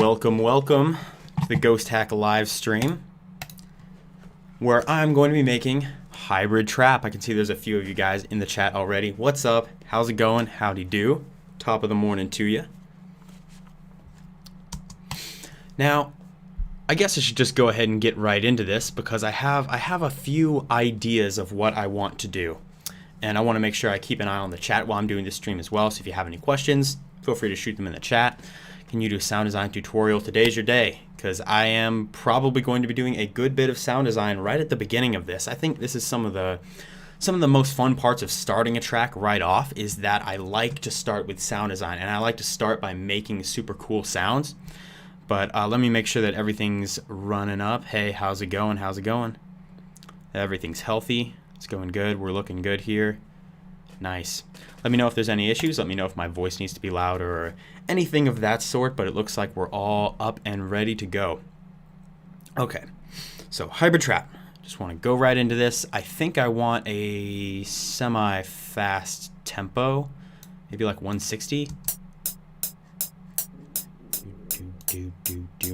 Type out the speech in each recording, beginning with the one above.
Welcome to the Ghosthack live stream, where I'm going to be making hybrid trap. I can see there's a few of you guys in the chat already. What's up? How's it going? Howdy do. Top of the morning to you. Now, I guess I should just go ahead and get right into this because I have a few ideas of what I want to do. And I want to make sure I keep an eye on the chat while I'm doing this stream as well. So if you have any questions, feel free to shoot them in the chat. Can you do a sound design tutorial? Today's your day, because I am probably going to be doing a good bit of sound design right at the beginning of this. I think this is some of the most fun parts of starting a track right off, is that I like to start with sound design, and I like to start by making super cool sounds. But let me make sure that everything's running up. Hey, how's it going? How's it going? Everything's healthy. It's going good. We're looking good here. Nice. Let me know if there's any issues. Let me know if my voice needs to be louder or anything of that sort, but it looks like we're all up and ready to go. Okay, so hybrid trap. Just want to go right into this. I think I want a semi-fast tempo, maybe like 160.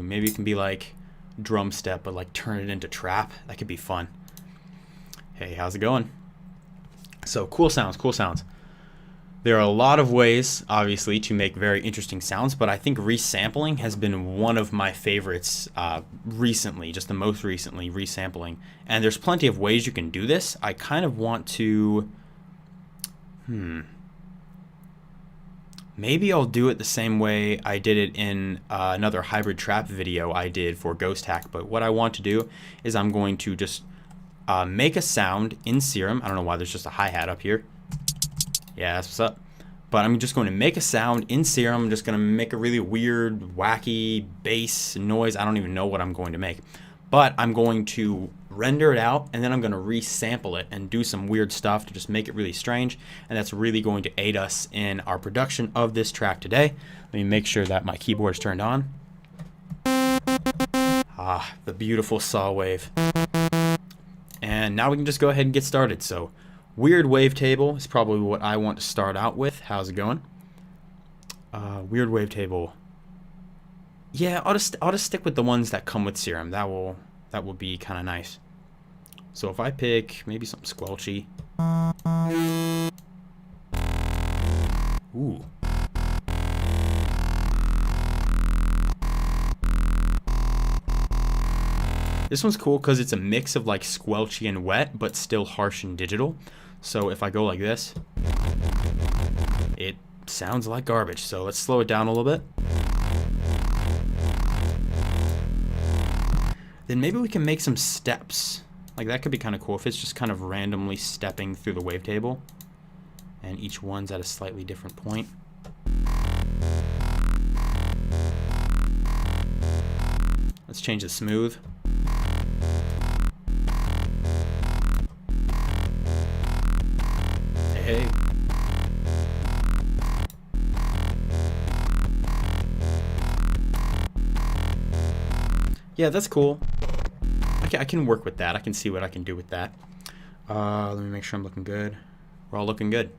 Maybe it can be like drum step, but like turn it into trap. That could be fun. Hey, how's it going? So cool sounds, cool sounds. There are a lot of ways, obviously, to make very interesting sounds, but I think resampling has been one of my favorites recently, just the most recently, resampling. And there's plenty of ways you can do this. I kind of want to, maybe I'll do it the same way I did it in another hybrid trap video I did for Ghosthack. But what I want to do is I'm going to just make a sound in Serum. I don't know why there's just a hi-hat up here. Yeah, that's what's up. But I'm just going to make a sound in Serum. I'm just going to make a really weird, wacky bass noise. I don't even know what I'm going to make. But I'm going to render it out, and then I'm going to resample it and do some weird stuff to just make it really strange. And that's really going to aid us in our production of this track today. Let me make sure that my keyboard is turned on. Ah, the beautiful saw wave. And now we can just go ahead and get started. So weird wavetable is probably what I want to start out with. How's it going? Weird wavetable. Yeah, I'll just stick with the ones that come with Serum. That will be kind of nice. So if I pick maybe something squelchy. Ooh. This one's cool because it's a mix of like squelchy and wet, but still harsh and digital. So if I go like this, it sounds like garbage. So let's slow it down a little bit. Then maybe we can make some steps. Like that could be kind of cool if it's just kind of randomly stepping through the wavetable, and each one's at a slightly different point. Let's change the smooth. Hey. Yeah, that's cool. I can work with that. I can see what I can do with that. Let me make sure I'm looking good. We're all looking good.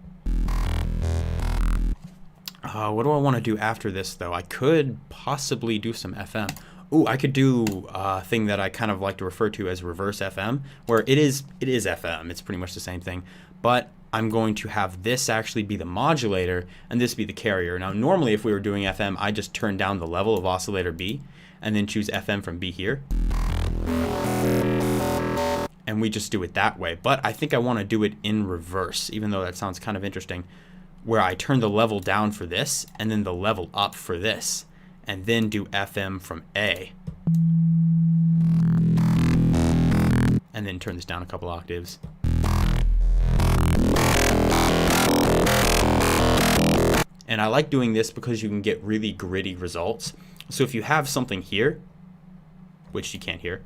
What do I want to do after this, though? I could possibly do some FM. Ooh, I could do a thing that I kind of like to refer to as reverse FM, where it is FM. It's pretty much the same thing. But I'm going to have this actually be the modulator and this be the carrier. Now, normally if we were doing FM, I just turn down the level of oscillator B and then choose FM from B here. And we just do it that way. But I think I want to do it in reverse, even though that sounds kind of interesting, where I turn the level down for this and then the level up for this, and then do FM from A. And then turn this down a couple octaves. And I like doing this because you can get really gritty results. So if you have something here, which you can't hear,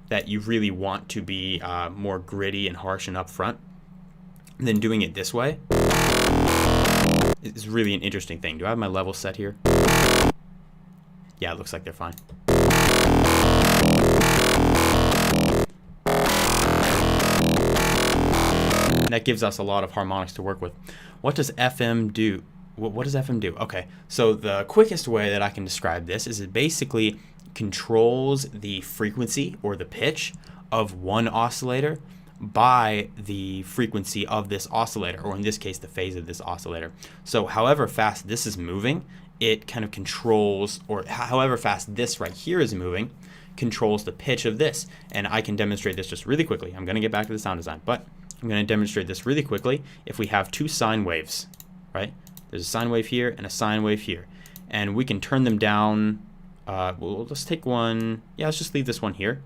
that you really want to be more gritty and harsh and upfront, then doing it this way is really an interesting thing. Do I have my level set here? Yeah, it looks like they're fine. And that gives us a lot of harmonics to work with. What does FM do? what does FM do? Okay, so the quickest way that I can describe this is it basically controls the frequency or the pitch of one oscillator by the frequency of this oscillator, or in this case, the phase of this oscillator. So however fast this is moving, it kind of controls, or however fast this right here is moving, controls the pitch of this. And I can demonstrate this just really quickly. I'm going to get back to the sound design, but I'm going to demonstrate this really quickly. If we have two sine waves, right? There's a sine wave here and a sine wave here. And we can turn them down. Well, let's take one. Yeah, let's just leave this one here.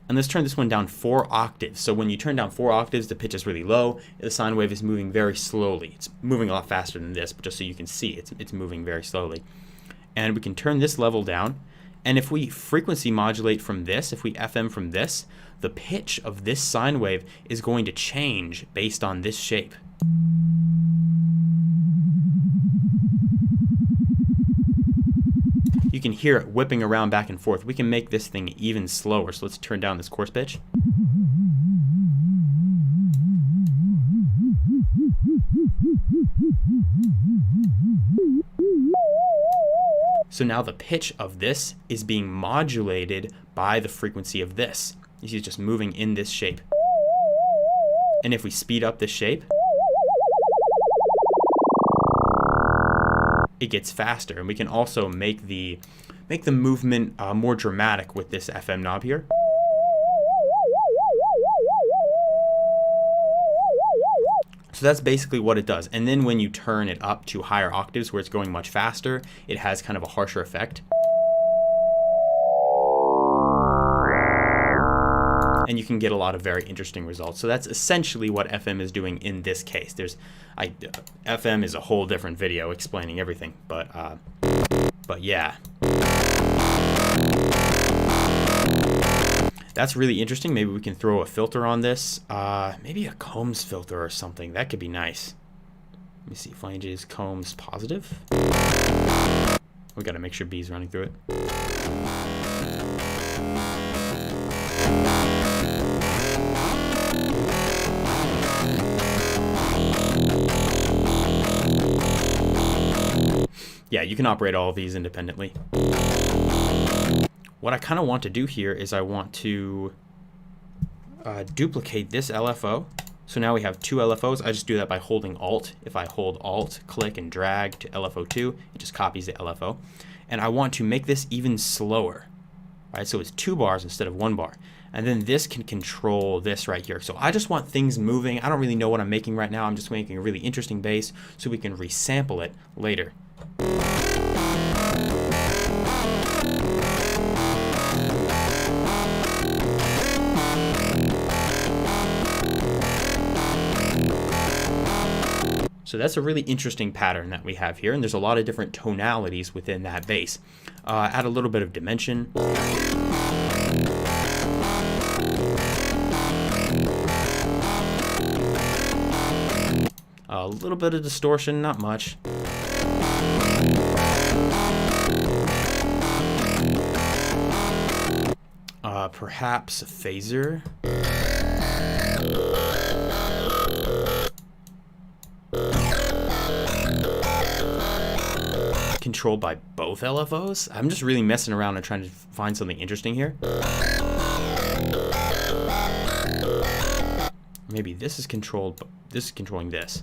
And let's turn this one down 4 octaves. So when you turn down 4 octaves, the pitch is really low. The sine wave is moving very slowly. It's moving a lot faster than this, but just so you can see, it's moving very slowly. And we can turn this level down. And if we frequency modulate from this, if we FM from this, the pitch of this sine wave is going to change based on this shape. You can hear it whipping around back and forth. We can make this thing even slower. So let's turn down this coarse pitch. So now the pitch of this is being modulated by the frequency of this. You see it's just moving in this shape. And if we speed up this shape, it gets faster. And we can also make the movement more dramatic with this FM knob here. So that's basically what it does. And then when you turn it up to higher octaves where it's going much faster, it has kind of a harsher effect. And you can get a lot of very interesting results. So that's essentially what FM is doing in this case. FM is a whole different video explaining everything, but yeah. That's really interesting. Maybe we can throw a filter on this. Maybe a Combs filter or something. That could be nice. Let me see. Flanges, Combs, positive. We got to make sure B is running through it. Yeah, you can operate all of these independently. What I kind of want to do here is I want to duplicate this LFO. So now we have 2 LFOs. I just do that by holding Alt. If I hold Alt, click, and drag to LFO2, it just copies the LFO. And I want to make this even slower. Right? So it's 2 bars instead of 1 bar. And then this can control this right here. So I just want things moving. I don't really know what I'm making right now. I'm just making a really interesting bass so we can resample it later. So that's a really interesting pattern that we have here, and there's a lot of different tonalities within that bass. Add a little bit of dimension. A little bit of distortion, not much. Perhaps a phaser. Controlled by both LFOs? I'm just really messing around and trying to find something interesting here. Maybe this is controlled, this is controlling this.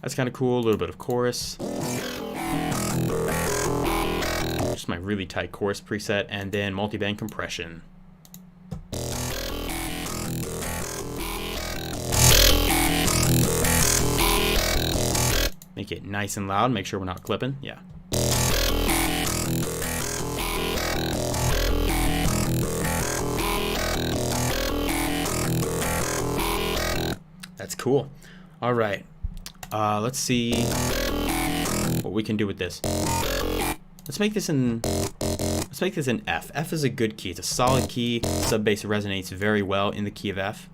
That's kind of cool, a little bit of chorus. Just my really tight chorus preset, and then multiband compression. Make it nice and loud, make sure we're not clipping, yeah. That's cool. All right, let's see what we can do with this. Let's make this in F. F is a good key. It's a solid key. Sub bass resonates very well in the key of F.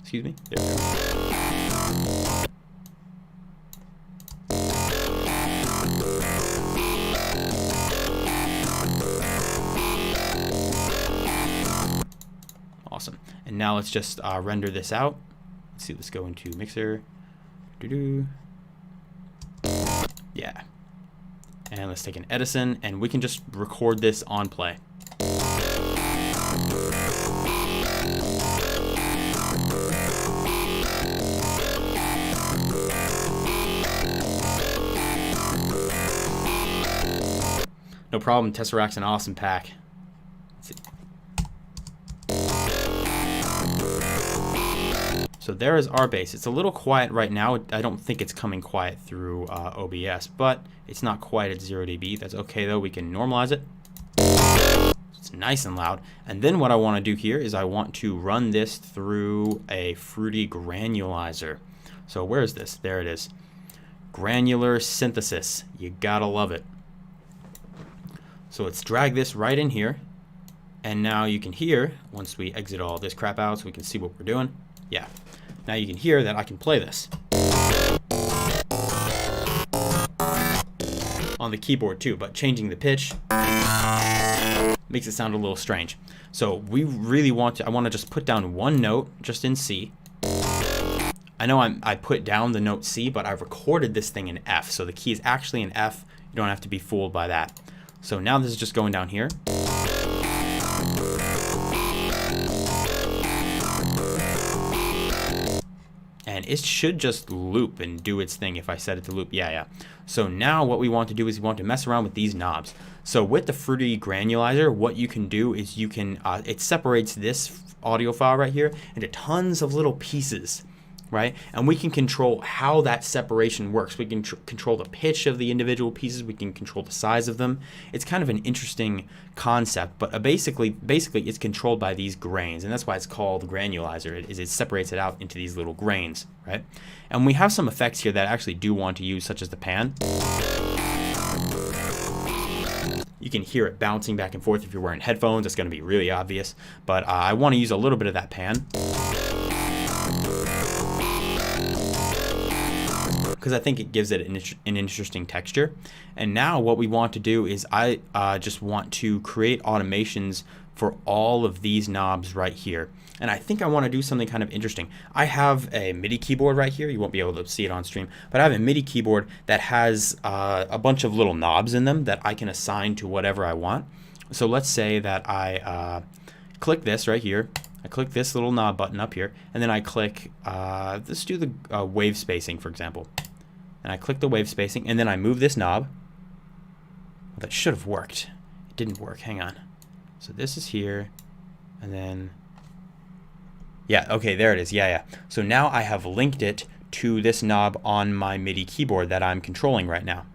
Excuse me. There we go. And now let's just render this out. Let's see, let's go into Mixer. Yeah. And let's take an Edison, and we can just record this on play. No problem, Tesseract's an awesome pack. So there is our bass. It's a little quiet right now. I don't think it's coming quiet through OBS, but it's not quite at 0 dB. That's okay though. We can normalize it. It's nice and loud. And then what I want to do here is I want to run this through a Fruity Granulizer. So where is this? There it is. Granular synthesis. You gotta love it. So let's drag this right in here. And now you can hear, once we exit all this crap out so we can see what we're doing. Yeah. Now you can hear that I can play this on the keyboard too, but changing the pitch makes it sound a little strange. So we really want to, I want to just put down one note just in C. I know I put down the note C, but I recorded this thing in F. So the key is actually in F. You don't have to be fooled by that. So now this is just going down here. And it should just loop and do its thing if I set it to loop. Yeah. So now what we want to do is we want to mess around with these knobs. So with the Fruity Granulizer, what you can do is you can, it separates this audio file right here into tons of little pieces, right? And we can control how that separation works. We can control the pitch of the individual pieces. We can control the size of them. It's kind of an interesting concept, but basically it's controlled by these grains, and that's why it's called Granulizer. It separates it out into these little grains, right? And we have some effects here that I actually do want to use, such as the pan. You can hear it bouncing back and forth if you're wearing headphones. It's going to be really obvious, but I want to use a little bit of that pan, because I think it gives it an interesting texture. And now what we want to do is I just want to create automations for all of these knobs right here. And I think I want to do something kind of interesting. I have a MIDI keyboard right here. You won't be able to see it on stream, but I have a MIDI keyboard that has a bunch of little knobs in them that I can assign to whatever I want. So let's say that I click this right here. I click this little knob button up here, and then I click, let's do the wave spacing, for example. And I click the wave spacing, and then I move this knob. Well, that should have worked. It didn't work. Hang on. So this is here, and then, yeah, okay, there it is. Yeah. So now I have linked it to this knob on my MIDI keyboard that I'm controlling right now.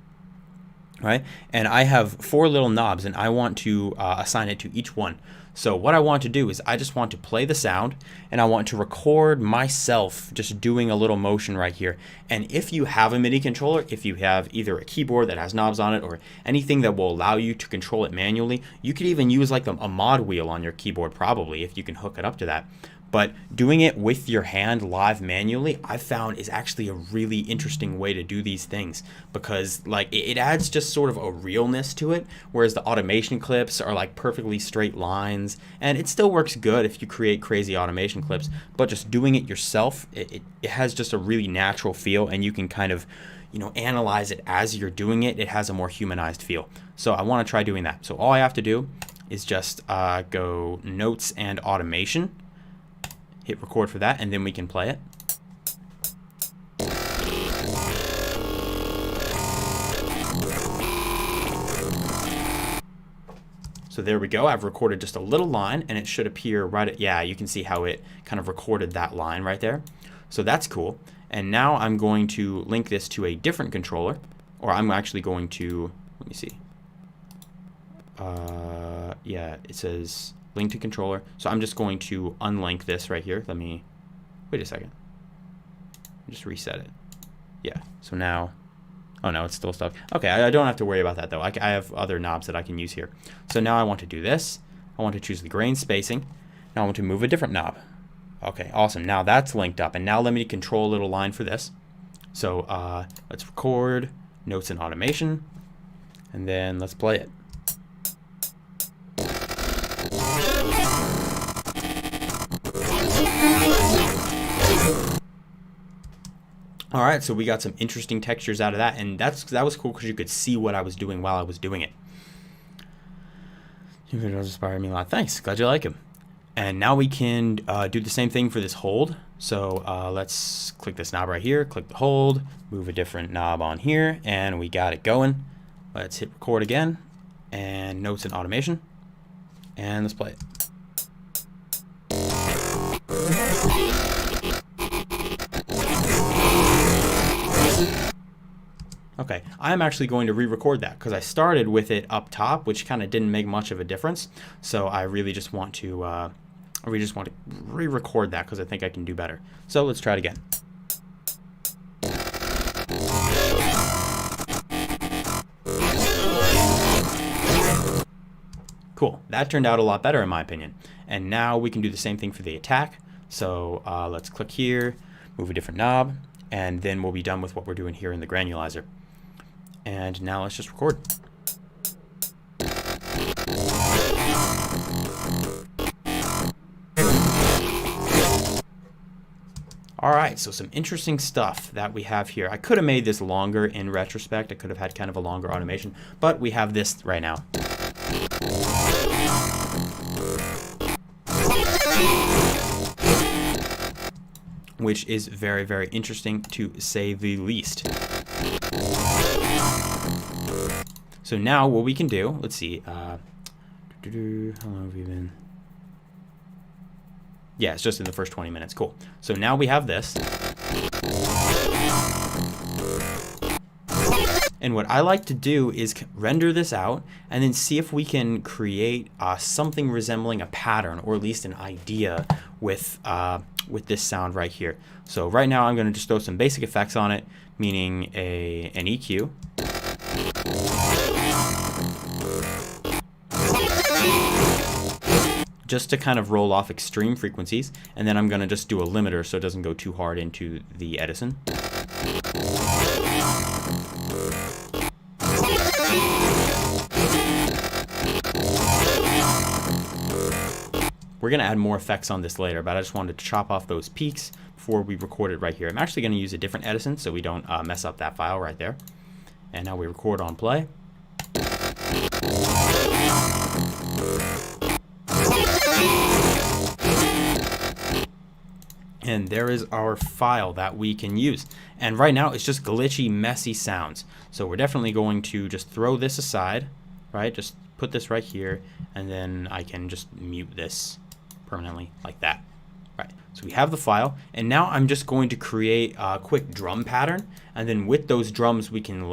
Right? And I have 4 little knobs, and I want to assign it to each one. So what I want to do is I just want to play the sound, and I want to record myself just doing a little motion right here. And if you have a MIDI controller, if you have either a keyboard that has knobs on it or anything that will allow you to control it manually, you could even use like a mod wheel on your keyboard probably if you can hook it up to that. But doing it with your hand live manually, I've found is actually a really interesting way to do these things, because like it adds just sort of a realness to it, whereas the automation clips are like perfectly straight lines, and it still works good if you create crazy automation clips, but just doing it yourself, it has just a really natural feel, and you can kind of, you know, analyze it as you're doing it. It has a more humanized feel. So I want to try doing that. So all I have to do is just go Notes and Automation, hit record for that, and then we can play it. So there we go. I've recorded just a little line, and it should appear right at, yeah, you can see how it kind of recorded that line right there. So that's cool. And now I'm going to link this to a different controller, or I'm actually going to, let me see. Yeah, it says link to controller. So I'm just going to unlink this right here. Let me, wait a second. Just reset it. Yeah, so now, oh no, it's still stuck. Okay, I don't have to worry about that though. I have other knobs that I can use here. So now I want to do this. I want to choose the grain spacing. Now I want to move a different knob. Okay, awesome. Now that's linked up. And now let me control a little line for this. So let's record Notes and Automation, and then let's play it. All right, so we got some interesting textures out of that, and that was cool because you could see what I was doing while I was doing it. You videos inspire me a lot. Thanks, glad you like him. And now we can do the same thing for this hold. So let's click this knob right here, click the hold, move a different knob on here, and we got it going. Let's hit record again, and notes and automation, and let's play it. Okay, I'm actually going to re-record that because I started with it up top, which kind of didn't make much of a difference. So I really just want to re-record that because I think I can do better. So let's try it again. Cool, that turned out a lot better in my opinion. And now we can do the same thing for the attack. So let's click here, move a different knob, and then we'll be done with what we're doing here in the Granulizer. And now let's just record. All right, so some interesting stuff that we have here. I could have made this longer in retrospect. I could have had kind of a longer automation, but we have this right now. Which is very, very interesting to say the least. So now what we can do, let's see, how long have we been? Yeah, it's just in the first 20 minutes, cool. So now we have this. And what I like to do is render this out and then see if we can create something resembling a pattern, or at least an idea with this sound right here. So right now I'm going to just throw some basic effects on it, meaning an EQ. Just to kind of roll off extreme frequencies, and then I'm going to just do a limiter so it doesn't go too hard into the Edison. We're going to add more effects on this later, but I just wanted to chop off those peaks before we record it right here. I'm actually going to use a different Edison so we don't mess up that file right there. And now we record on play. And there is our file that we can use. And right now it's just glitchy, messy sounds. So we're definitely going to just throw this aside, right? Just put this right here, and then I can just mute this permanently like that. Right, so we have the file, and now I'm just going to create a quick drum pattern, and then with those drums we can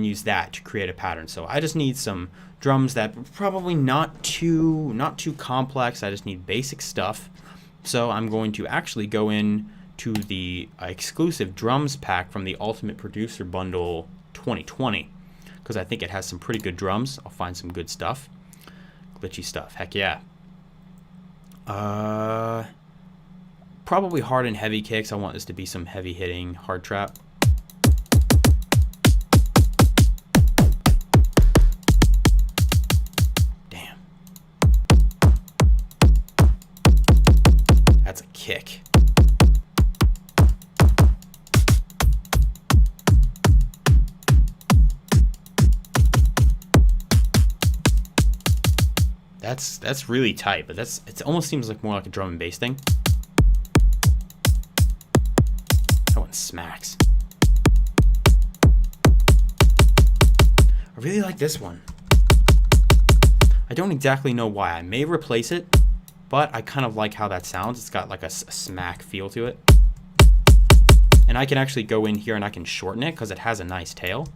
use that to create a pattern. So I just need some drums that probably not too complex. I just need basic stuff. So I'm going to actually go in to the exclusive drums pack from the Ultimate Producer Bundle 2020, because I think it has some pretty good drums. I'll find some good stuff. Glitchy stuff, heck yeah. Probably hard and heavy kicks. I want this to be some heavy hitting hard trap. Damn. That's a kick. That's really tight, but it almost seems like more like a drum and bass thing. That one smacks. I really like this one. I don't exactly know why. I may replace it, but I kind of like how that sounds. It's got like a smack feel to it. And I can actually go in here and I can shorten it because it has a nice tail.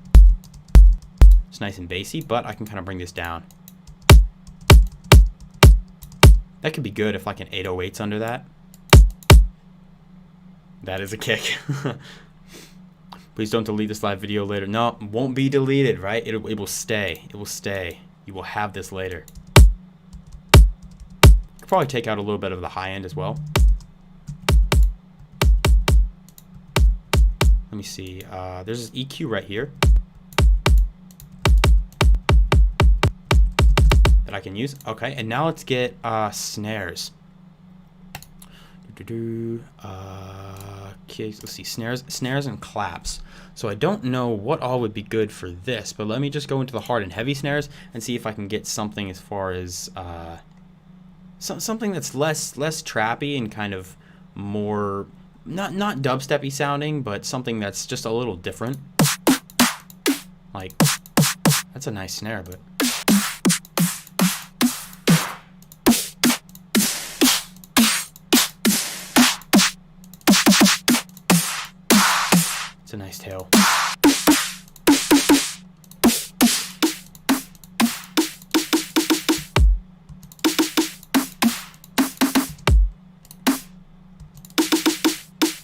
It's nice and bassy, but I can kind of bring this down. That could be good if like an 808's under that. That is a kick. Please don't delete this live video later. No, it won't be deleted, right? It will stay. It will stay. You will have this later. Could probably take out a little bit of the high end as well. Let me see. There's this EQ right here that I can use. Okay, and now let's get snares. Let's see, snares and claps. So I don't know what all would be good for this, but let me just go into the hard and heavy snares and see if I can get something as far as something that's less trappy and kind of more not dubsteppy sounding, but something that's just a little different. Like, that's a nice snare, but it's a nice tail.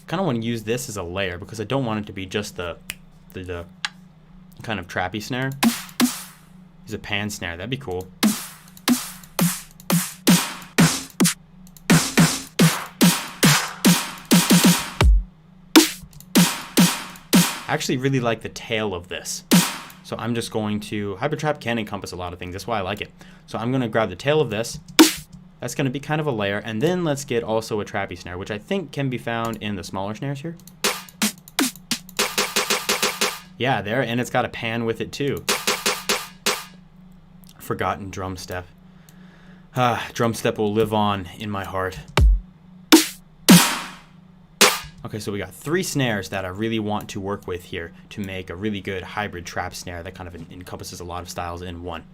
Kind of want to use this as a layer because I don't want it to be just the kind of trappy snare. Use a pan snare, that'd be cool. I actually really like the tail of this. So I'm just going to, Hypertrap can encompass a lot of things, that's why I like it. So I'm going to grab the tail of this. That's going to be kind of a layer, and then let's get also a trappy snare, which I think can be found in the smaller snares here. Yeah, there, and it's got a pan with it too. Forgotten drum step. Drum step will live on in my heart. Okay, so we got 3 snares that I really want to work with here to make a really good hybrid trap snare that kind of encompasses a lot of styles in one.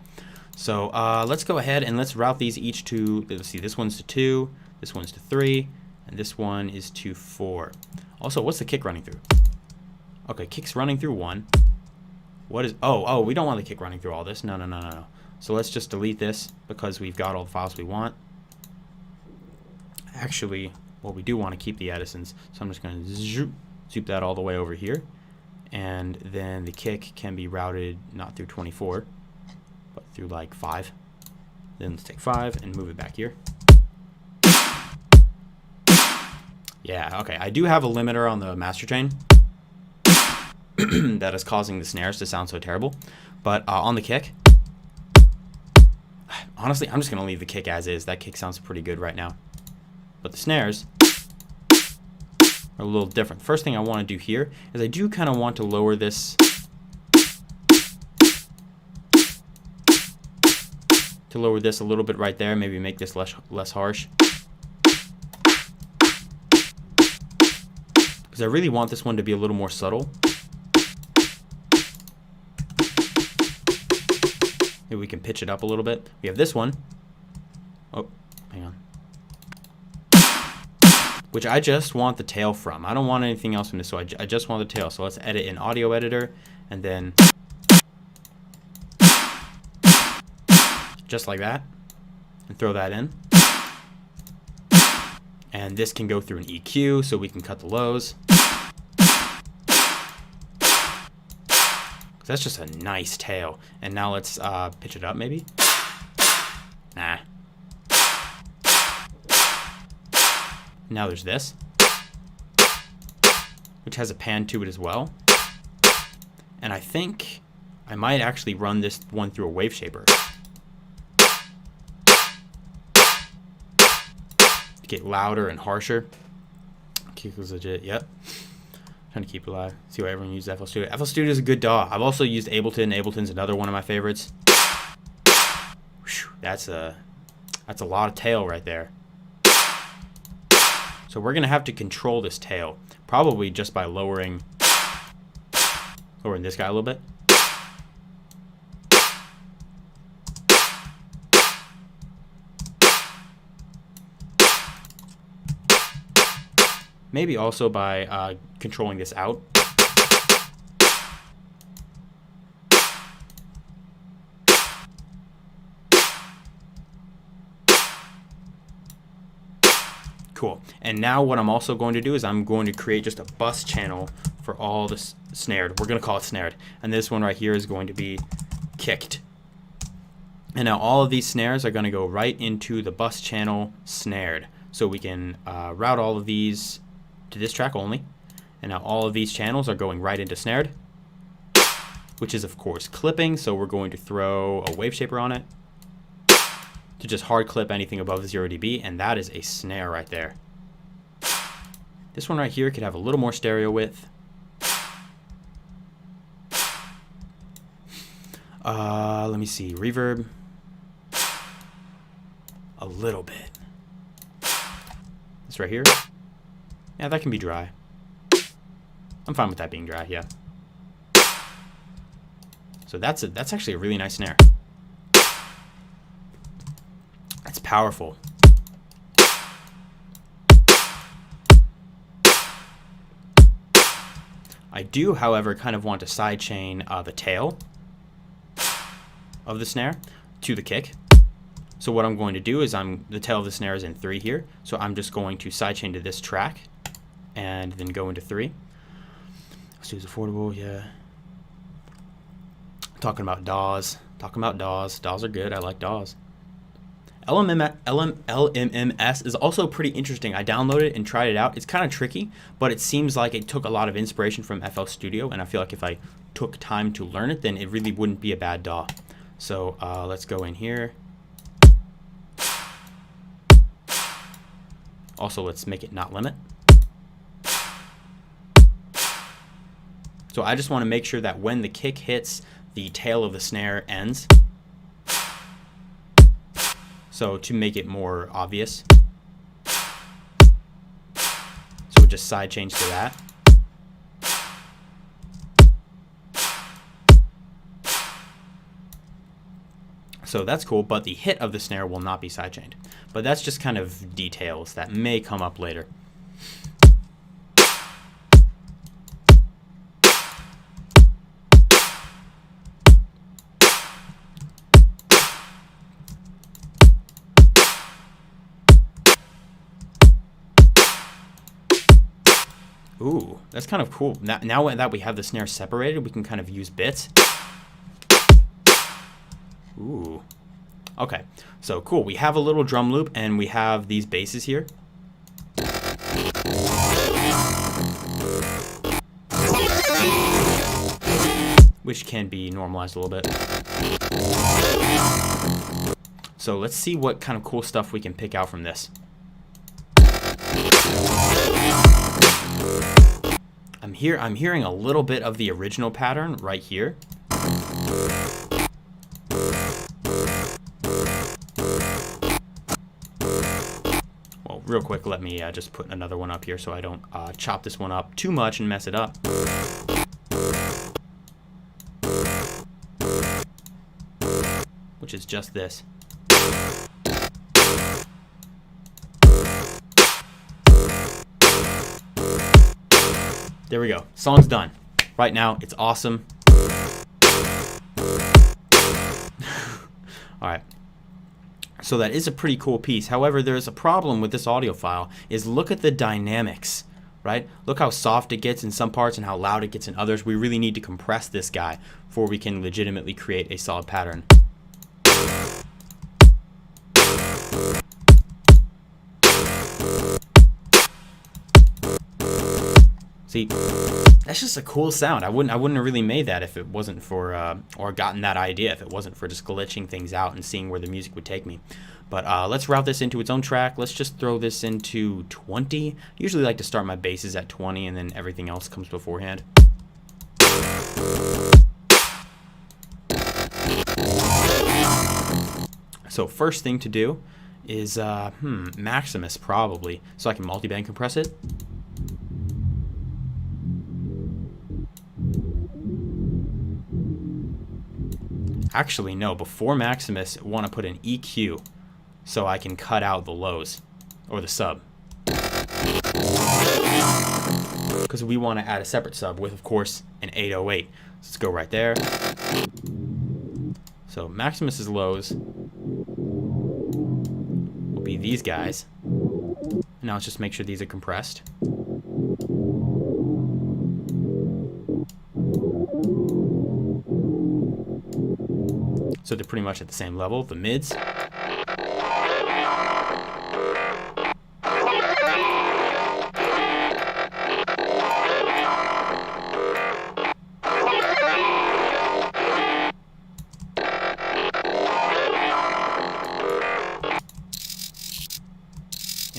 So let's go ahead and let's route these each to, let's see, this one's to 2, this one's to 3, and this one is to 4. Also, what's the kick running through? Okay, kick's running through 1. What is, oh, we don't want the kick running through all this. No. So let's just delete this because we've got all the files we want. Actually, well, we do want to keep the Edisons, so I'm just going to zoop that all the way over here. And then the kick can be routed not through 24, but through like 5. Then let's take 5 and move it back here. Yeah, okay. I do have a limiter on the master chain that is causing the snares to sound so terrible. But on the kick, honestly, I'm just going to leave the kick as is. That kick sounds pretty good right now. But the snares are a little different. First thing I want to do here is I do kind of want to lower this a little bit right there, maybe make this less harsh. Because I really want this one to be a little more subtle. Maybe we can pitch it up a little bit. We have this one. Oh, hang on. Which I just want the tail from. I don't want anything else from this, so I just want the tail. So let's edit in Audio Editor, and then just like that, and throw that in. And this can go through an EQ, so we can cut the lows. That's just a nice tail. And now let's pitch it up, maybe. Nah. Now there's this, which has a pan to it as well. And I think I might actually run this one through a wave shaper to get louder and harsher. Kick was legit, yep. Trying to keep it alive. See why everyone uses FL Studio. FL Studio is a good DAW. I've also used Ableton. Ableton's another one of my favorites. Whew, that's a lot of tail right there. So we're gonna have to control this tail, probably just by lowering this guy a little bit. Maybe also by controlling this out. Cool. And now what I'm also going to do is I'm going to create just a bus channel for all this snared. We're going to call it snared. And this one right here is going to be kicked. And now all of these snares are going to go right into the bus channel snared. So we can route all of these to this track only. And now all of these channels are going right into snared, which is of course clipping. So we're going to throw a wave shaper on it to just hard clip anything above 0 dB, and that is a snare right there. This one right here could have a little more stereo width. Let me see, reverb. A little bit. This right here. Yeah, that can be dry. I'm fine with that being dry, yeah. So that's actually a really nice snare. That's powerful. I do, however, kind of want to sidechain the tail of the snare to the kick. So what I'm going to do is the tail of the snare is in 3 here. So I'm just going to sidechain to this track and then go into 3. Let's use affordable, yeah. Talking about DAWs. DAWs are good. I like DAWs. LMMS is also pretty interesting. I downloaded it and tried it out. It's kind of tricky, but it seems like it took a lot of inspiration from FL Studio, and I feel like if I took time to learn it, then it really wouldn't be a bad DAW. So let's go in here. Also, let's make it not limit. So I just want to make sure that when the kick hits, the tail of the snare ends. So to make it more obvious. So we just side change to that. So that's cool, but the hit of the snare will not be sidechained. But that's just kind of details that may come up later. Ooh, that's kind of cool. Now that we have the snare separated, we can kind of use bits. Ooh. Okay, so cool. We have a little drum loop and we have these basses here. Which can be normalized a little bit. So let's see what kind of cool stuff we can pick out from this. I'm hearing a little bit of the original pattern right here. Well, real quick, let me just put another one up here so I don't chop this one up too much and mess it up. Which is just this. There we go. Song's done. Right now, it's awesome. Alright. So that is a pretty cool piece. However, there's a problem with this audio file, is look at the dynamics, right? Look how soft it gets in some parts and how loud it gets in others. We really need to compress this guy before we can legitimately create a solid pattern. See, that's just a cool sound. I wouldn't have really made that if it wasn't for, or gotten that idea if it wasn't for just glitching things out and seeing where the music would take me. But let's route this into its own track. Let's just throw this into 20. I usually like to start my basses at 20 and then everything else comes beforehand. So first thing to do is, Maximus probably, so I can multiband compress it. Actually, no, before Maximus, I want to put an EQ so I can cut out the lows, or the sub. Because we want to add a separate sub with, of course, an 808. Let's go right there. So Maximus's lows will be these guys. Now let's just make sure these are compressed. So they're pretty much at the same level. The mids.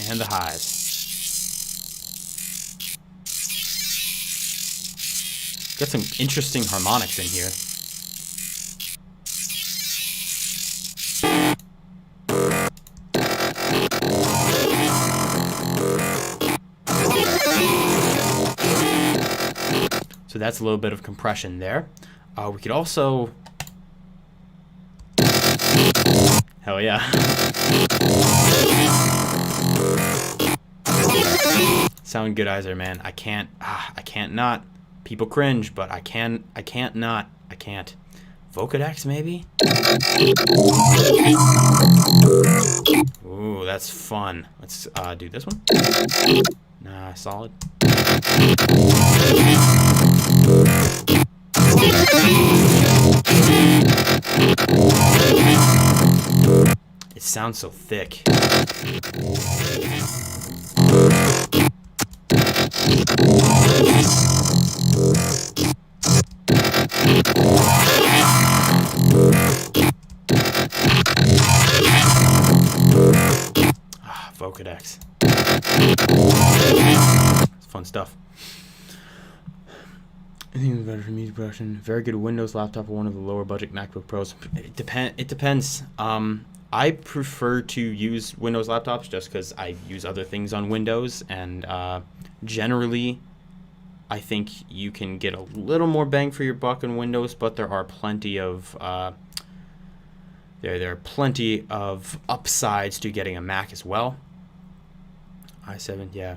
And the highs. Got some interesting harmonics in here. So that's a little bit of compression there. We could also... Hell yeah. Soundgoodizer, man. I can't not. People cringe, but I can't not. I can't. Vocodex, maybe? Ooh, that's fun. Let's do this one. Nah, solid. It sounds so thick. Vocodex. It's fun stuff. I think it's better for music production. Very good Windows laptop or one of the lower budget MacBook Pros. It depends. I prefer to use Windows laptops just because I use other things on Windows, and generally I think you can get a little more bang for your buck in Windows, but there are plenty of there are plenty of upsides to getting a Mac as well. i7, yeah.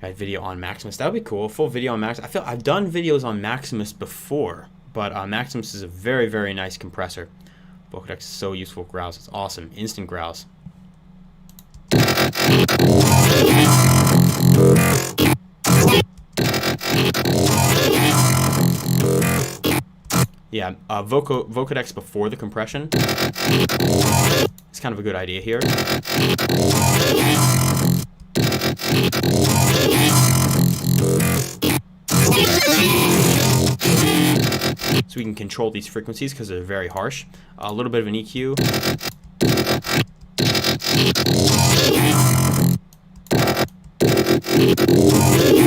Got video on Maximus. That would be cool. Full video on Maximus. I feel I've done videos on Maximus before, but Maximus is a very, very nice compressor. Vocodex is so useful. Growls, it's awesome. Instant growls. Yeah, Vocodex before the compression. It's kind of a good idea here. So we can control these frequencies because they're very harsh. A little bit of an EQ.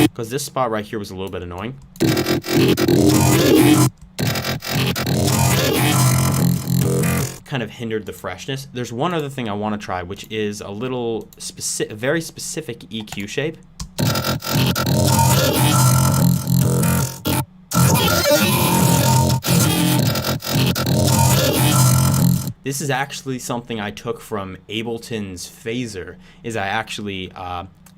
Because this spot right here was a little bit annoying. Kind of hindered the freshness. There's one other thing I want to try, which is a little very specific EQ shape. This is actually something I took from Ableton's phaser. Is I actually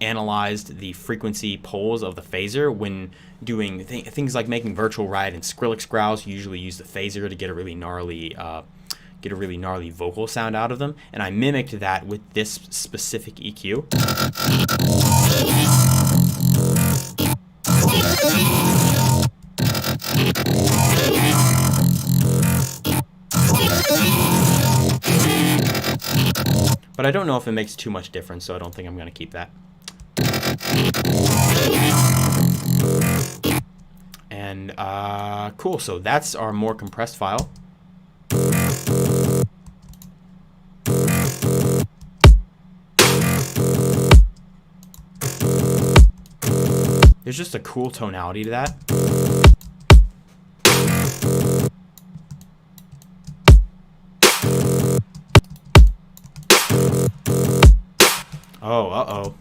analyzed the frequency poles of the phaser when doing things like making virtual riot and Skrillex growls. You usually use the phaser to get a really gnarly vocal sound out of them, and I mimicked that with this specific EQ. But I don't know if it makes too much difference, so I don't think I'm going to keep that. And cool, so that's our more compressed file. There's just a cool tonality to that. Oh, uh-oh.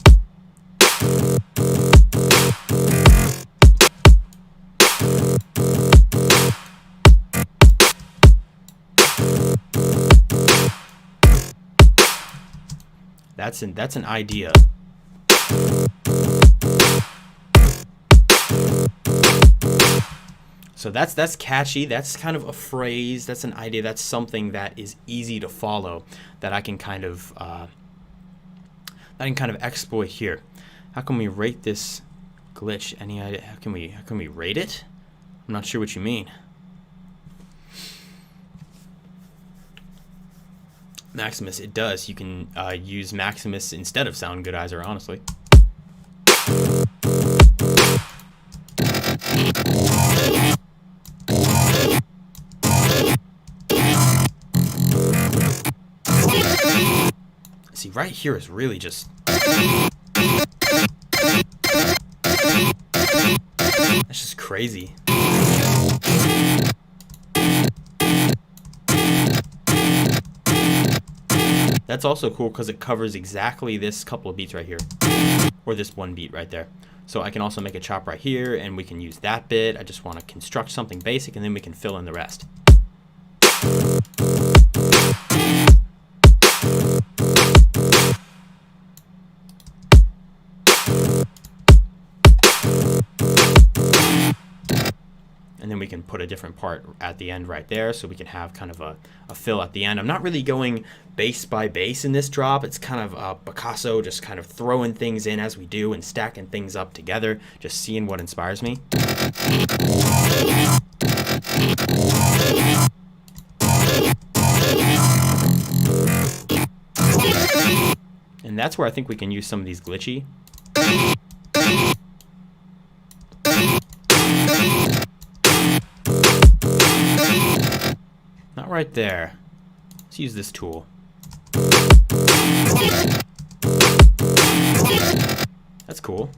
That's an idea. So that's catchy. That's kind of a phrase. That's an idea. That's something that is easy to follow. That I can kind of exploit here. How can we rate this glitch? Any idea? How can we rate it? I'm not sure what you mean. Maximus, it does. You can use Maximus instead of Soundgoodizer, honestly. See, right here is really just... That's just crazy. crazy. That's also cool because it covers exactly this couple of beats right here, or this one beat right there. So I can also make a chop right here, and we can use that bit. I just want to construct something basic, and then we can fill in the rest. And then we can put a different part at the end right there, so we can have kind of a fill at the end. I'm not really going bass by bass in this drop. It's kind of Picasso, just kind of throwing things in as we do and stacking things up together, just seeing what inspires me. And that's where I think we can use some of these glitchy. Not right there. Let's use this tool. That's cool.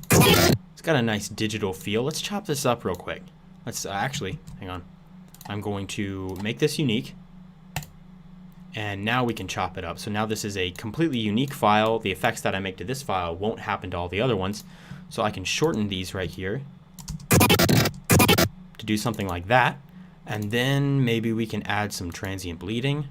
It's got a nice digital feel. Let's chop this up real quick. Let's actually, hang on. I'm going to make this unique. And now we can chop it up. So now this is a completely unique file. The effects that I make to this file won't happen to all the other ones. So I can shorten these right here to do something like that. And then maybe we can add some transient bleeding.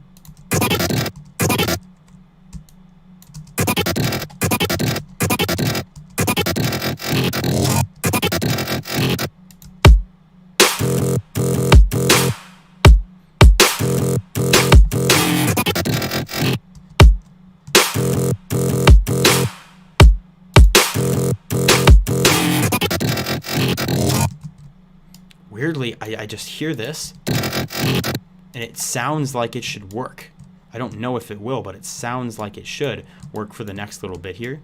Weirdly, I just hear this, and it sounds like it should work. I don't know if it will, but it sounds like it should work for the next little bit here.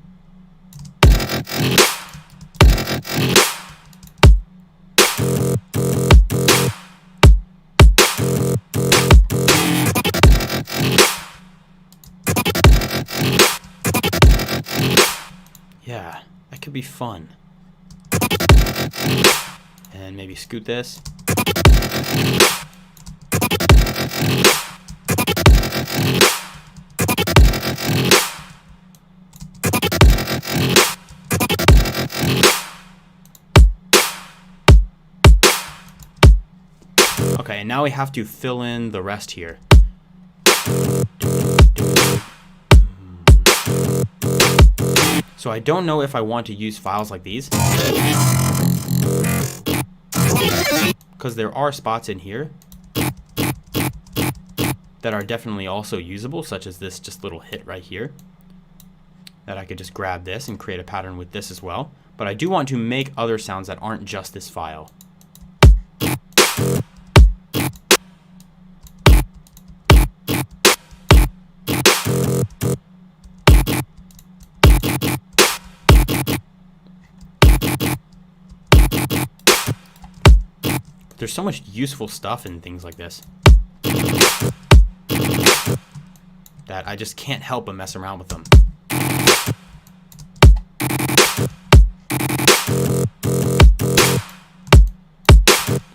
Yeah, that could be fun. And maybe scoot this. Okay, and now we have to fill in the rest here. So I don't know if I want to use files like these, because there are spots in here that are definitely also usable, such as this just little hit right here, that I could just grab this and create a pattern with this as well. But I do want to make other sounds that aren't just this file. There's so much useful stuff in things like this that I just can't help but mess around with them.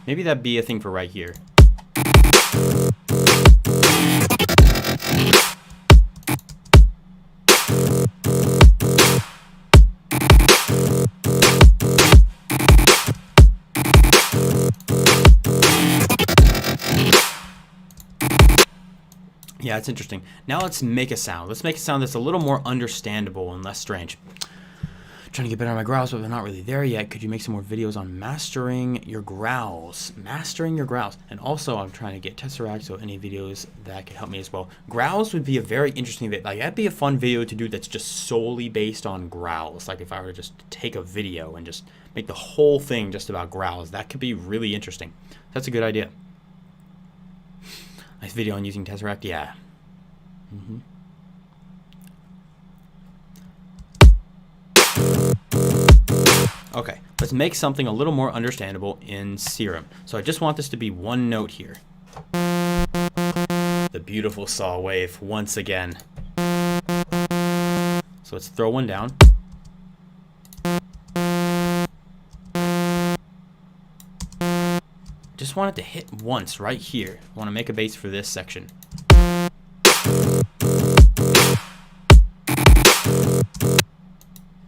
Maybe that'd be a thing for right here. Yeah, it's interesting. Now let's make a sound. Let's make a sound that's a little more understandable and less strange. Trying to get better at my growls, but they're not really there yet. Could you make some more videos on mastering your growls? Mastering your growls. And also, I'm trying to get Tesseract, so any videos that could help me as well. Growls would be a very interesting video. Like, that'd be a fun video to do that's just solely based on growls. Like, if I were to just take a video and just make the whole thing just about growls, that could be really interesting. That's a good idea. Nice video on using Tesseract, yeah. Okay, let's make something a little more understandable in Serum. So I just want this to be one note here. The beautiful saw wave once again. So let's throw one down. just want it to hit once right here. I want to make a bass for this section.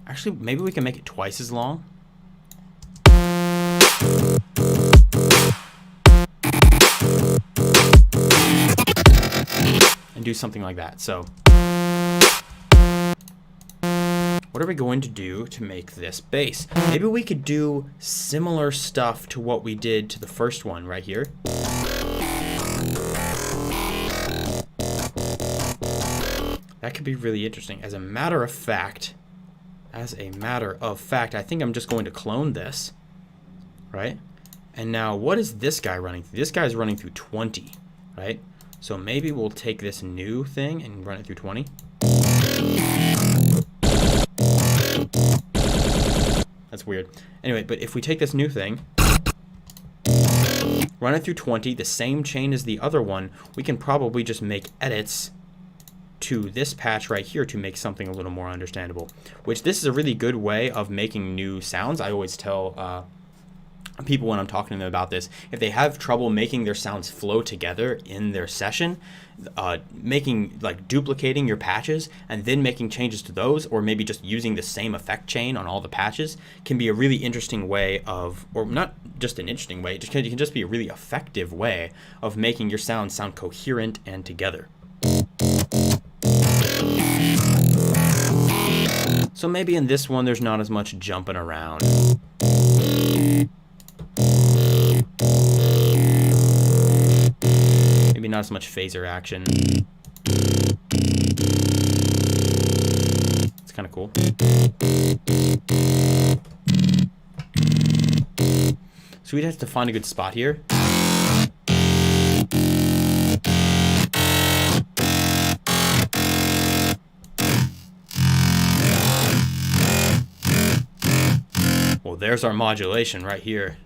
Actually, maybe we can make it twice as long. And do something like that. So, what are we going to do to make this bass? Maybe we could do similar stuff to what we did to the first one right here. That could be really interesting. As a matter of fact, I think I'm just going to clone this, right? And now, what is this guy running through? This guy's running through 20, right? So maybe we'll take this new thing and run it through 20. That's weird. Anyway, but if we take this new thing, run it through 20, the same chain as the other one, we can probably just make edits to this patch right here to make something a little more understandable. Which this is a really good way of making new sounds. I always tell people when I'm talking to them about this, if they have trouble making their sounds flow together in their session, duplicating your patches and then making changes to those, or maybe just using the same effect chain on all the patches, can be a really interesting way of, or not just an interesting way, it can just be a really effective way of making your sounds sound coherent and together. So maybe in this one there's not as much jumping around. Maybe not as much phaser action. It's kind of cool. So we'd have to find a good spot here. Well, there's our modulation right here.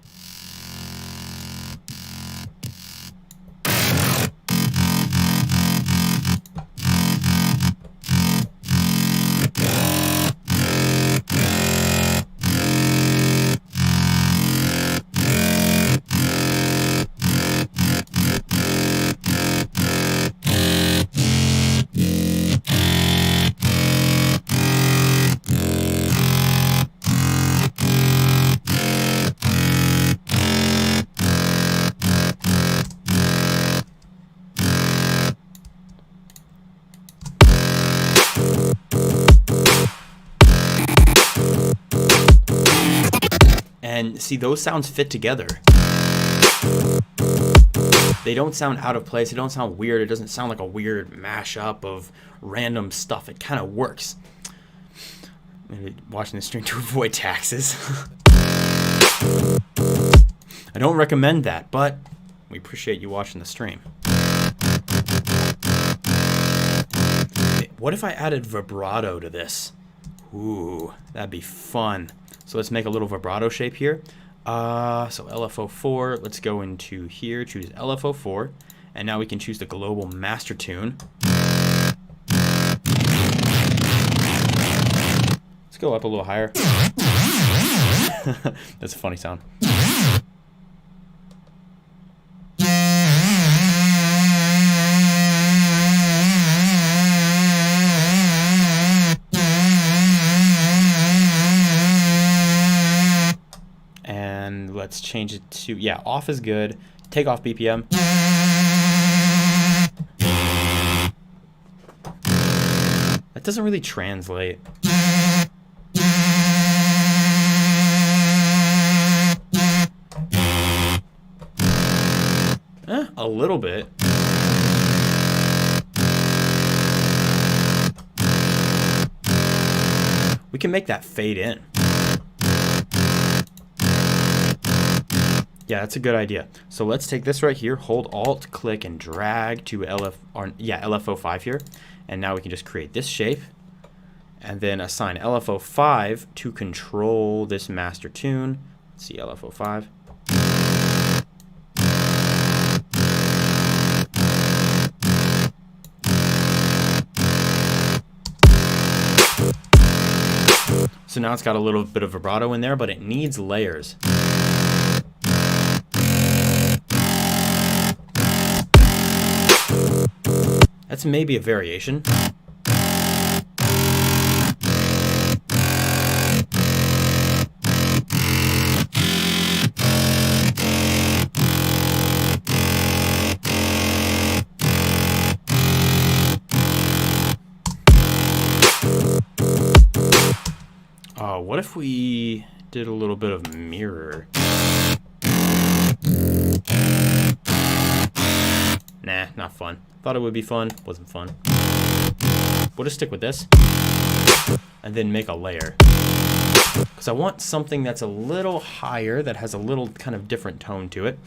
And see, those sounds fit together. They don't sound out of place. They don't sound weird. It doesn't sound like a weird mashup of random stuff. It kind of works. Maybe watching the stream to avoid taxes. I don't recommend that, but we appreciate you watching the stream. What if I added vibrato to this? Ooh, that'd be fun. So let's make a little vibrato shape here. So LFO4, let's go into here, choose LFO4, and now we can choose the global master tune. Let's go up a little higher. That's a funny sound. And let's change it to, yeah, off is good. Take off BPM. That doesn't really translate. A little bit. We can make that fade in. Yeah, that's a good idea. So let's take this right here, hold Alt, click, and drag to LFO5 here. And now we can just create this shape and then assign LFO5 to control this master tune. Let's see, LFO5. So now it's got a little bit of vibrato in there, but it needs layers. That's maybe a variation. What if we did a little bit of mirror? Nah, not fun. Thought it would be fun. Wasn't fun. We'll just stick with this. And then make a layer. Because I want something that's a little higher, that has a little kind of different tone to it.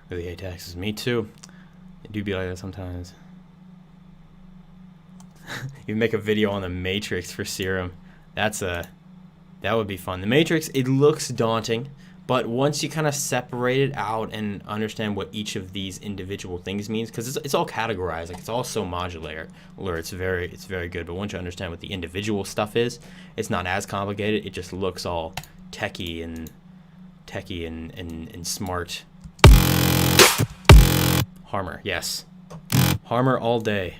Really hate taxes. Me too. They do be like that sometimes. You make a video on the Matrix for Serum. That would be fun. The Matrix, it looks daunting, but once you kind of separate it out and understand what each of these individual things means, because it's all categorized, like it's all so modular, it's very good. But once you understand what the individual stuff is, it's not as complicated. It just looks all techie and smart. Harmer, yes, Harmer all day.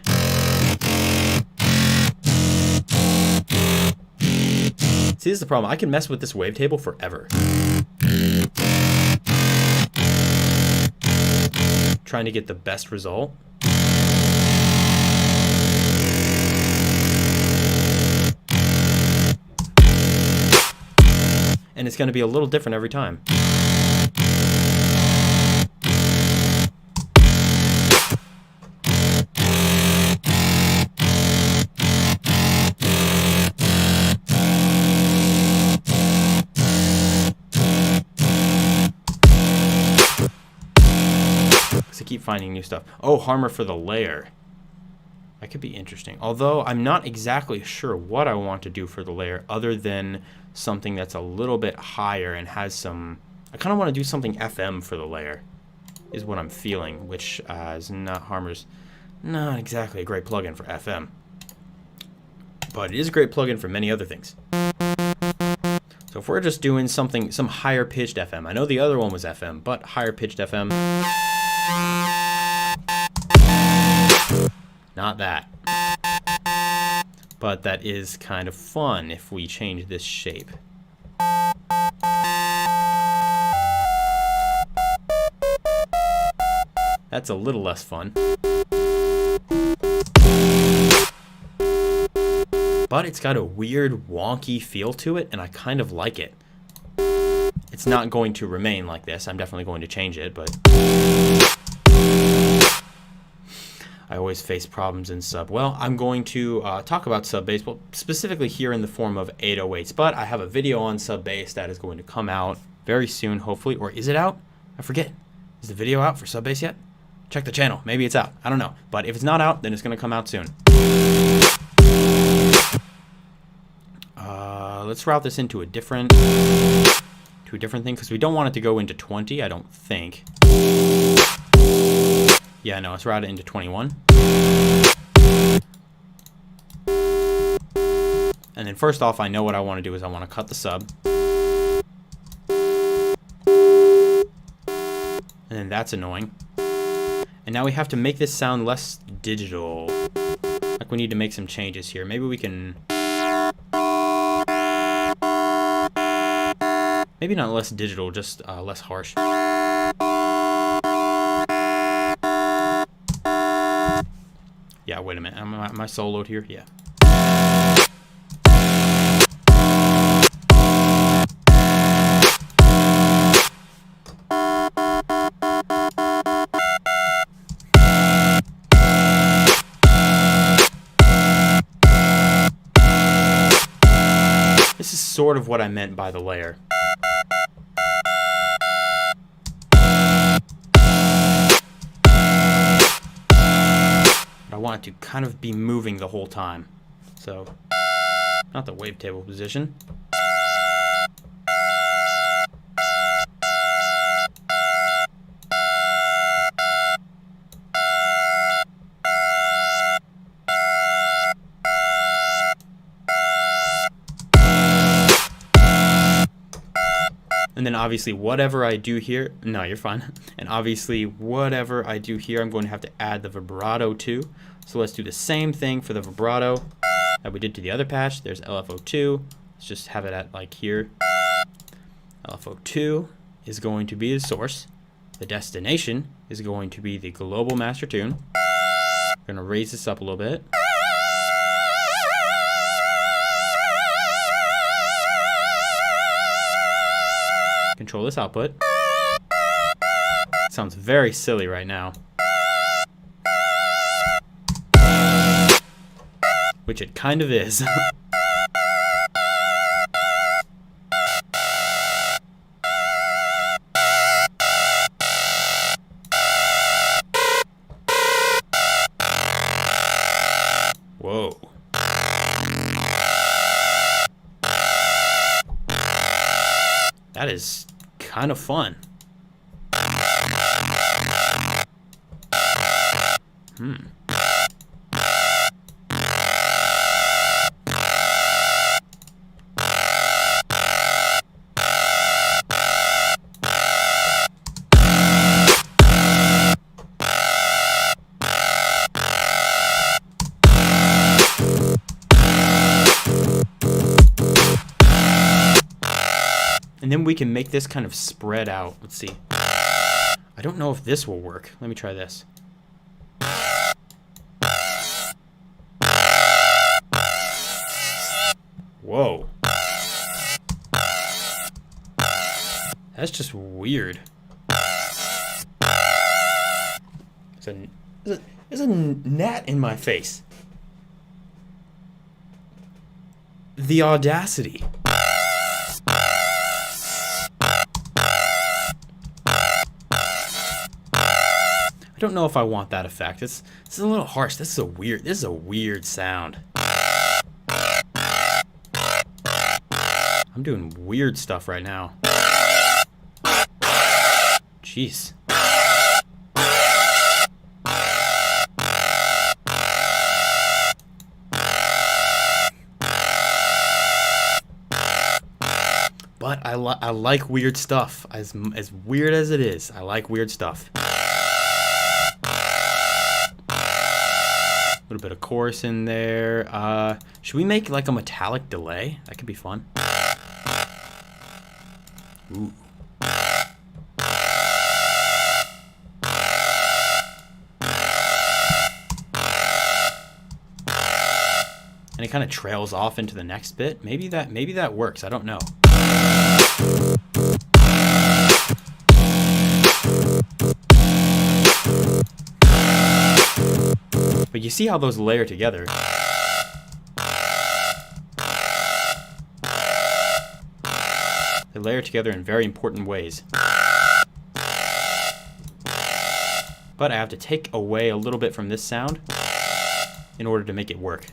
See, this is the problem. I can mess with this wavetable forever. Trying to get the best result. And it's going to be a little different every time. I keep finding new stuff. Oh, Harmer for the layer. That could be interesting. Although I'm not exactly sure what I want to do for the layer other than something that's a little bit higher and has some... I kind of want to do something FM for the layer is what I'm feeling, which is not Harmer's... Not exactly a great plugin for FM. But it is a great plugin for many other things. So if we're just doing something, some higher pitched FM. I know the other one was FM, but higher pitched FM... Not that. But that is kind of fun if we change this shape. That's a little less fun. But it's got a weird wonky feel to it, and I kind of like it. It's not going to remain like this. I'm definitely going to change it, but... I always face problems in sub. Well, I'm going to talk about sub bass, well, specifically here in the form of 808s, but I have a video on sub bass that is going to come out very soon, hopefully. Or is it out? I forget. Is the video out for sub bass yet? Check the channel. Maybe it's out. I don't know. But if it's not out, then it's going to come out soon. Let's route this into a different thing, because we don't want it to go into 20, I don't think. Yeah, no, let's route it into 21. And then first off, I know what I want to do is I want to cut the sub. And then that's annoying. And now we have to make this sound less digital. Like we need to make some changes here. Maybe we can... Maybe not less digital, just less harsh. Yeah, wait a minute. Am I soloed here? Yeah. This is sort of what I meant by the layer. I want it to kind of be moving the whole time. So, not the wavetable position. And then obviously whatever I do here, no, you're fine. And obviously whatever I do here, I'm going to have to add the vibrato to. So let's do the same thing for the vibrato that we did to the other patch. There's LFO2. Let's just have it at like here. LFO2 is going to be the source. The destination is going to be the global master tune. We're going to raise this up a little bit. Control this output. Sounds very silly right now. Which it kind of is. Whoa. That is kind of fun. And then we can make this kind of spread out. Let's see. I don't know if this will work. Let me try this. Whoa. That's just weird. There's a gnat in my face. The audacity. I don't know if I want that effect. This is a little harsh. This is a weird sound. I'm doing weird stuff right now. Jeez. But I like weird stuff. As weird as it is, I like weird stuff. A little bit of chorus in there. Should we make like a metallic delay? That could be fun. Ooh. And it kind of trails off into the next bit. Maybe that works. I don't know. But you see how those layer together. They layer together in very important ways. But I have to take away a little bit from this sound in order to make it work.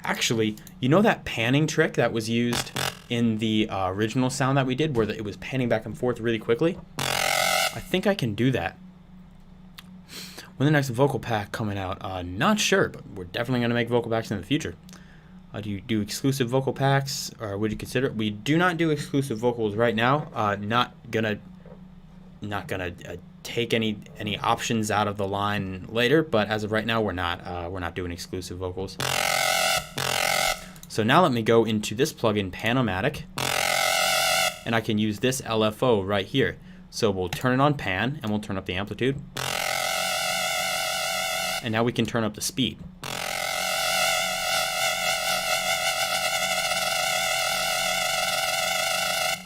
Actually, you know that panning trick that was used in the original sound that we did, where it was panning back and forth really quickly? I think I can do that. When the next vocal pack coming out? Not sure, but we're definitely going to make vocal packs in the future. Do you do exclusive vocal packs, or would you consider it? We do not do exclusive vocals right now. Not gonna take any options out of the line later, but as of right now, we're not doing exclusive vocals. So now let me go into this plugin, Panomatic, and I can use this LFO right here. So we'll turn it on pan, and we'll turn up the amplitude. And now we can turn up the speed.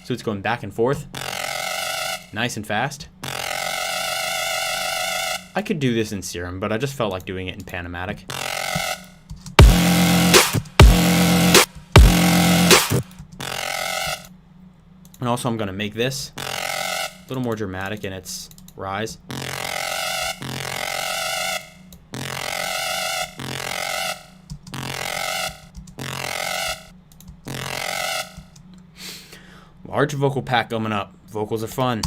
So it's going back and forth, nice and fast. I could do this in Serum, but I just felt like doing it in Panomatic. And also I'm going to make this a little more dramatic in its rise. Large vocal pack coming up. Vocals are fun.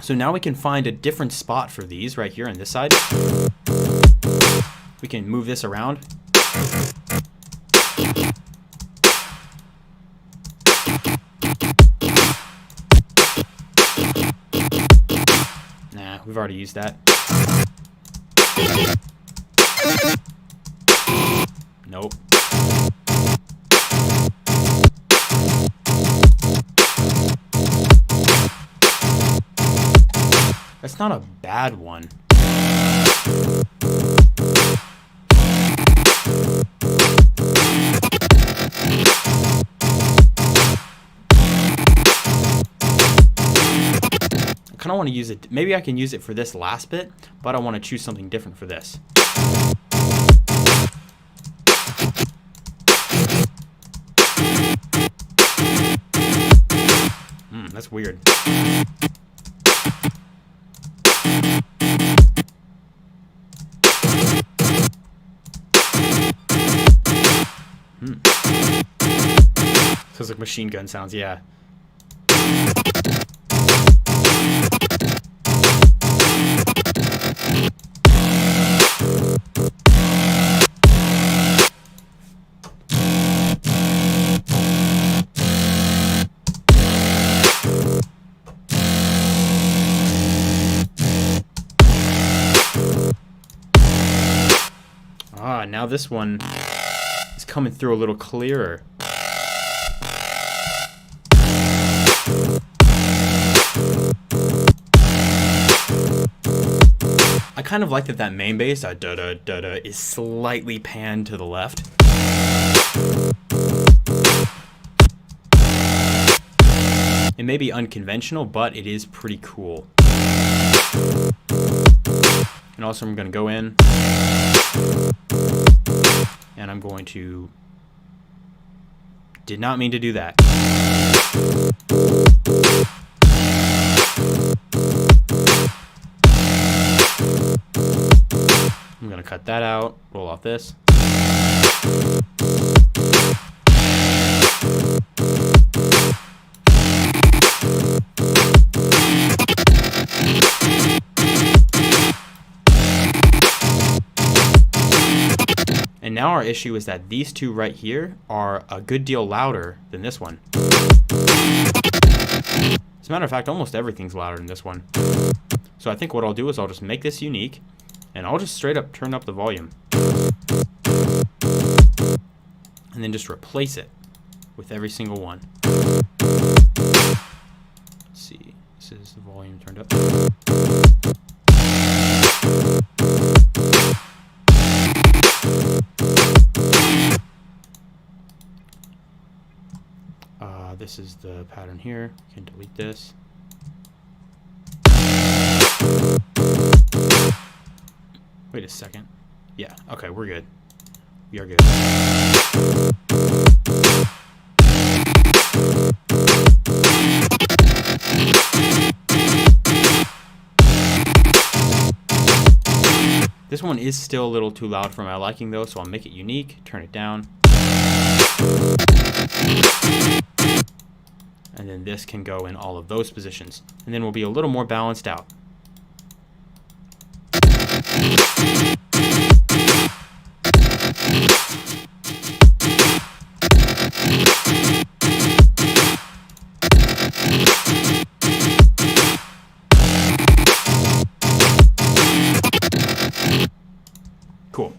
So now we can find a different spot for these right here on this side. We can move this around. Nah, we've already used that. Nope. That's not a bad one. I kind of want to use it. Maybe I can use it for this last bit, but I want to choose something different for this. That's weird. Sounds like machine gun sounds, yeah. Now this one is coming through a little clearer. I kind of like that main bass da-da-da-da is slightly panned to the left. It may be unconventional, but it is pretty cool. And also I'm going to go in and I'm going to... Did not mean to do that. I'm going to cut that out, roll off this. And now our issue is that these two right here are a good deal louder than this one. As a matter of fact, almost everything's louder than this one. So I think what I'll do is I'll just make this unique, and I'll just straight up turn up the volume. And then just replace it with every single one. Let's see, this is the volume turned up. This is the pattern here. You can delete this. Wait a second. Yeah, okay, we're good. We are good. This one is still a little too loud for my liking though, so I'll make it unique, turn it down. And then this can go in all of those positions. And then we'll be a little more balanced out. Cool.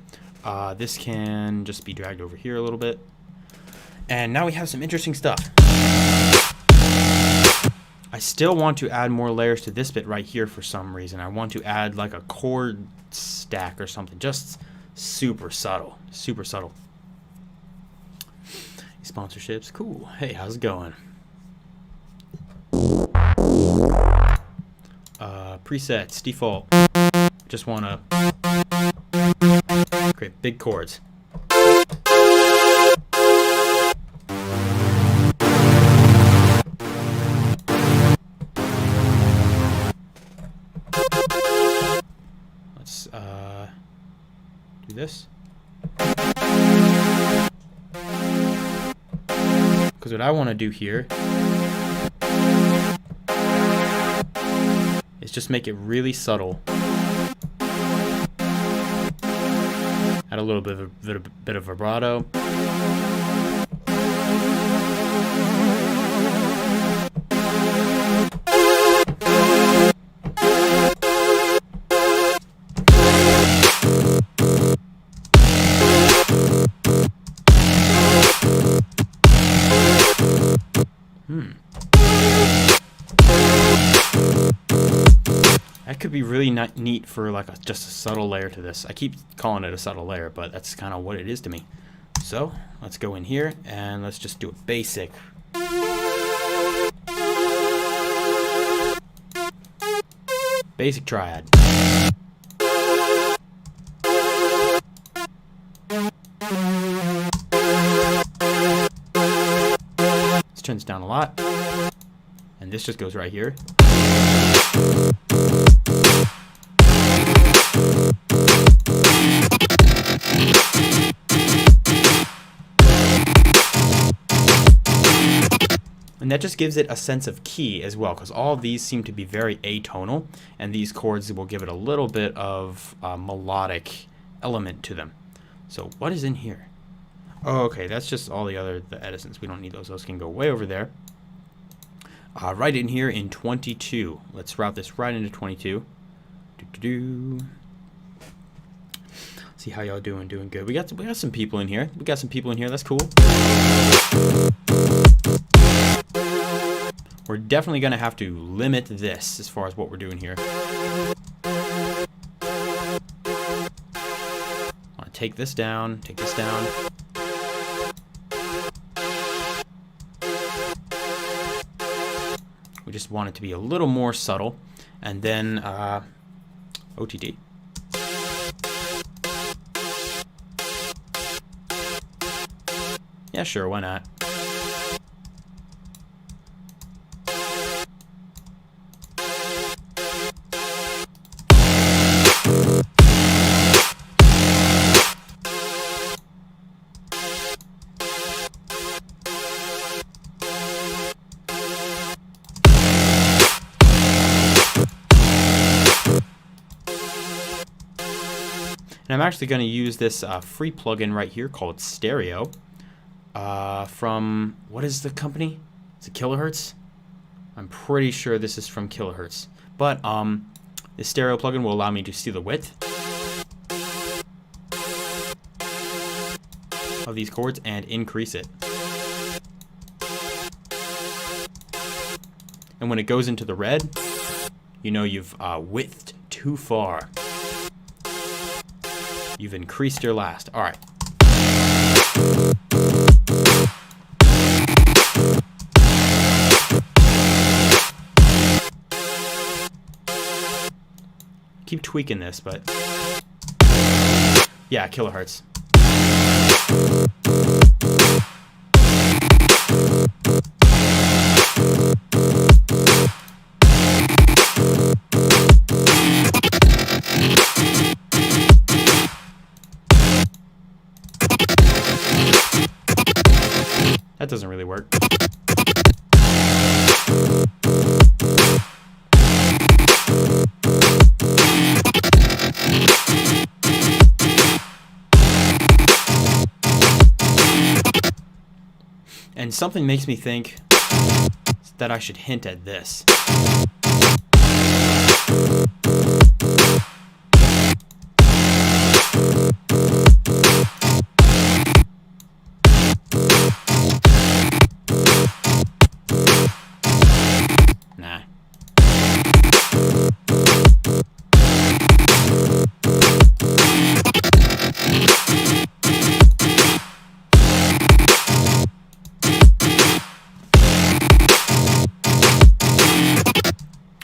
This can just be dragged over here a little bit. And now we have some interesting stuff. I still want to add more layers to this bit right here for some reason. I want to add like a chord stack or something. Just super subtle. Super subtle. Sponsorships. Cool. Hey, how's it going? Presets. Default. Just want to create big chords. Do this. Because what I want to do here just make it really subtle. Add a little bit of vibrato. That could be really neat for like just a subtle layer to this. I keep calling it a subtle layer, but that's kind of what it is to me. So let's go in here and let's just do a basic. Basic triad. Let's turn this down a lot. And this just goes right here. And that just gives it a sense of key as well, because all of these seem to be very atonal, and these chords will give it a little bit of melodic element to them. So what is in here? Oh, okay, that's just all the Edisons. We don't need those. Those can go way over there. Right in here in 22. Let's route this right into 22. See how y'all doing? Doing good. We got some people in here. That's cool. We're definitely going to have to limit this as far as what we're doing here. I want to take this down, We just want it to be a little more subtle. And then OTD. Yeah, sure, why not? And I'm actually going to use this free plugin right here called Stereo from, what is the company? Is it Kilohertz? I'm pretty sure this is from Kilohertz. But this Stereo plugin will allow me to see the width of these chords and increase it. And when it goes into the red, you know you've widthed too far. You've increased your last. All right. Keep tweaking this, but yeah, kilohertz. That doesn't really work. And something makes me think that I should hint at this. Nah.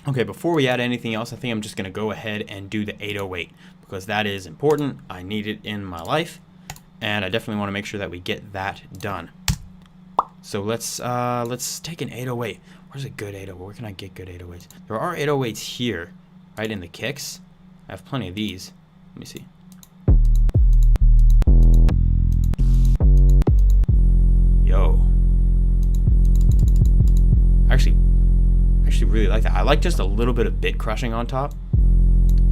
Okay, before we add anything else, I think I'm just going to go ahead and do the 808 because that is important. I need it in my life, and I definitely want to make sure that we get that done. So let's take an 808. Where's a good 808? Where can I get good 808s? There are 808s here, right in the kicks. I have plenty of these. Let me see. Yo. I actually really like with it. I like just a little bit of bit crushing on top.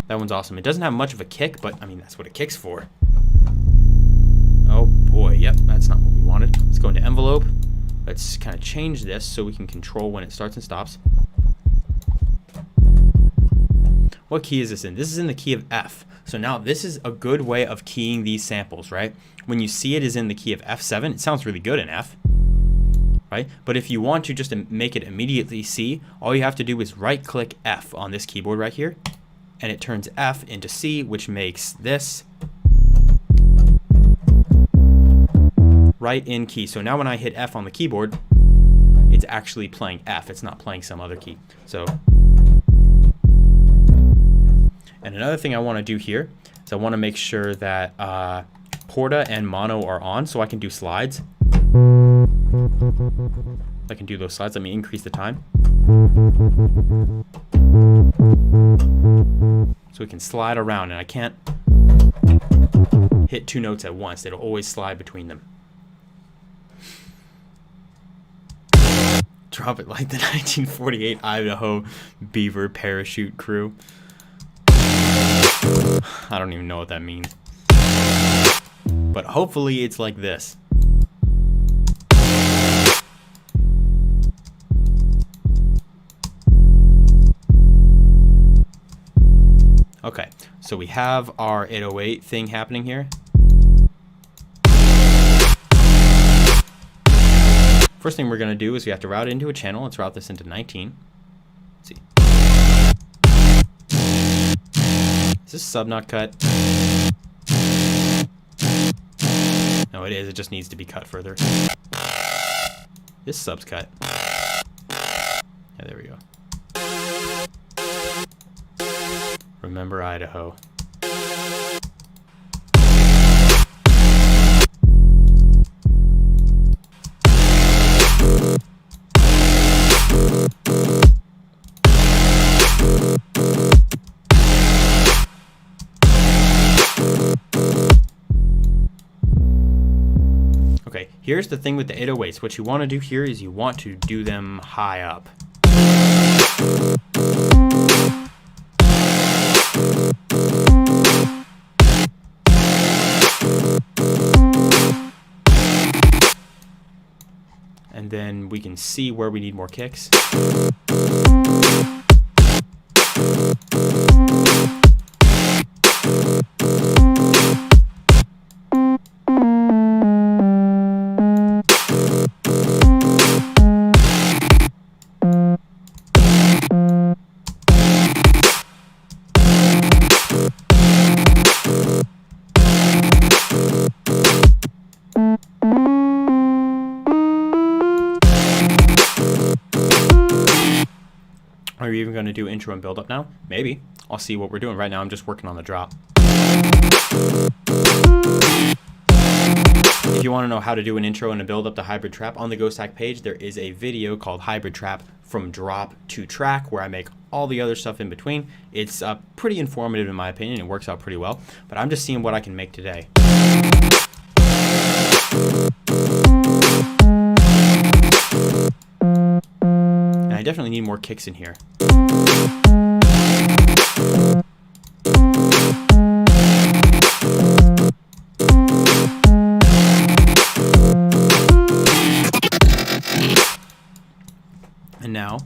That one's awesome. It doesn't have much of a kick, but I mean, that's what it kicks for. Oh boy, yep, that's not what we wanted. Let's go into envelope. Let's kind of change this so we can control when it starts and stops. What key is this in? This is in the key of F. So now this is a good way of keying these samples, right? When you see it is in the key of F7, it sounds really good in F, right? But if you want to just make it immediately C, all you have to do is right click F on this keyboard right here, and it turns F into C, which makes this right in key. So now when I hit F on the keyboard, it's actually playing F. It's not playing some other key. So, and another thing I want to do here is I want to make sure that porta and mono are on so I can do slides. I can do those slides. Let me increase the time. So we can slide around, and I can't hit two notes at once. It'll always slide between them. Drop it like the 1948 Idaho Beaver parachute crew. I don't even know what that means. But hopefully it's like this. Okay, so we have our 808 thing happening here. First thing we're going to do is we have to route it into a channel. Let's route this into 19. Let's see. Is this sub not cut? No, it is. It just needs to be cut further. This sub's cut. Yeah, there we go. Remember Idaho. Okay, here's the thing with the 808s. What you want to do here is you want to do them high up. And then we can see where we need more kicks. Are you even going to do intro and build up now? Maybe. I'll see what we're doing. Right now I'm just working on the drop. If you want to know how to do an intro and a build up to hybrid trap, on the Ghosthack page there is a video called Hybrid Trap from Drop to Track where I make all the other stuff in between. It's pretty informative in my opinion. It works out pretty well. But I'm just seeing what I can make today. I definitely need more kicks in here. And now.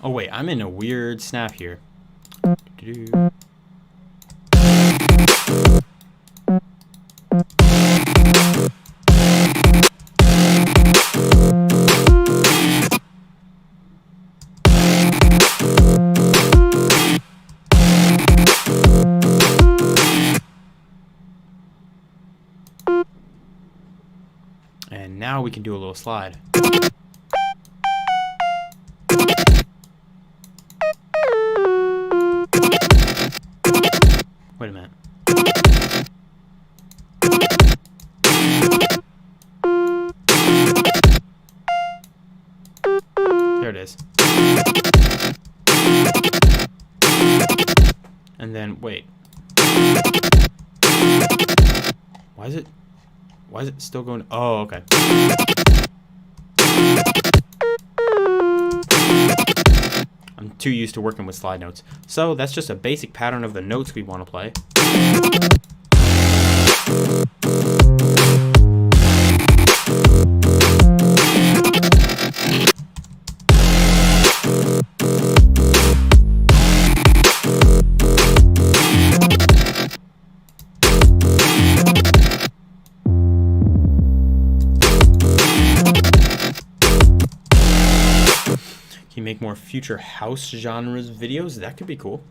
Oh wait, I'm in a weird snap here. And now we can do a little slide. Wait a minute. There it is. And then, wait. Why is it still going? Oh, okay. I'm too used to working with slide notes. So that's just a basic pattern of the notes we want to play. Can you make more future house genres videos? That could be cool.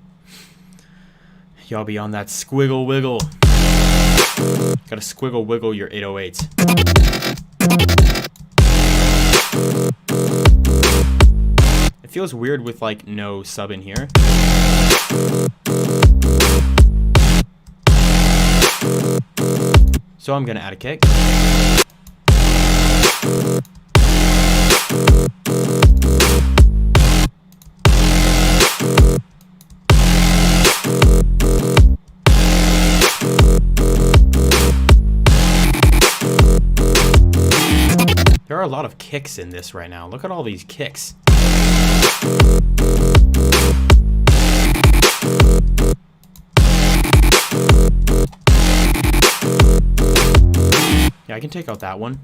Y'all be on that squiggle wiggle. Gotta squiggle wiggle your 808s. It feels weird with like no sub in here. So I'm gonna add a kick. There are a lot of kicks in this right now. Look at all these kicks. Yeah, I can take out that one.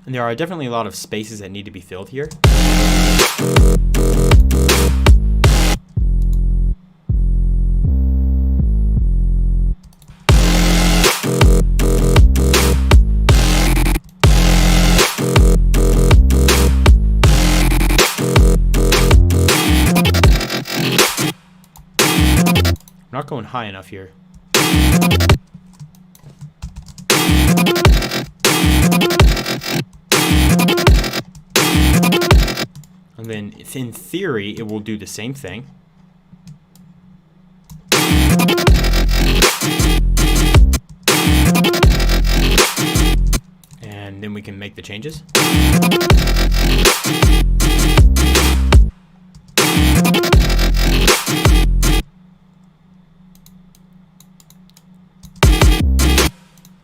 And there are definitely a lot of spaces that need to be filled here. I'm not going high enough here. And then, in theory, it will do the same thing. And then we can make the changes.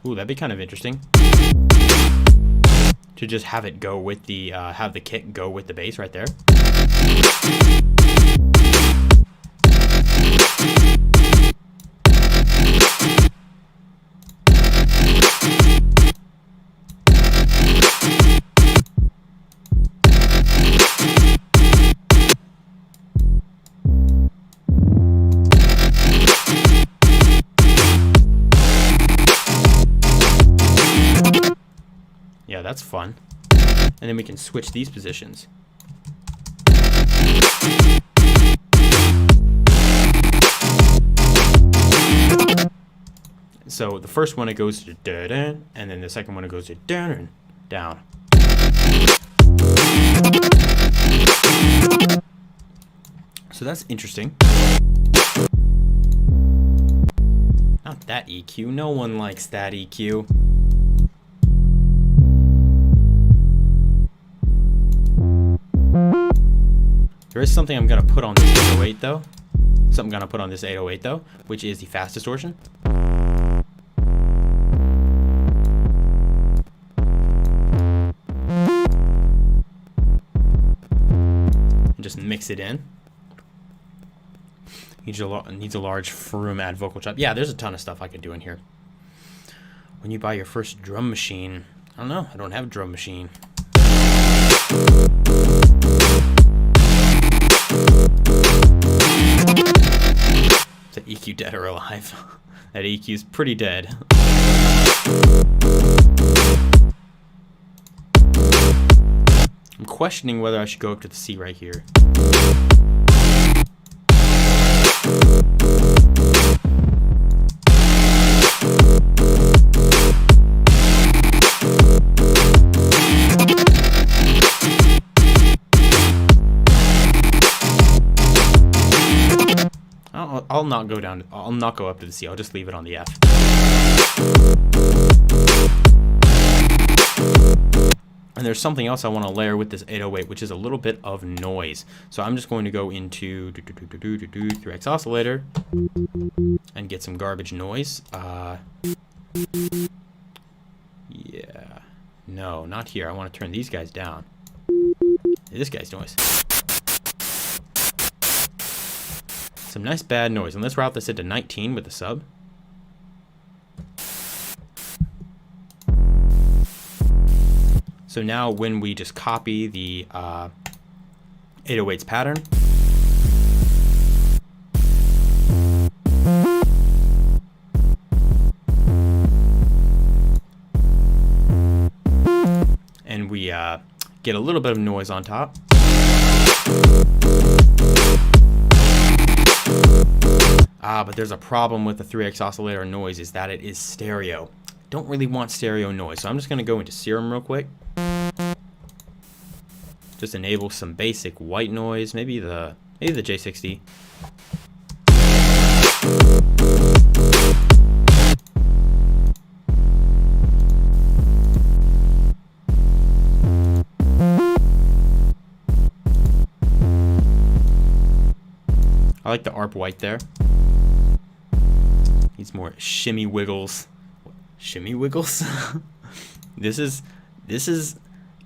Ooh, that'd be kind of interesting. To just have it go with the, have the kick go with the bass right there. Yeah, that's fun. And then we can switch these positions. So the first one it goes to da-da, and then the second one it goes to down, down. So that's interesting. Not that EQ. No one likes that EQ. There is something I'm going to put on this 808 though. Something I'm going to put on this 808 though, which is the fast distortion. And just mix it in. Needs a large Froom add vocal chop. Yeah, there's a ton of stuff I could do in here. When you buy your first drum machine, I don't know, I don't have a drum machine. Is that EQ dead or alive? That EQ's pretty dead. I'm questioning whether I should go up to the C right here. I'll not go down. I'll not go up to the C. I'll just leave it on the F. And there's something else I want to layer with this 808, which is a little bit of noise. So I'm just going to go into 3x oscillator and get some garbage noise. Yeah. No, not here. I want to turn these guys down. This guy's noise. Some nice bad noise. And let's route this into 19 with the sub. So now when we just copy the 808's pattern, and we get a little bit of noise on top. But there's a problem with the 3x oscillator noise, is that it is stereo. Don't really want stereo noise, so I'm just going to go into Serum real quick. Just enable some basic white noise, maybe the J60. I like the ARP white there. Needs more shimmy wiggles. Shimmy wiggles? This is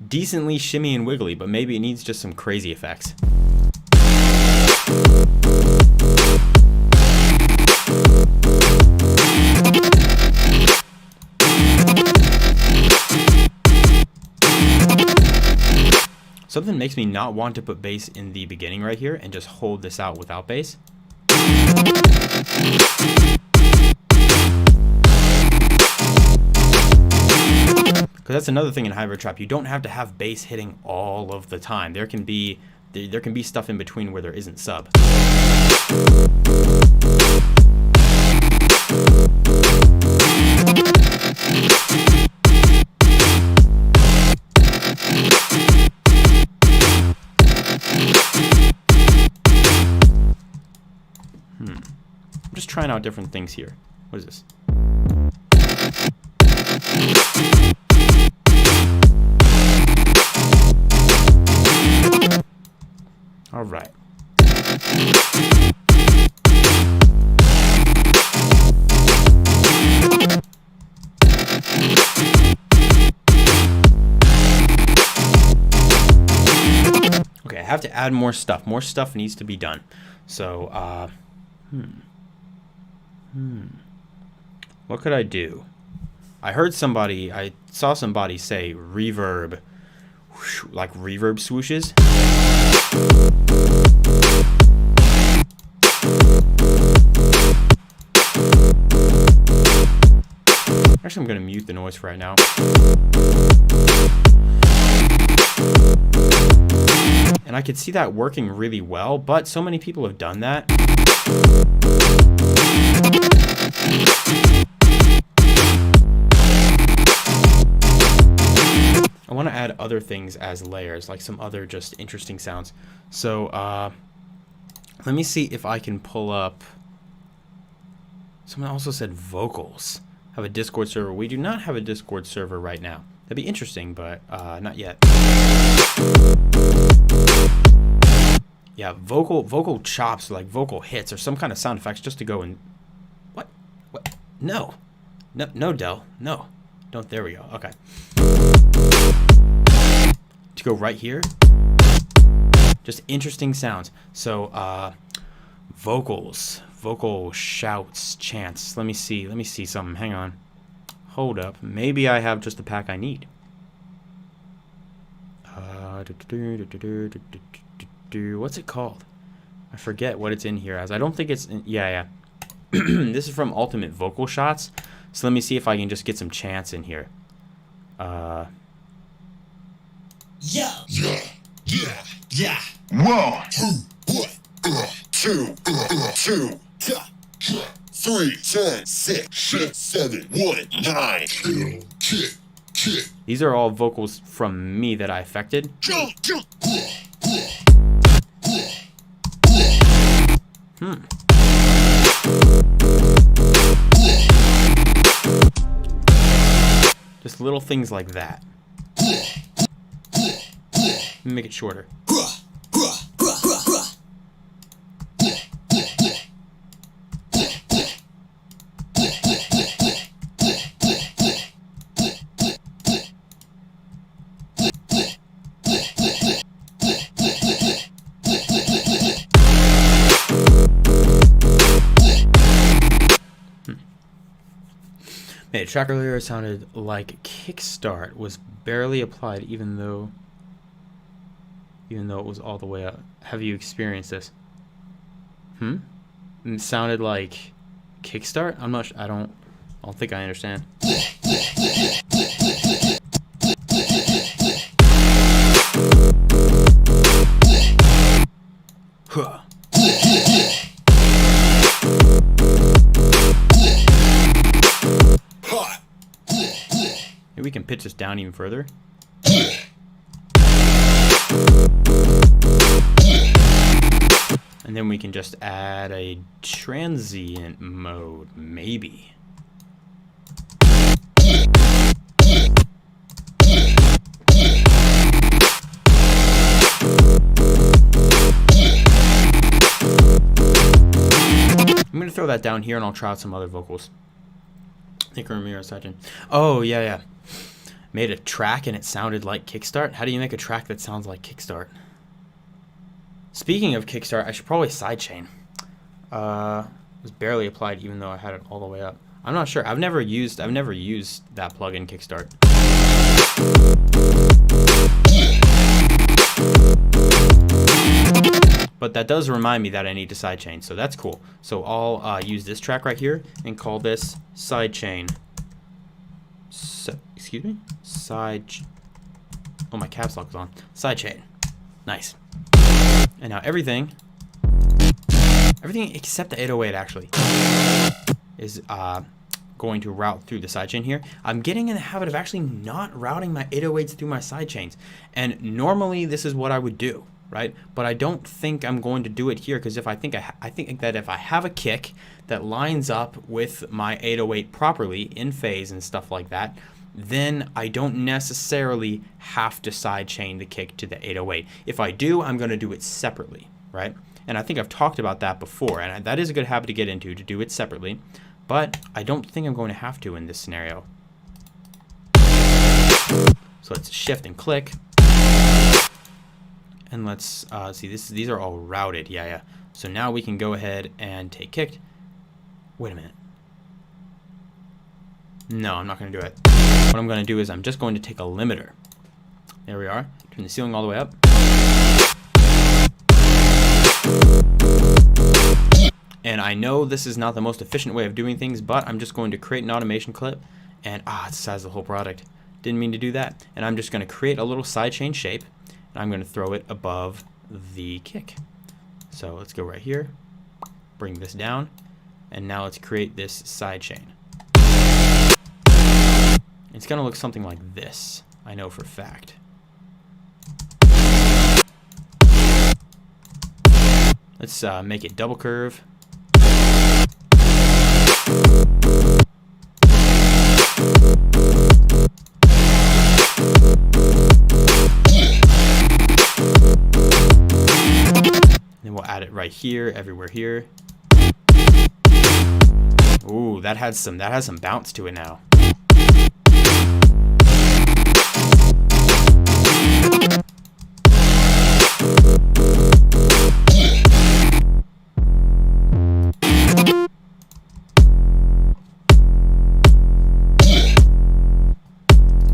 decently shimmy and wiggly, but maybe it needs just some crazy effects. Something makes me not want to put bass in the beginning right here and just hold this out without bass. Because that's another thing in hybrid trap. You don't have to have bass hitting all of the time. There can be stuff in between where there isn't sub. I'm just trying out different things here. What is this? All right. Okay, I have to add more stuff. More stuff needs to be done. So, what could I do? I saw somebody say reverb, whoosh, like reverb swooshes. Actually, I'm going to mute the noise for right now. And I could see that working really well, but so many people have done that. I want to add other things as layers, like some other just interesting sounds. So let me see if I can pull up. Someone also said vocals. Have a Discord server. We do not have a Discord server right now. That'd be interesting, but not yet. Yeah, vocal chops, like vocal hits, or some kind of sound effects, just to go and what? No, Del, no, don't. There we go. Okay. To go right here. Just interesting sounds. So vocals, vocal shouts, chants. Let me see something. Hang on. Hold up. Maybe I have just the pack I need. What's it called? I forget what it's in here as. I don't think it's in, yeah. This is from Ultimate Vocal Shots. So let me see if I can just get some chants in here. Yeah. 1, 2, 3, 10, 6, 7, 1, 9. Kick. These are all vocals from me that I affected. Just little things like that. me make it shorter. Made a track earlier sounded like kickstart was barely applied even though it was all the way up. Have you experienced this? It sounded like kickstart? I'm not I don't think I understand. Huh. Maybe we can pitch this down even further. And then we can just add a transient mode, maybe. I'm gonna throw that down here and I'll try out some other vocals. I think Ramirez Sachin. Oh, yeah. Made a track and it sounded like kickstart. How do you make a track that sounds like kickstart? Speaking of kickstart, I should probably sidechain. It was barely applied even though I had it all the way up. I'm not sure. I've never used that plugin kickstart. But that does remind me that I need to sidechain, so that's cool. So I'll use this track right here and call this sidechain. Excuse me? Oh, my caps lock is on. Sidechain. Nice. And now everything except the 808 actually is going to route through the sidechain here. I'm getting in the habit of actually not routing my 808s through my sidechains. And normally this is what I would do, right? But I don't think I'm going to do it here because I think that if I have a kick that lines up with my 808 properly in phase and stuff like that, then I don't necessarily have to sidechain the kick to the 808. If I do, I'm going to do it separately, right? And I think I've talked about that before, and that is a good habit to get into, to do it separately. But I don't think I'm going to have to in this scenario. So let's shift and click. And let's see, these are all routed. Yeah. So now we can go ahead and take kicked. Wait a minute. No, I'm not going to do it. What I'm going to do is I'm just going to take a limiter. There we are. Turn the ceiling all the way up. And I know this is not the most efficient way of doing things, but I'm just going to create an automation clip. And it's the size of the whole product. Didn't mean to do that. And I'm just going to create a little sidechain shape. And I'm going to throw it above the kick. So let's go right here. Bring this down. And now let's create this sidechain. It's going to look something like this, I know for a fact. Let's make it double curve. Then we'll add it right here, everywhere here. Ooh, that has some bounce to it now.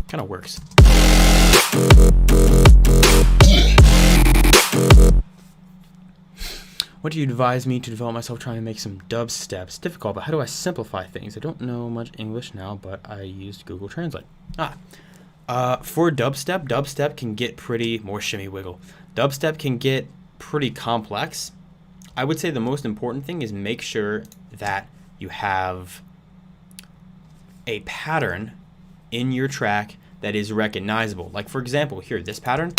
Kind of works. What do you advise me to develop myself trying to make some dubstep? It's difficult, but how do I simplify things? I don't know much English now, but I used Google Translate. For dubstep can get pretty, more shimmy wiggle. Dubstep can get pretty complex. I would say the most important thing is make sure that you have a pattern in your track that is recognizable. Like for example, here, this pattern,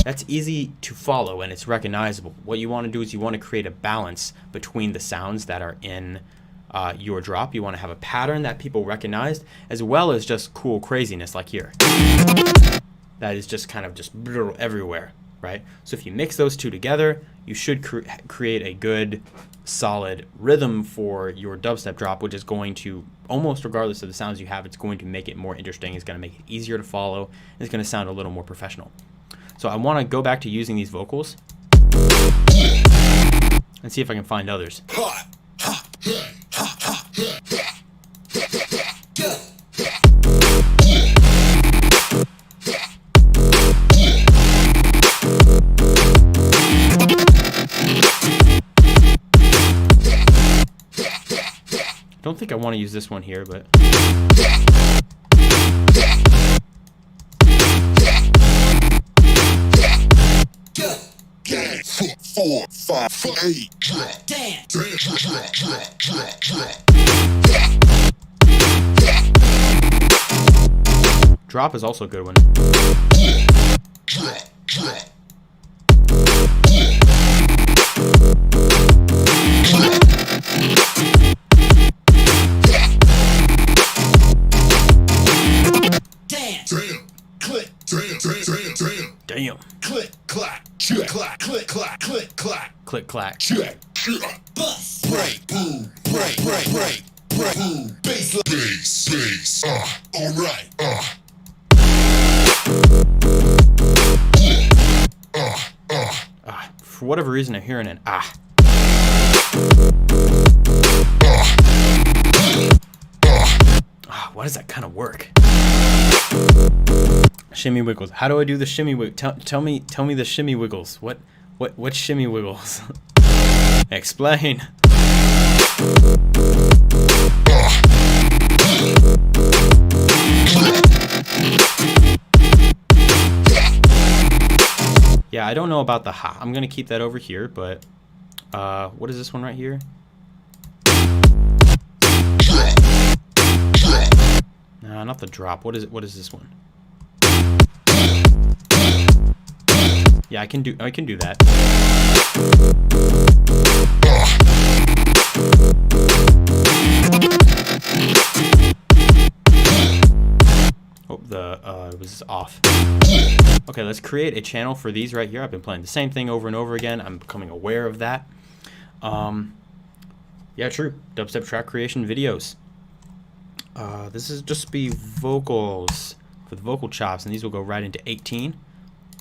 that's easy to follow and it's recognizable. What you want to do is you want to create a balance between the sounds that are in your drop. You want to have a pattern that people recognize as well as just cool craziness like here. that is just kind of just everywhere, right? So if you mix those two together, you should create a good solid rhythm for your dubstep drop, which is going to, almost regardless of the sounds you have, it's going to make it more interesting. It's going to make it easier to follow. And it's going to sound a little more professional. So I want to go back to using these vocals and see if I can find others. Don't think I want to use this one here, but Four, five, eight. drop is also a good one. Damn. Click, clack, check, clack, click, clack, click, clack, Click, clack. check, bust, break, boom, break, break, break, break, boom, bass, bass, alright, For whatever reason, I'm hearing an ah. Why does that kind of work? Shimmy wiggles. How do I do the shimmy wiggle? Tell me the shimmy wiggles. What shimmy wiggles? Explain. Yeah, I don't know about the ha. I'm gonna keep that over here, but what is this one right here? No, not the drop. What is it? What is this one? Yeah, I can do that. Oh, it was off. Okay, let's create a channel for these right here. I've been playing the same thing over and over again. I'm becoming aware of that. Yeah, true. Dubstep track creation videos. This is just be vocals for the vocal chops, and these will go right into 18.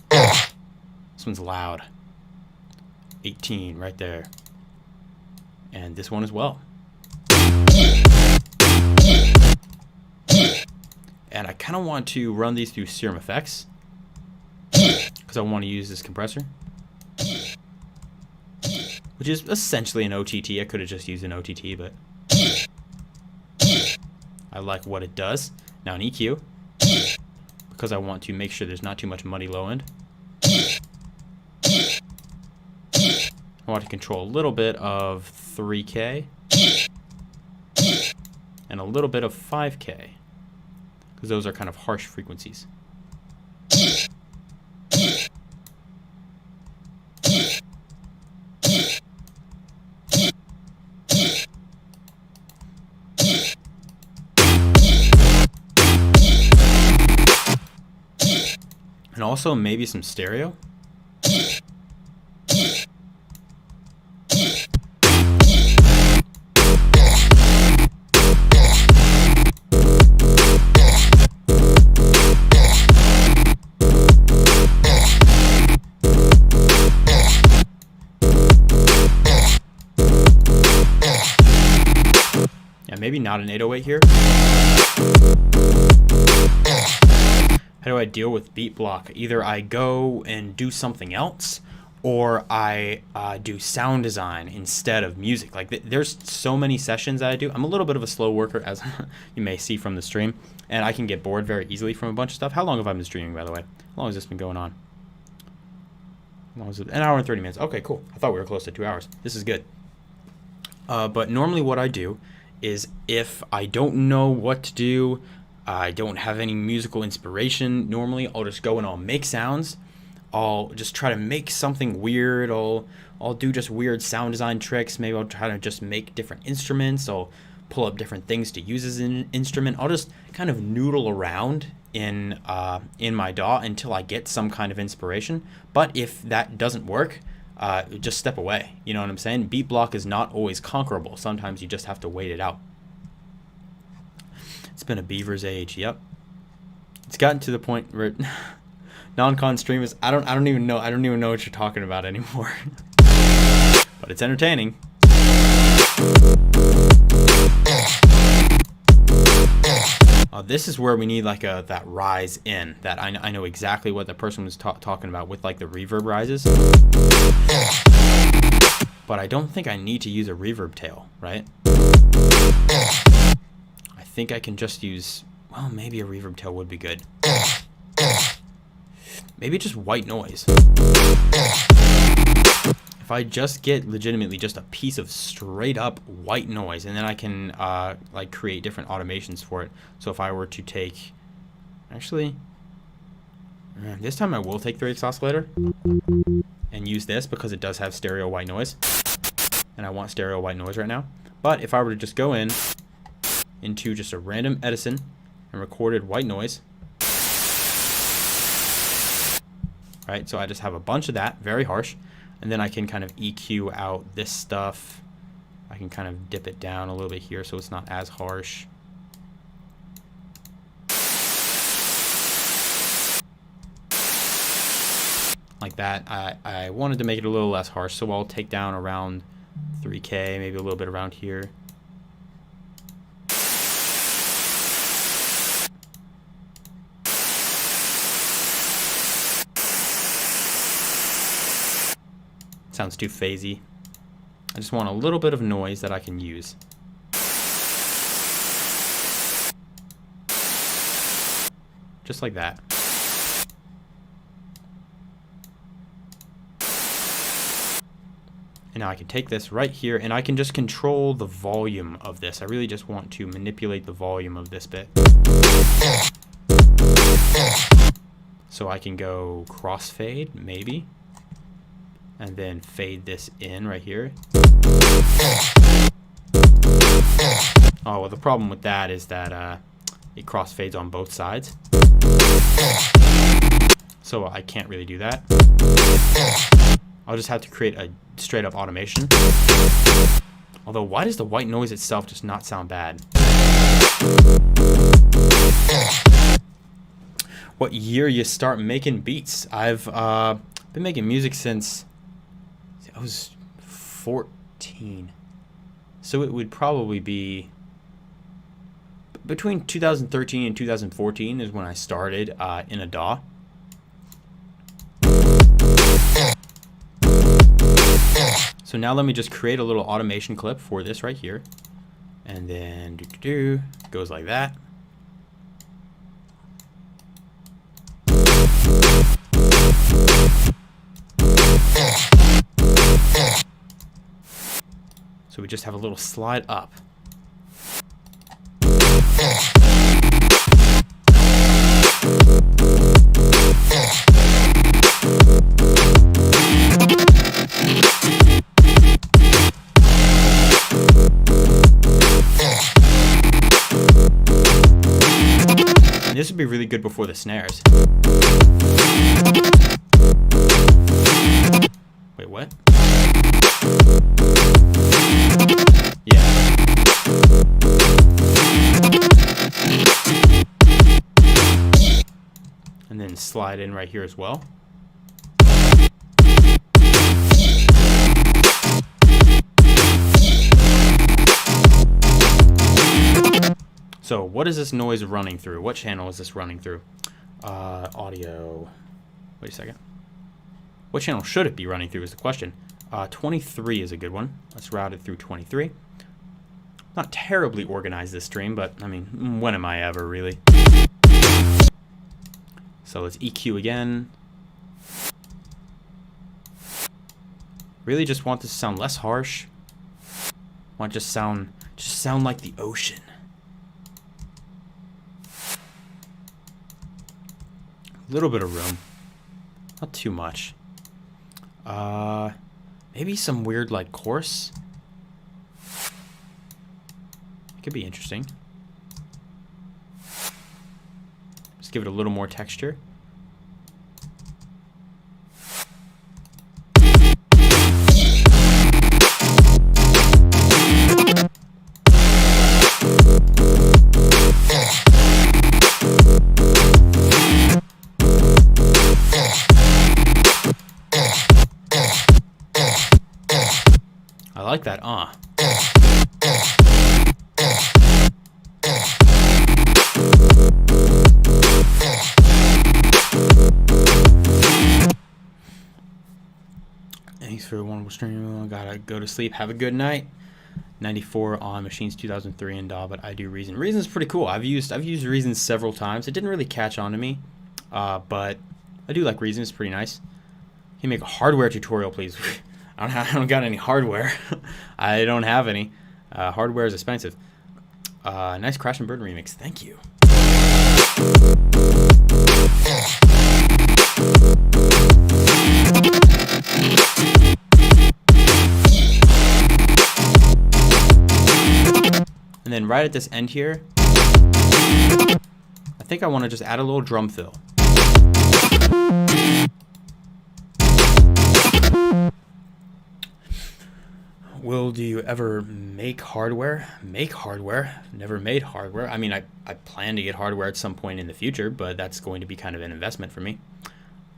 This one's loud. 18 right there. And this one as well. And I kind of want to run these through Serum Effects because I want to use this compressor, which is essentially an OTT. I could have just used an OTT, but I like what it does. Now an EQ, because I want to make sure there's not too much muddy low end. I want to control a little bit of 3K and a little bit of 5K, because those are kind of harsh frequencies. And also maybe some stereo. Yeah, maybe not an 808 here. How do I deal with beat block? Either I go and do something else, or I do sound design instead of music. Like there's so many sessions that I do. I'm a little bit of a slow worker, as you may see from the stream, and I can get bored very easily from a bunch of stuff. How long have I been streaming, by the way? How long has this been going on? How long is it? An hour and 30 minutes. Okay, cool. I thought we were close to 2 hours. This is good. But normally what I do is, if I don't know what to do, I don't have any musical inspiration, normally I'll just go and I'll make sounds. I'll just try to make something weird. I'll do just weird sound design tricks. Maybe I'll try to just make different instruments. I'll pull up different things to use as an instrument. I'll just kind of noodle around in my DAW until I get some kind of inspiration. But if that doesn't work, just step away. You know what I'm saying? Beat block is not always conquerable. Sometimes you just have to wait it out. It's been a beaver's age. Yep. It's gotten to the point where non-con streamers, I don't even know what you're talking about anymore. But it's entertaining. This is where we need like that rise in. That I know exactly what the person was talking about with like the reverb rises. But I don't think I need to use a reverb tail, right? I think I can just use, well, maybe a reverb tail would be good. Maybe just white noise. If I just get legitimately just a piece of straight up white noise, and then I can like create different automations for it. So if I were to take, actually, this time I will take the Rake's oscillator and use this because it does have stereo white noise, and I want stereo white noise right now. But if I were to just go into just a random Edison and recorded white noise, right? So I just have a bunch of that, very harsh. And then I can kind of EQ out this stuff. I can kind of dip it down a little bit here so it's not as harsh. Like that. I wanted to make it a little less harsh, so I'll take down around 3K, maybe a little bit around here. Sounds too phasey. I just want a little bit of noise that I can use. Just like that. And now I can take this right here and I can just control the volume of this. I really just want to manipulate the volume of this bit. So I can go crossfade, maybe. And then fade this in right here. Oh, well, the problem with that is that it crossfades on both sides. So I can't really do that. I'll just have to create a straight up automation. Although, why does the white noise itself just not sound bad? What year you start making beats? I've been making music since I was 14. So it would probably be between 2013 and 2014 is when I started in a DAW. So now let me just create a little automation clip for this right here. And then goes like that. So we just have a little slide up. And this would be really good before the snares. Wait, what? Yeah. And then slide in right here as well. So what is this noise running through? What channel is this running through? Audio. Wait a second. What channel should it be running through is the question. 23 is a good one. Let's route it through 23. Not terribly organized this stream, but I mean, when am I ever, really? So let's EQ again. Really just want this to sound less harsh. Want it to just sound like the ocean. A little bit of room. Not too much. Maybe some weird like chorus. It could be interesting. Just give it a little more texture. I like that, Thanks for the wonderful stream. Gotta go to sleep. Have a good night. 94 on Machines 2003 and DAW, but I do Reason. Reason's pretty cool. I've used Reason several times. It didn't really catch on to me, but I do like Reason. It's pretty nice. Can you make a hardware tutorial, please? I don't got any hardware. I don't have any. Hardware is expensive. Nice Crash and Burn remix. Thank you. And then right at this end here, I think I want to just add a little drum fill. Do you ever make hardware? Make hardware? Never made hardware. I mean, I plan to get hardware at some point in the future, but that's going to be kind of an investment for me.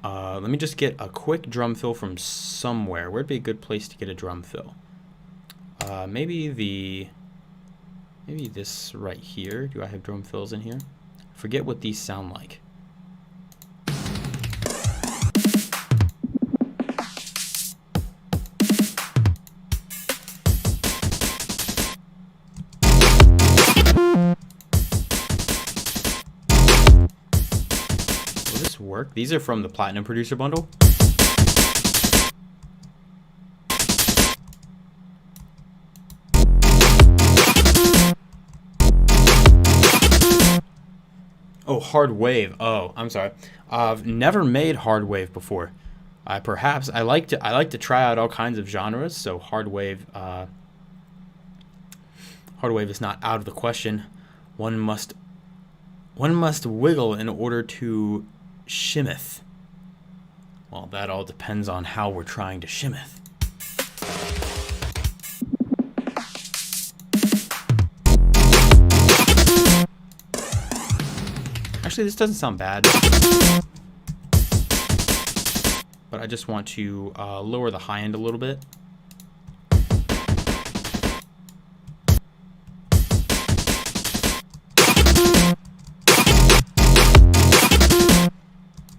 Let me just get a quick drum fill from somewhere. Where'd be a good place to get a drum fill? Maybe this right here. Do I have drum fills in here? Forget what these sound like. Will this work? These are from the Platinum Producer Bundle. Oh, hard wave. Oh, I'm sorry. I've never made hard wave before. I like to try out all kinds of genres. So hard wave is not out of the question. One must wiggle in order to shimmeth. Well, that all depends on how we're trying to shimmeth. Actually, this doesn't sound bad, but I just want to lower the high end a little bit.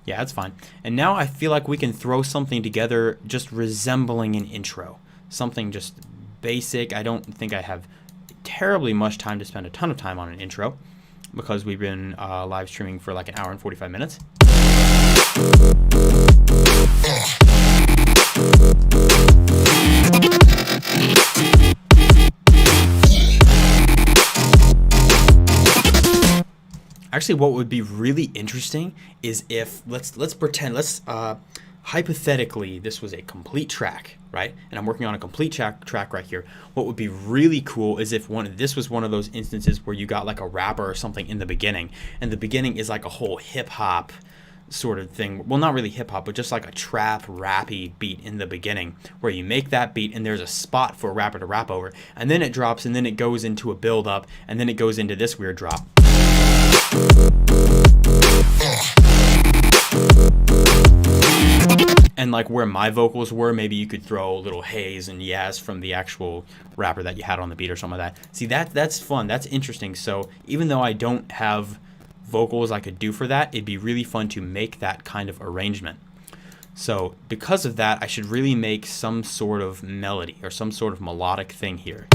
Yeah, that's fine. And now I feel like we can throw something together just resembling an intro. Something just basic. I don't think I have terribly much time to spend a ton of time on an intro, because we've been live streaming for like an hour and 45 minutes. Actually, what would be really interesting is if, let's pretend, hypothetically, this was a complete track, right? And I'm working on a complete track right here. What would be really cool is if this was one of those instances where you got like a rapper or something in the beginning, and the beginning is like a whole hip hop sort of thing. Well, not really hip hop, but just like a trap rappy beat in the beginning, where you make that beat and there's a spot for a rapper to rap over, and then it drops, and then it goes into a build up, and then it goes into this weird drop. And like where my vocals were, maybe you could throw a little haze and yaz from the actual rapper that you had on the beat or something like that. See, that's fun. That's interesting. So even though I don't have vocals I could do for that, it'd be really fun to make that kind of arrangement. So because of that, I should really make some sort of melody or some sort of melodic thing here.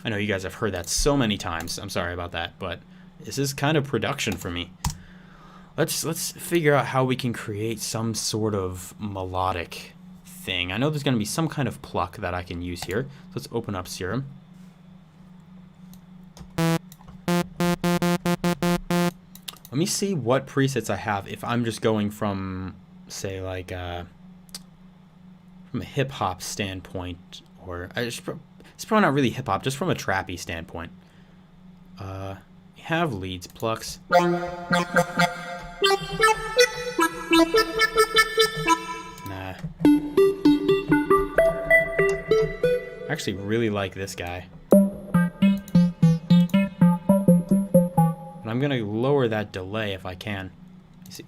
I know you guys have heard that so many times. I'm sorry about that, but this is kind of production for me. Let's figure out how we can create some sort of melodic thing. I know there's going to be some kind of pluck that I can use here. So let's open up Serum. Let me see what presets I have if I'm just going from say like from a hip hop standpoint, or it's probably not really hip hop, just from a trappy standpoint. We have leads, plucks. Nah. I actually really like this guy. But I'm gonna lower that delay if I can. You see.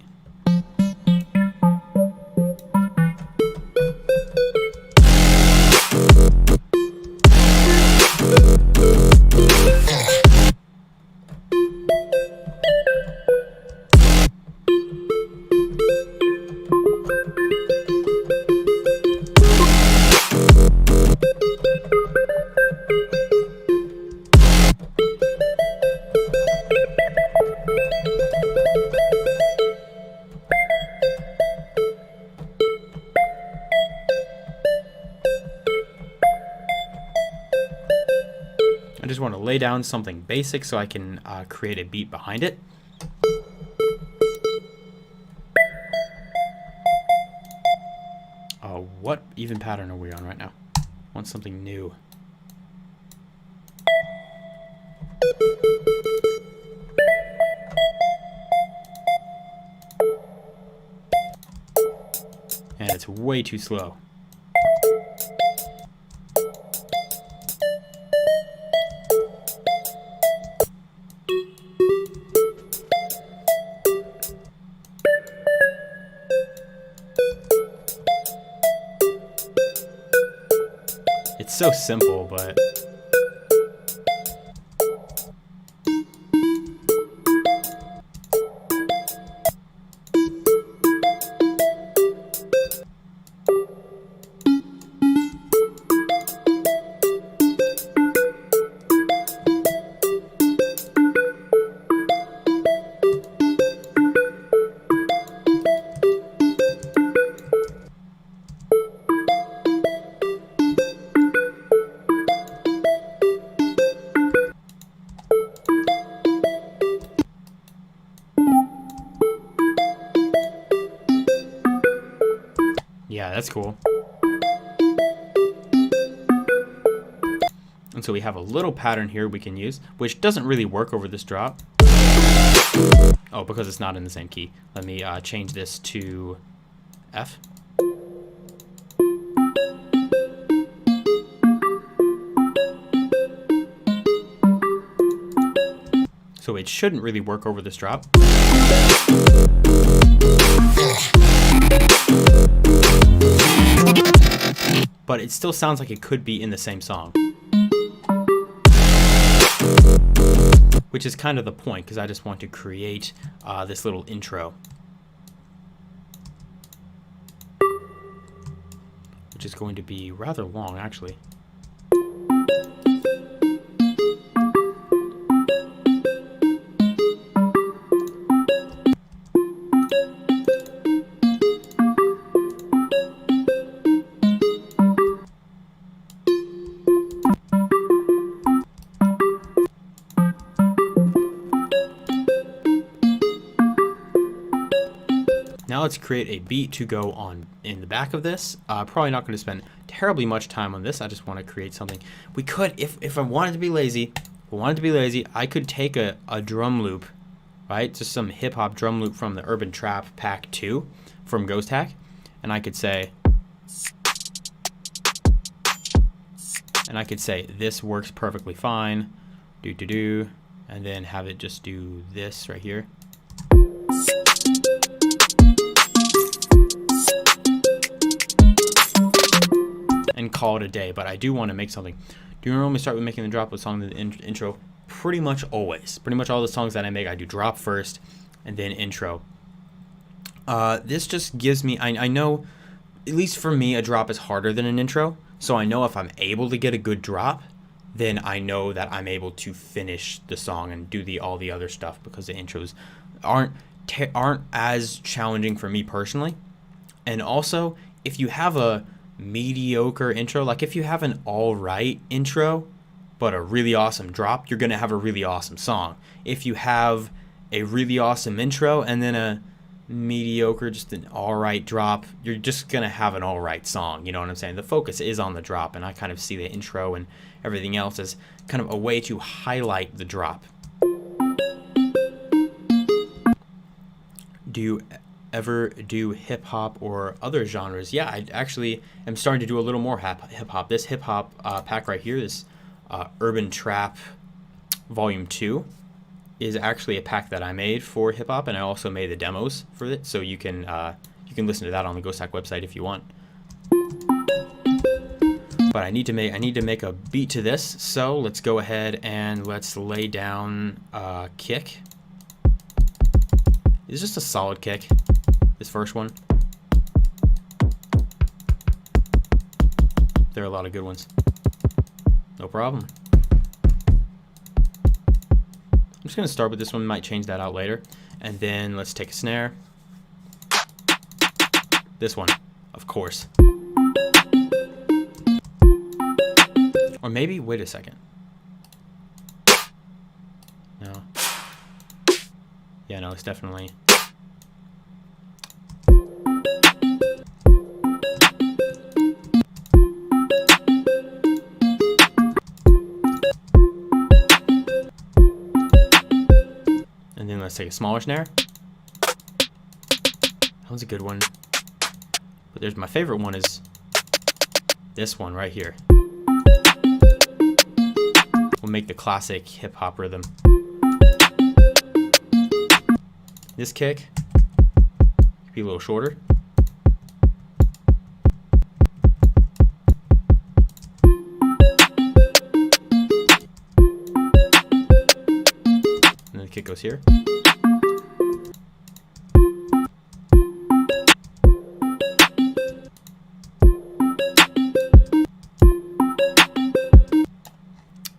I just want to lay down something basic so I can create a beat behind it. What even pattern are we on right now? I want something new. And it's way too slow. It's so simple, but yeah, that's cool. And so we have a little pattern here we can use, which doesn't really work over this drop. Oh, because it's not in the same key. Let me change this to F. So it shouldn't really work over this drop. But it still sounds like it could be in the same song. Which is kind of the point, because I just want to create this little intro. Which is going to be rather long, actually. Now let's create a beat to go on in the back of this. Probably not going to spend terribly much time on this. I just want to create something. We could, if I wanted to be lazy, I could take a drum loop, right? Just some hip hop drum loop from the Urban Trap Pack 2 from Ghosthack, and I could say, this works perfectly fine, and then have it just do this right here. And call it a day. But I do want to make something. Do you normally start with making the drop with song in the intro? Pretty much always. Pretty much all the songs that I make, I do drop first and then intro. This just gives me, I know, at least for me, a drop is harder than an intro. So I know if I'm able to get a good drop, then I know that I'm able to finish the song and do all the other stuff, because the intros aren't as challenging for me personally. And also, if you have a mediocre intro, like if you have an alright intro but a really awesome drop, you're gonna have a really awesome song. If you have a really awesome intro and then a mediocre, just an alright drop, you're just gonna have an alright song, you know what I'm saying? The focus is on the drop, and I kind of see the intro and everything else as kind of a way to highlight the drop. Do you ever do hip-hop or other genres? Yeah, I actually am starting to do a little more hip-hop. This hip-hop pack right here, this Urban Trap Volume 2, is actually a pack that I made for hip-hop, and I also made the demos for it, so you can listen to that on the Ghosthack website if you want. But I need to make a beat to this, so let's go ahead and let's lay down a kick. It's just a solid kick, this first one. There are a lot of good ones. No problem. I'm just going to start with this one, might change that out later. And then let's take a snare. This one, of course. Or maybe, wait a second. No. Yeah, no, it's definitely... And then let's take a smaller snare. That one's a good one. But there's my favorite one is this one right here. We'll make the classic hip-hop rhythm. This kick could be a little shorter. And then the kick goes here.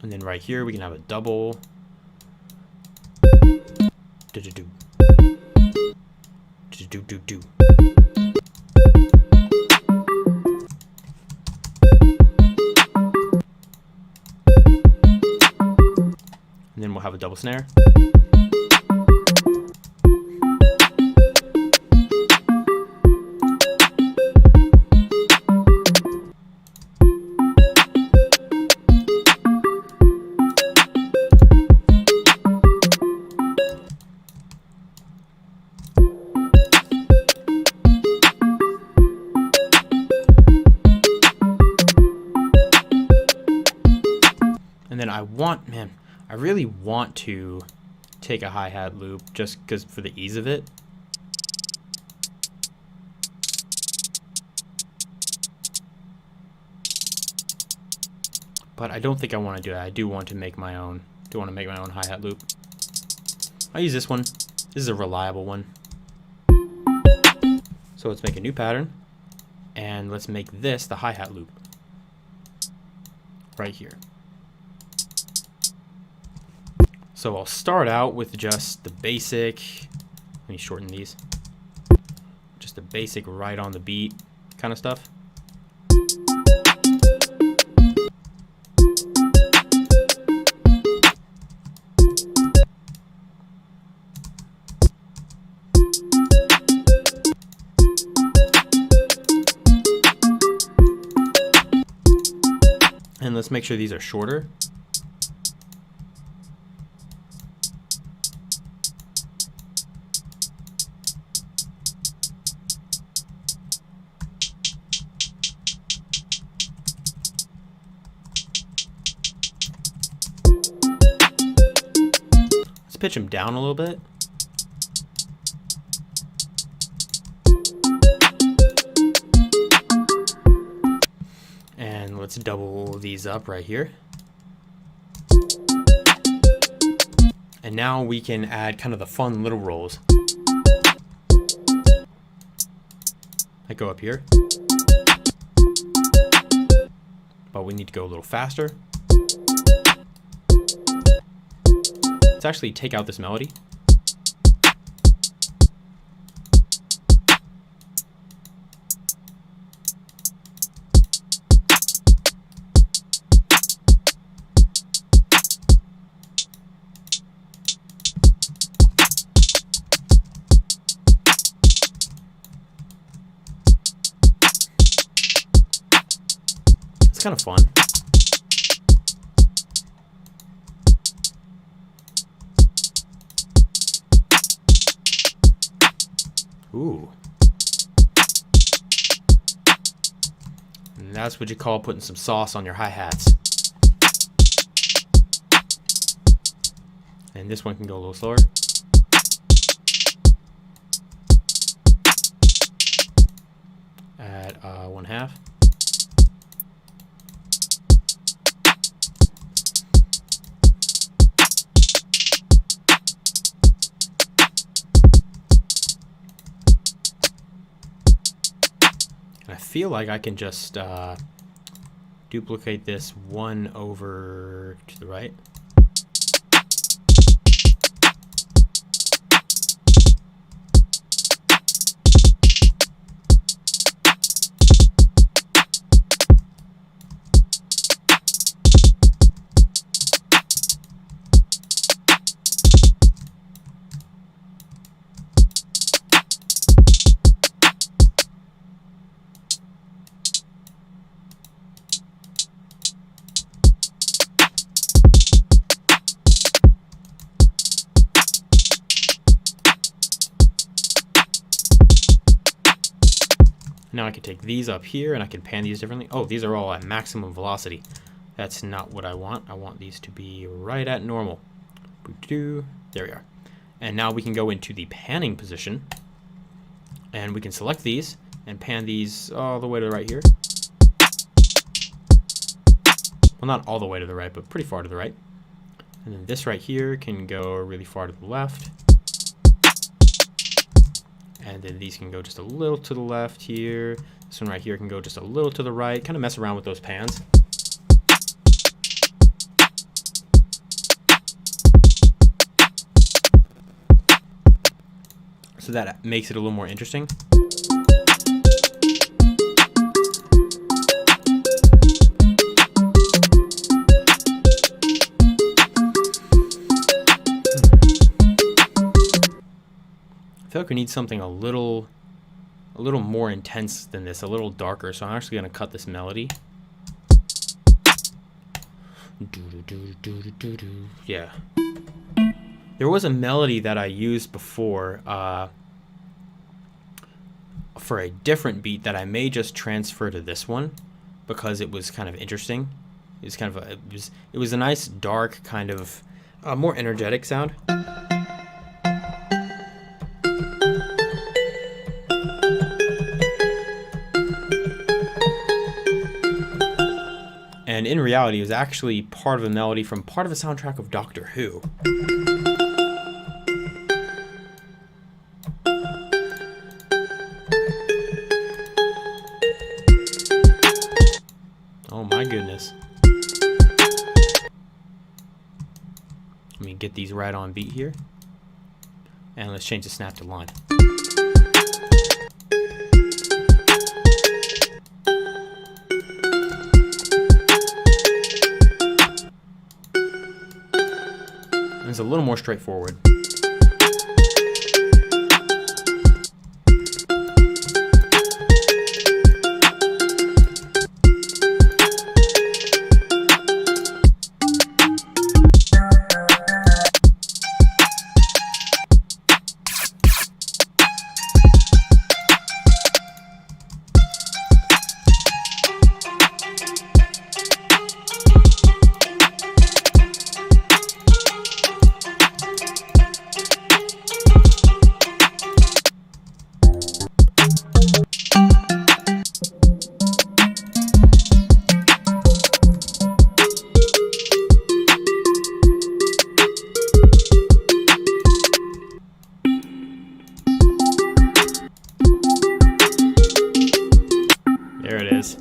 And then right here we can have a double. Do-do-do. Do-do-do-do. And then we'll have a double snare. And then I really want to take a hi-hat loop just because for the ease of it. But I don't think I want to do that. I do want to make my own. Hi-hat loop. I'll use this one. This is a reliable one. So let's make a new pattern, and let's make this the hi-hat loop right here. So I'll start out with just the basic, let me shorten these, just the basic right on the beat kind of stuff. And let's make sure these are shorter. Pitch them down a little bit. And let's double these up right here. And now we can add kind of the fun little rolls. I go up here. But we need to go a little faster. Let's actually take out this melody. kind of fun. Ooh. And that's what you call putting some sauce on your hi-hats. And this one can go a little slower. At 1/2. I feel like I can just duplicate this 1 over to the right. Now I can take these up here and I can pan these differently. Oh, these are all at maximum velocity. That's not what I want. I want these to be right at normal. There we are. And now we can go into the panning position. And we can select these and pan these all the way to the right here. Well, not all the way to the right, but pretty far to the right. And then this right here can go really far to the left. And then these can go just a little to the left here. This one right here can go just a little to the right. Kind of mess around with those pans. So that makes it a little more interesting. I feel like we need something a little more intense than this, a little darker. So I'm actually going to cut this melody. Yeah. There was a melody that I used before for a different beat that I may just transfer to this one because it was kind of interesting. It was kind of it was a nice dark kind of more energetic sound. And in reality, it was actually part of a melody from part of a soundtrack of Doctor Who. Oh my goodness. Let me get these right on beat here. And let's change the snap to line. It's a little more straightforward. There it is.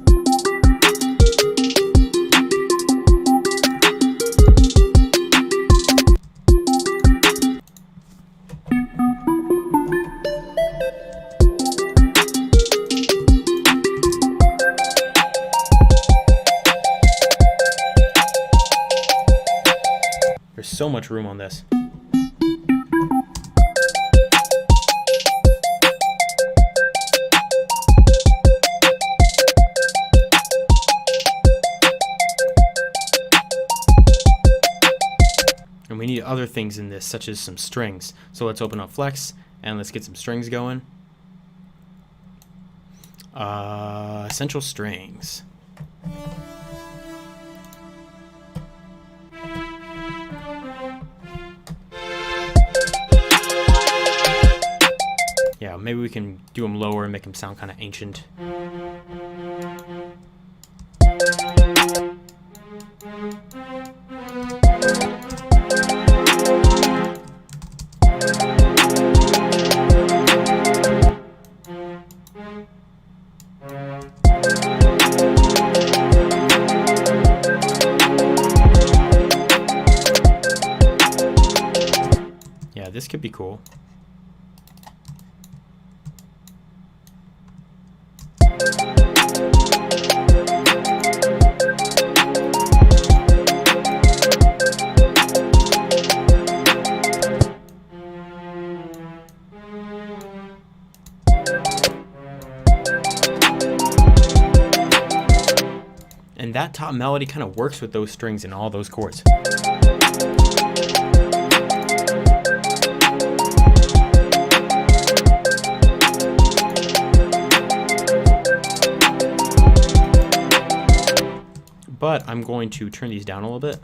There's so much room on this. And we need other things in this, such as some strings. So let's open up Flex, and let's get some strings going. Essential strings. Yeah, maybe we can do them lower and make them sound kind of ancient. Yeah, this could be cool. And that top melody kind of works with those strings and all those chords. But I'm going to turn these down a little bit.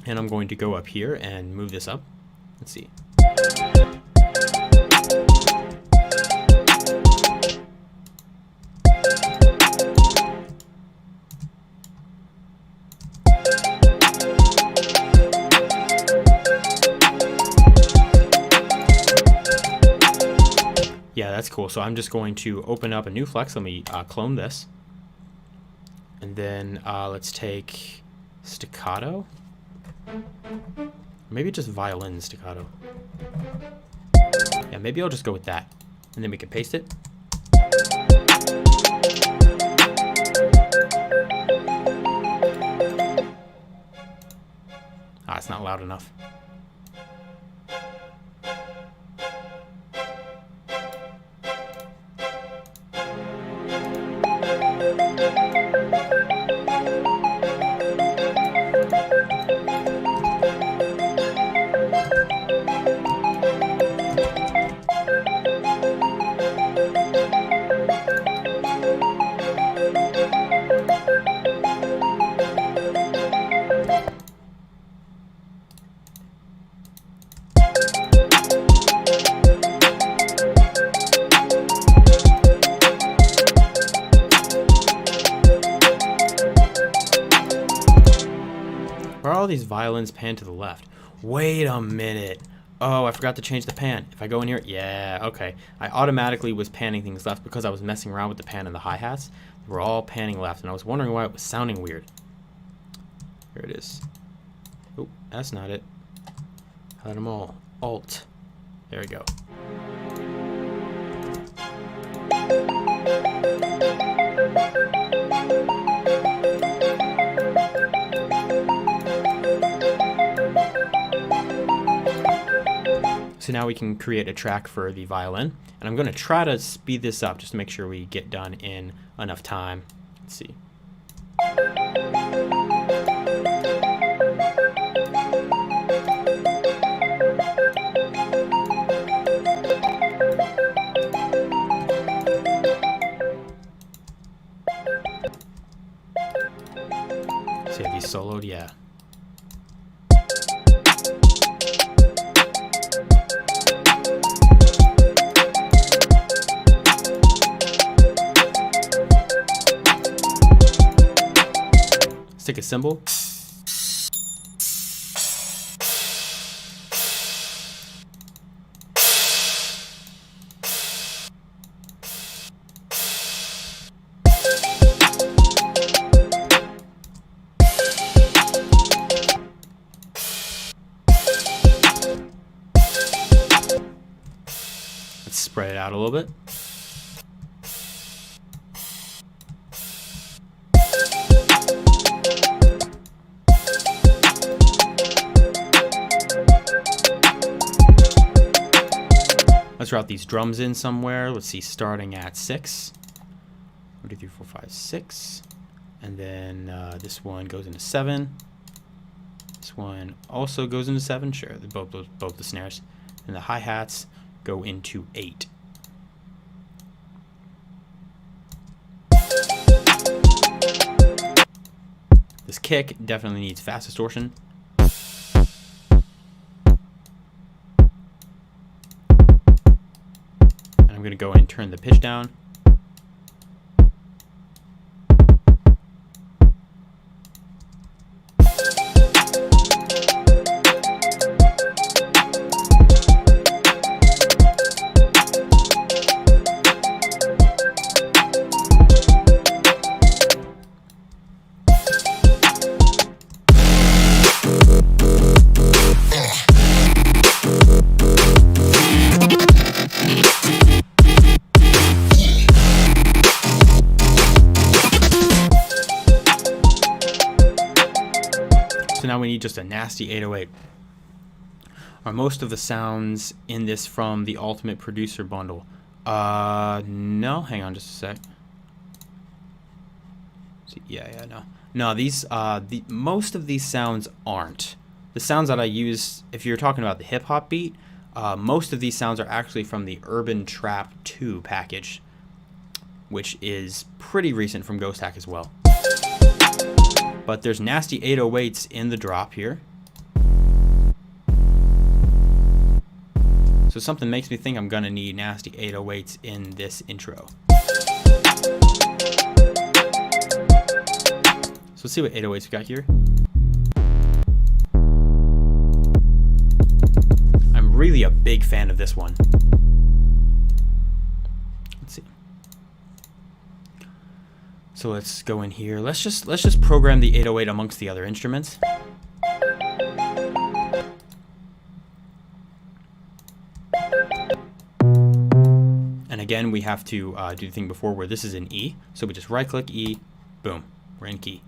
And I'm going to go up here and move this up. Let's see. Yeah, that's cool. So I'm just going to open up a new Flex. Let me clone this. And then let's take staccato. Maybe just violin staccato. Yeah, maybe I'll just go with that. And then we can paste it. Ah, it's not loud enough. Why are all these violins panned to the left? Wait a minute. Oh, I forgot to change the pan. If I go in here, yeah, okay. I automatically was panning things left because I was messing around with the pan and the hi-hats. They were all panning left, and I was wondering why it was sounding weird. Here it is. Oh, that's not it. Hide them all. Alt. There we go. So now we can create a track for the violin, and I'm going to try to speed this up just to make sure we get done in enough time. Let's see. See if he's soloed, yeah. Let's take a cymbal. Let's spread it out a little bit. Let's route these drums in somewhere. Let's see, starting at 6. 1, 2, 3, 4, 5, 6. And then this one goes into 7. This one also goes into 7. Sure, they're both the snares. And the hi-hats go into 8. This kick definitely needs fast distortion. And I'm going to go and turn the pitch down. So now we need just a nasty 808. Are most of the sounds in this from the Ultimate Producer bundle? No. Hang on just a sec. See, yeah, no. No, these most of these sounds aren't. The sounds that I use, if you're talking about the hip hop beat, most of these sounds are actually from the Urban Trap 2 package, which is pretty recent from Ghosthack as well. But there's nasty 808s in the drop here. So something makes me think I'm gonna need nasty 808s in this intro. So let's see what 808s we got here. I'm really a big fan of this one. Let's see. So let's go in here. Let's just program the 808 amongst the other instruments. And again, we have to do the thing before where this is in E. So we just right click E, boom, we're in key.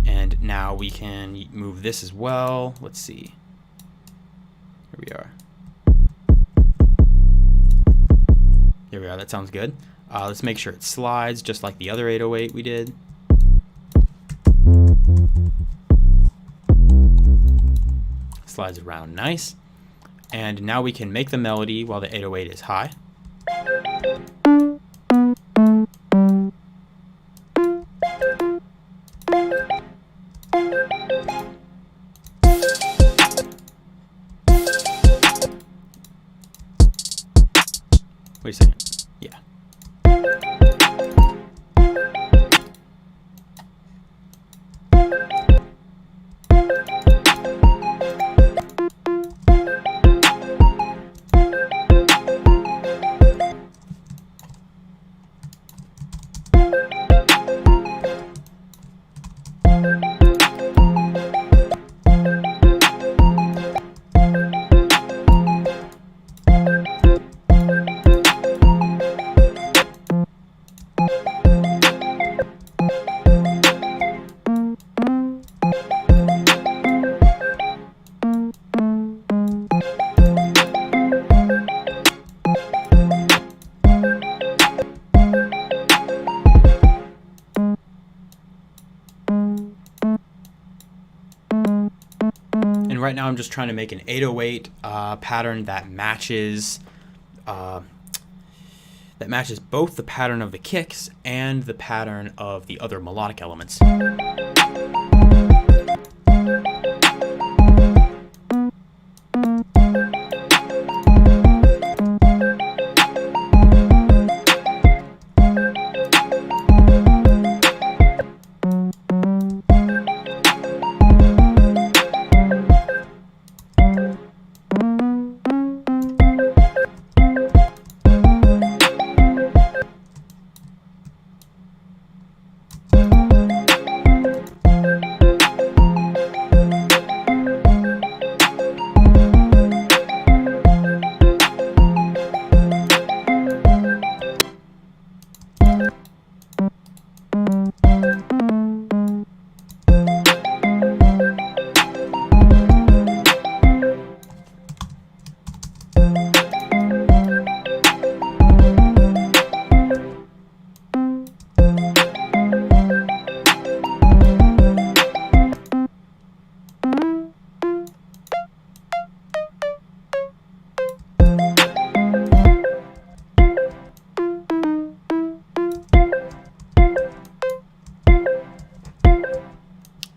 And now we can move this as well. Let's see. Here we are. Here we are, that sounds good. Let's make sure it slides just like the other 808 we did. Slides around nice. And now we can make the melody while the 808 is high. Wait a second. Yeah. Right now I'm just trying to make an 808 pattern that matches both the pattern of the kicks and the pattern of the other melodic elements.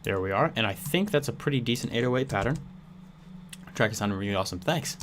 There we are, and I think that's a pretty decent 808 pattern. Track is sounding really awesome. Thanks.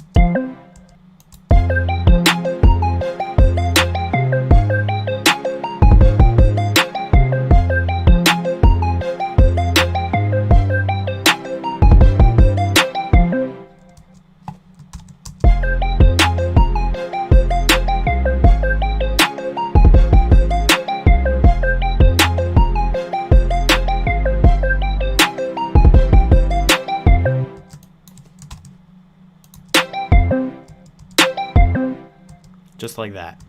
Just like that.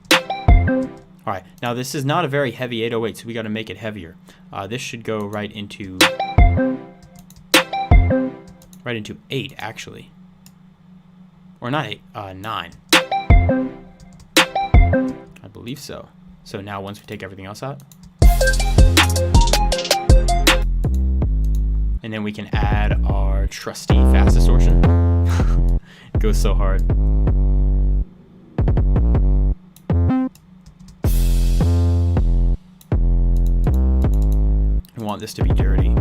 All right, now this is not a very heavy 808, so we got to make it heavier. This should go right into 8 actually, or not 8, 9. I believe so. So now once we take everything else out, and then we can add our trusty fast distortion. It goes so hard. I want this to be dirty.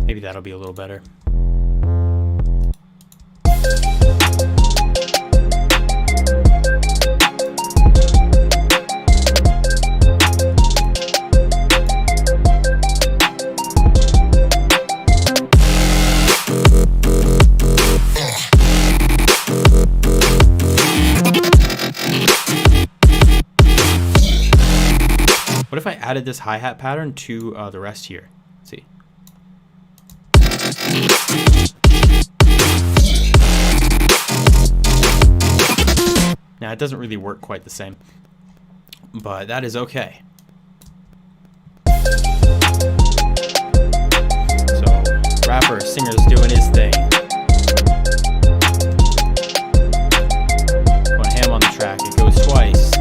Maybe that'll be a little better. What if I added this hi-hat pattern to the rest here? Let's see. Now it doesn't really work quite the same, but that is okay. So rapper, singer's doing his thing. Going ham on the track, it goes twice.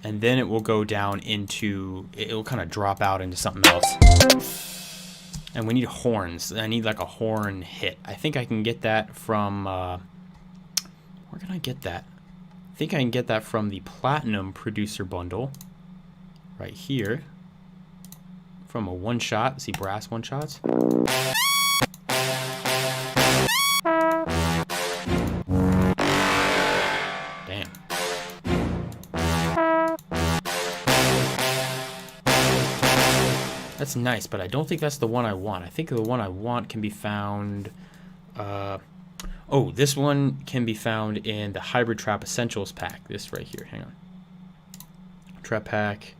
And then it will go down into, it'll kind of drop out into something else. And we need horns. I need like a horn hit. I think I can get that from, where can I get that? I think I can get that from the Platinum Producer Bundle. Right here. From a one-shot. See brass one-shots? Damn. That's nice, but I don't think that's the one I want. I think the one I want can be found... oh, this one can be found in the Hybrid Trap Essentials pack. This right here. Hang on. Trap pack.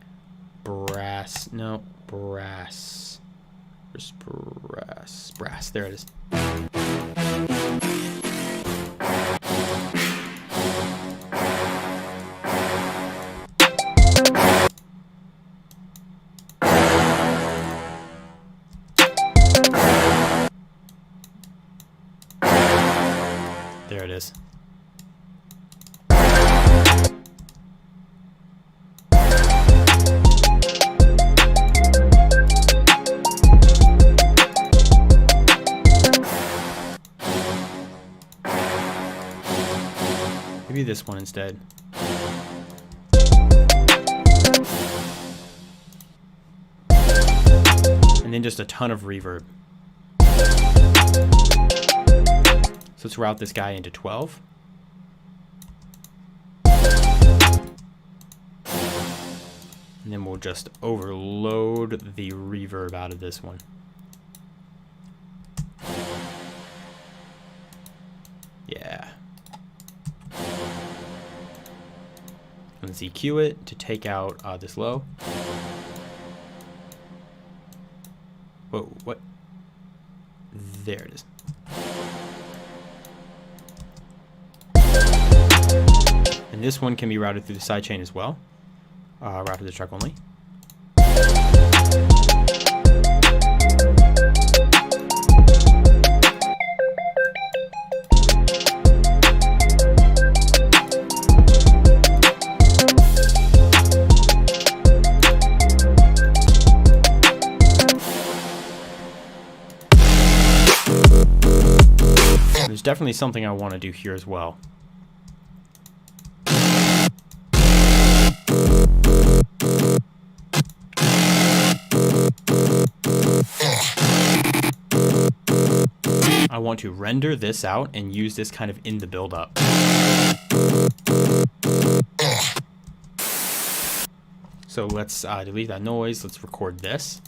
Brass. No, brass. Where's brass? Brass. There it is. There it is. Maybe this one instead. And then just a ton of reverb. So let's route this guy into 12. And then we'll just overload the reverb out of this one. Yeah. Let's EQ it to take out this low. Whoa, what? There it is. And this one can be routed through the sidechain as well. Route to the track only. There's definitely something I want to do here as well. I want to render this out and use this kind of in the build-up. So let's delete that noise. Let's record this.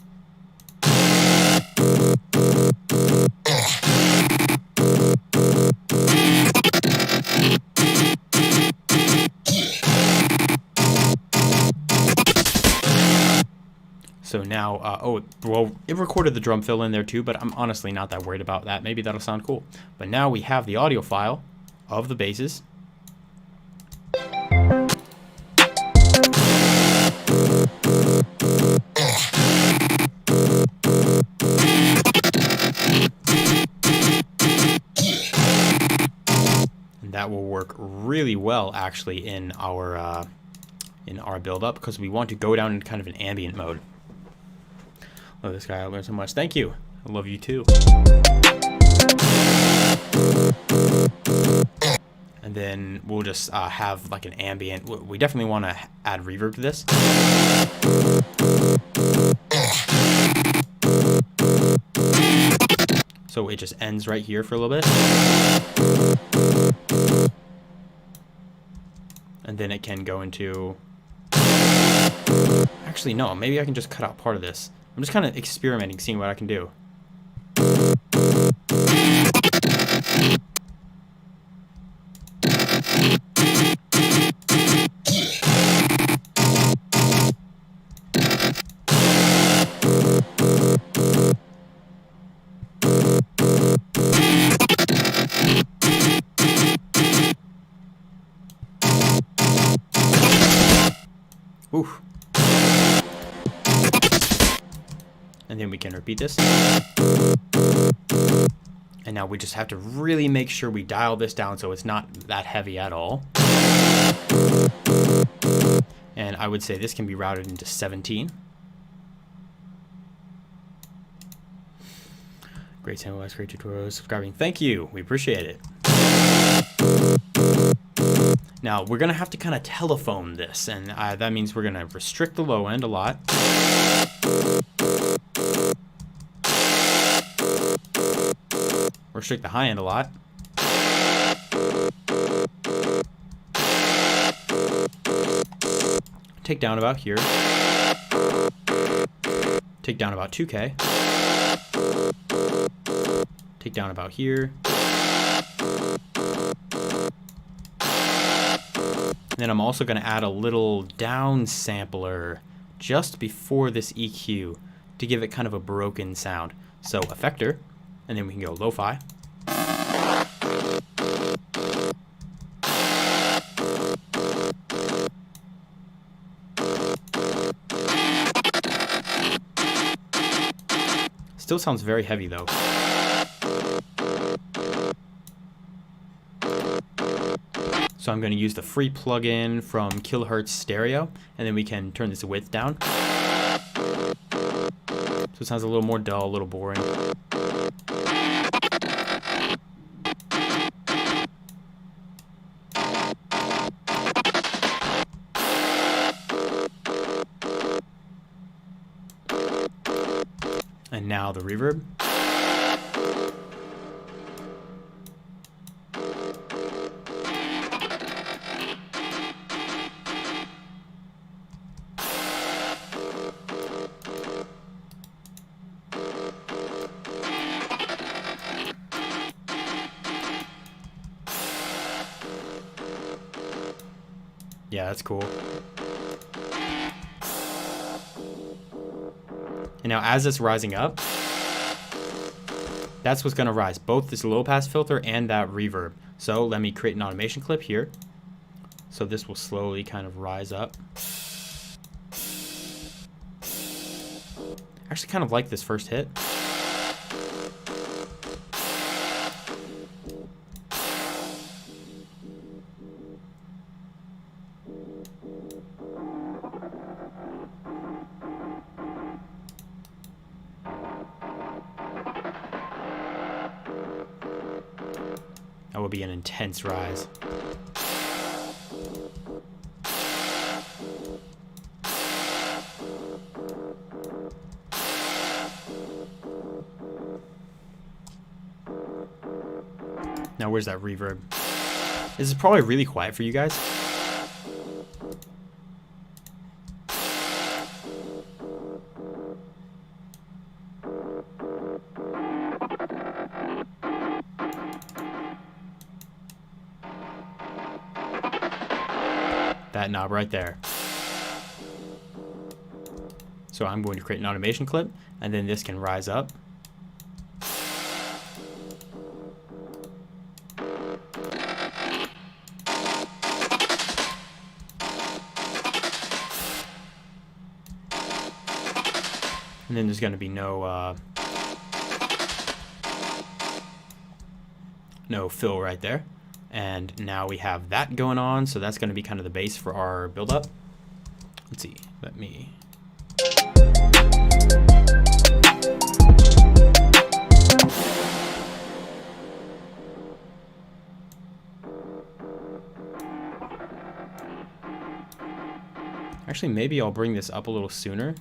So now, oh, well, it recorded the drum fill in there too, but I'm honestly not that worried about that. Maybe that'll sound cool. But now we have the audio file of the basses. And that will work really well, actually, in our build-up, because we want to go down in kind of an ambient mode. Love this guy. I learned so much. Thank you. I love you too. And then we'll just have like an ambient. We definitely want to add reverb to this. So it just ends right here for a little bit. And then it can go into... Actually, no. Maybe I can just cut out part of this. I'm just kind of experimenting, seeing what I can do. Oof. And then we can repeat this. And now we just have to really make sure we dial this down so it's not that heavy at all. And I would say this can be routed into 17. Great sample, great tutorials, subscribing. Thank you. We appreciate it. Now we're gonna have to kind of telephone this, and that means we're gonna restrict the low end a lot. Restrict the high end a lot. Take down about here. Take down about 2K. Take down about here. And then I'm also going to add a little down sampler just before this EQ to give it kind of a broken sound. So effector, and then we can go lo-fi. Still sounds very heavy though. So I'm going to use the free plugin from Kilohertz Stereo, and then we can turn this width down. So it sounds a little more dull, a little boring. And now the reverb. Yeah, that's cool. And now as it's rising up, that's what's going to rise, both this low pass filter and that reverb. So let me create an automation clip here. So this will slowly kind of rise up. I actually kind of like this first hit. That would be an intense rise. Now where's that reverb? This is probably really quiet for you guys. That knob right there. So I'm going to create an automation clip, and then this can rise up. And then there's going to be no fill right there. And now we have that going on, so that's going to be kind of the base for our build-up. Let's see, let me... Actually, maybe I'll bring this up a little sooner.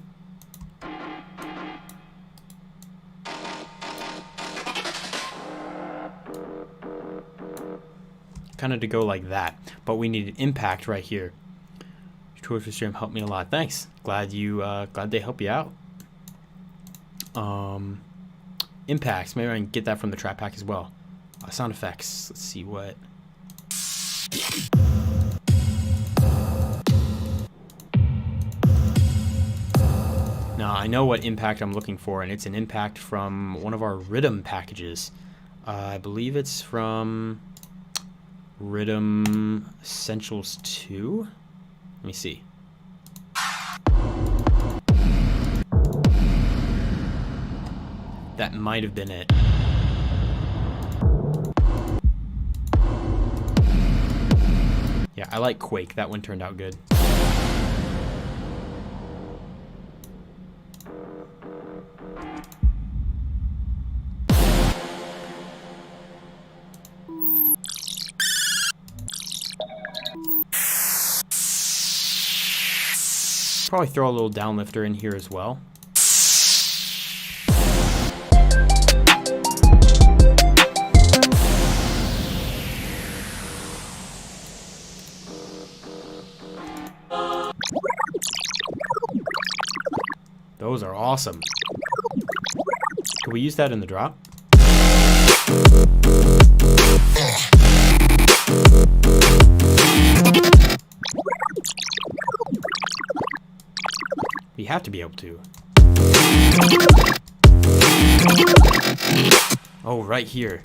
Kind of to go like that, but we need an impact right here. Tutorials for stream helped me a lot. Thanks. Glad they help you out. Impacts. Maybe I can get that from the track pack as well. Sound effects. Let's see what. Now I know what impact I'm looking for, and it's an impact from one of our rhythm packages. I believe it's from Rhythm Essentials 2. Let me see. That might have been it. Yeah, I like Quake. That one turned out good. Probably throw a little downlifter in here as well. Those are awesome. Can we use that in the drop? We have to be able to. Oh, right here.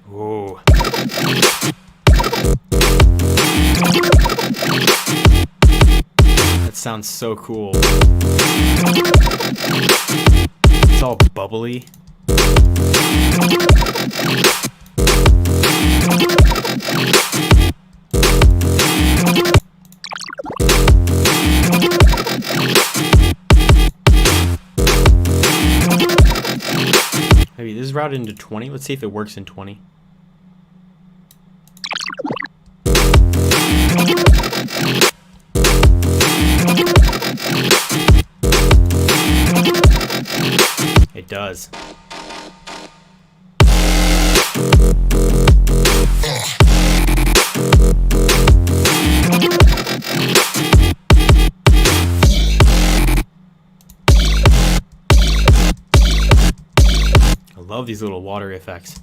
Whoa. That sounds so cool. It's all bubbly. Maybe this is routed into 20. Let's see if it works in 20. does. I love these little water effects.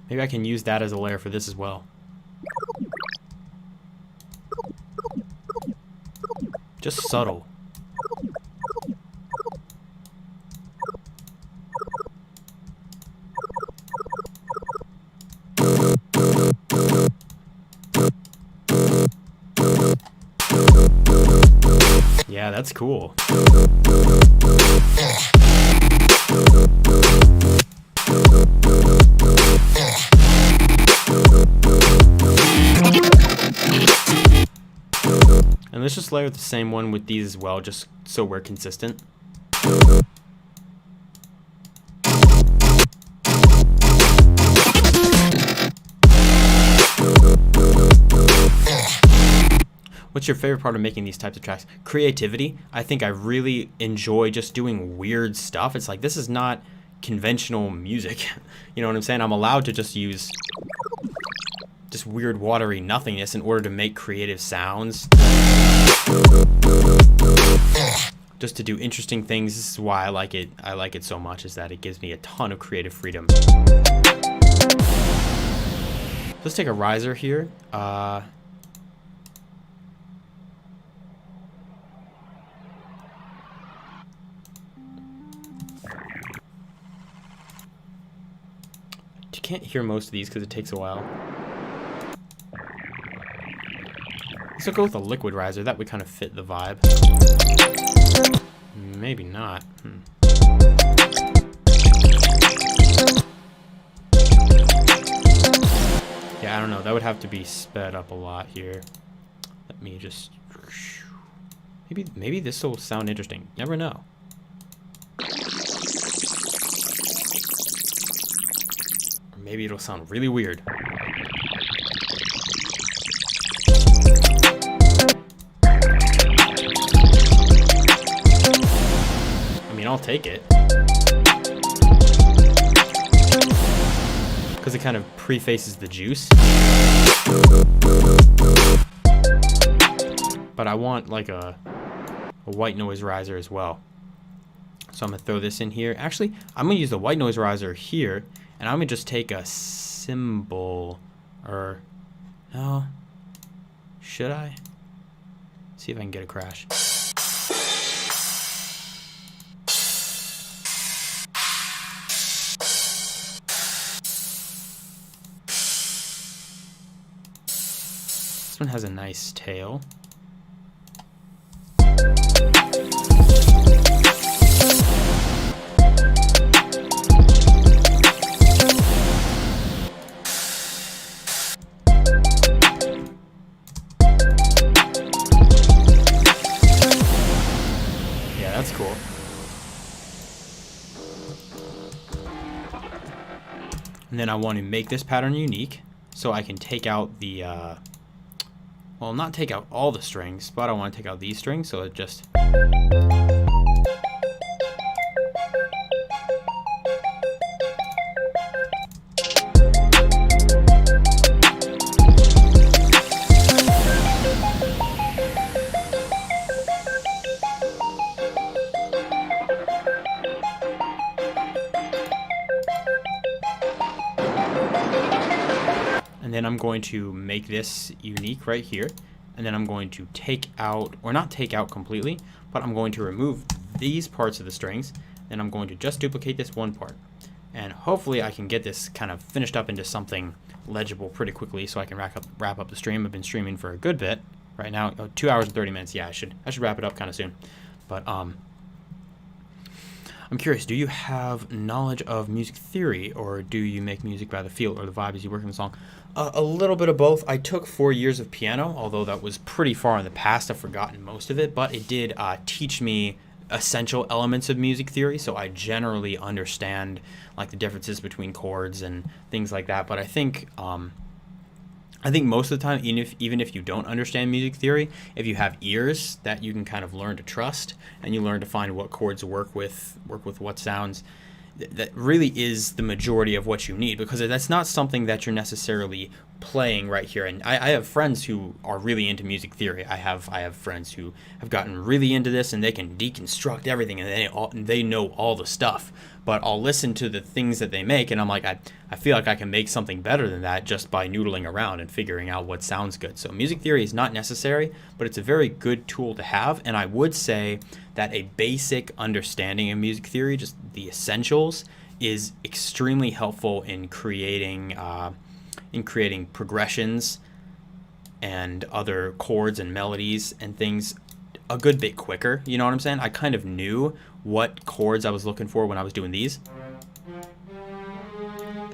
Maybe I can use that as a layer for this as well. Just subtle. Yeah, that's cool. And let's just layer the same one with these as well, just so we're consistent. What's your favorite part of making these types of tracks? Creativity. I think I really enjoy just doing weird stuff. It's like, this is not conventional music. You know what I'm saying? I'm allowed to just use just weird watery nothingness in order to make creative sounds. Just to do interesting things. This is why I like it. I like it so much, is that it gives me a ton of creative freedom. Let's take a riser here. You can't hear most of these because it takes a while. So go with a liquid riser. That would kind of fit the vibe. Maybe not. Yeah, I don't know. That would have to be sped up a lot here. Let me just... Maybe this will sound interesting. Never know. Or maybe it'll sound really weird. I mean, I'll take it. Because it kind of prefaces the juice. But I want like a white noise riser as well. So I'm going to throw this in here. Actually, I'm going to use the white noise riser here. And I'm going to just take a cymbal. Or, no. Should I? See if I can get a crash. This one has a nice tail. Yeah, that's cool. And then I want to make this pattern unique, so I can take out the well, not take out all the strings, but I want to take out these strings, so it just... And then I'm going to make this unique right here. And then I'm going to take out, or not take out completely, but I'm going to remove these parts of the strings. Then I'm going to just duplicate this one part. And hopefully I can get this kind of finished up into something legible pretty quickly so I can wrap up the stream. I've been streaming for a good bit right now. 2 hours and 30 minutes. Yeah, I should wrap it up kind of soon. But I'm curious, do you have knowledge of music theory, or do you make music by the feel or the vibe as you work in the song? A little bit of both. I took 4 years of piano, although that was pretty far in the past. I've forgotten most of it, but it did teach me essential elements of music theory, so I generally understand like the differences between chords and things like that. But I think most of the time, even if you don't understand music theory, if you have ears that you can kind of learn to trust, and you learn to find what chords work with what sounds, that really is the majority of what you need, because that's not something that you're necessarily playing right here. And I have friends who are really into music theory. I have friends who have gotten really into this, and they can deconstruct everything, and they know all the stuff. But I'll listen to the things that they make, and I'm like, I feel like I can make something better than that just by noodling around and figuring out what sounds good. So music theory is not necessary, but it's a very good tool to have. And I would say that a basic understanding of music theory, just the essentials, is extremely helpful in creating progressions and other chords and melodies and things a good bit quicker. You know what I'm saying? I kind of knew what chords I was looking for when I was doing these.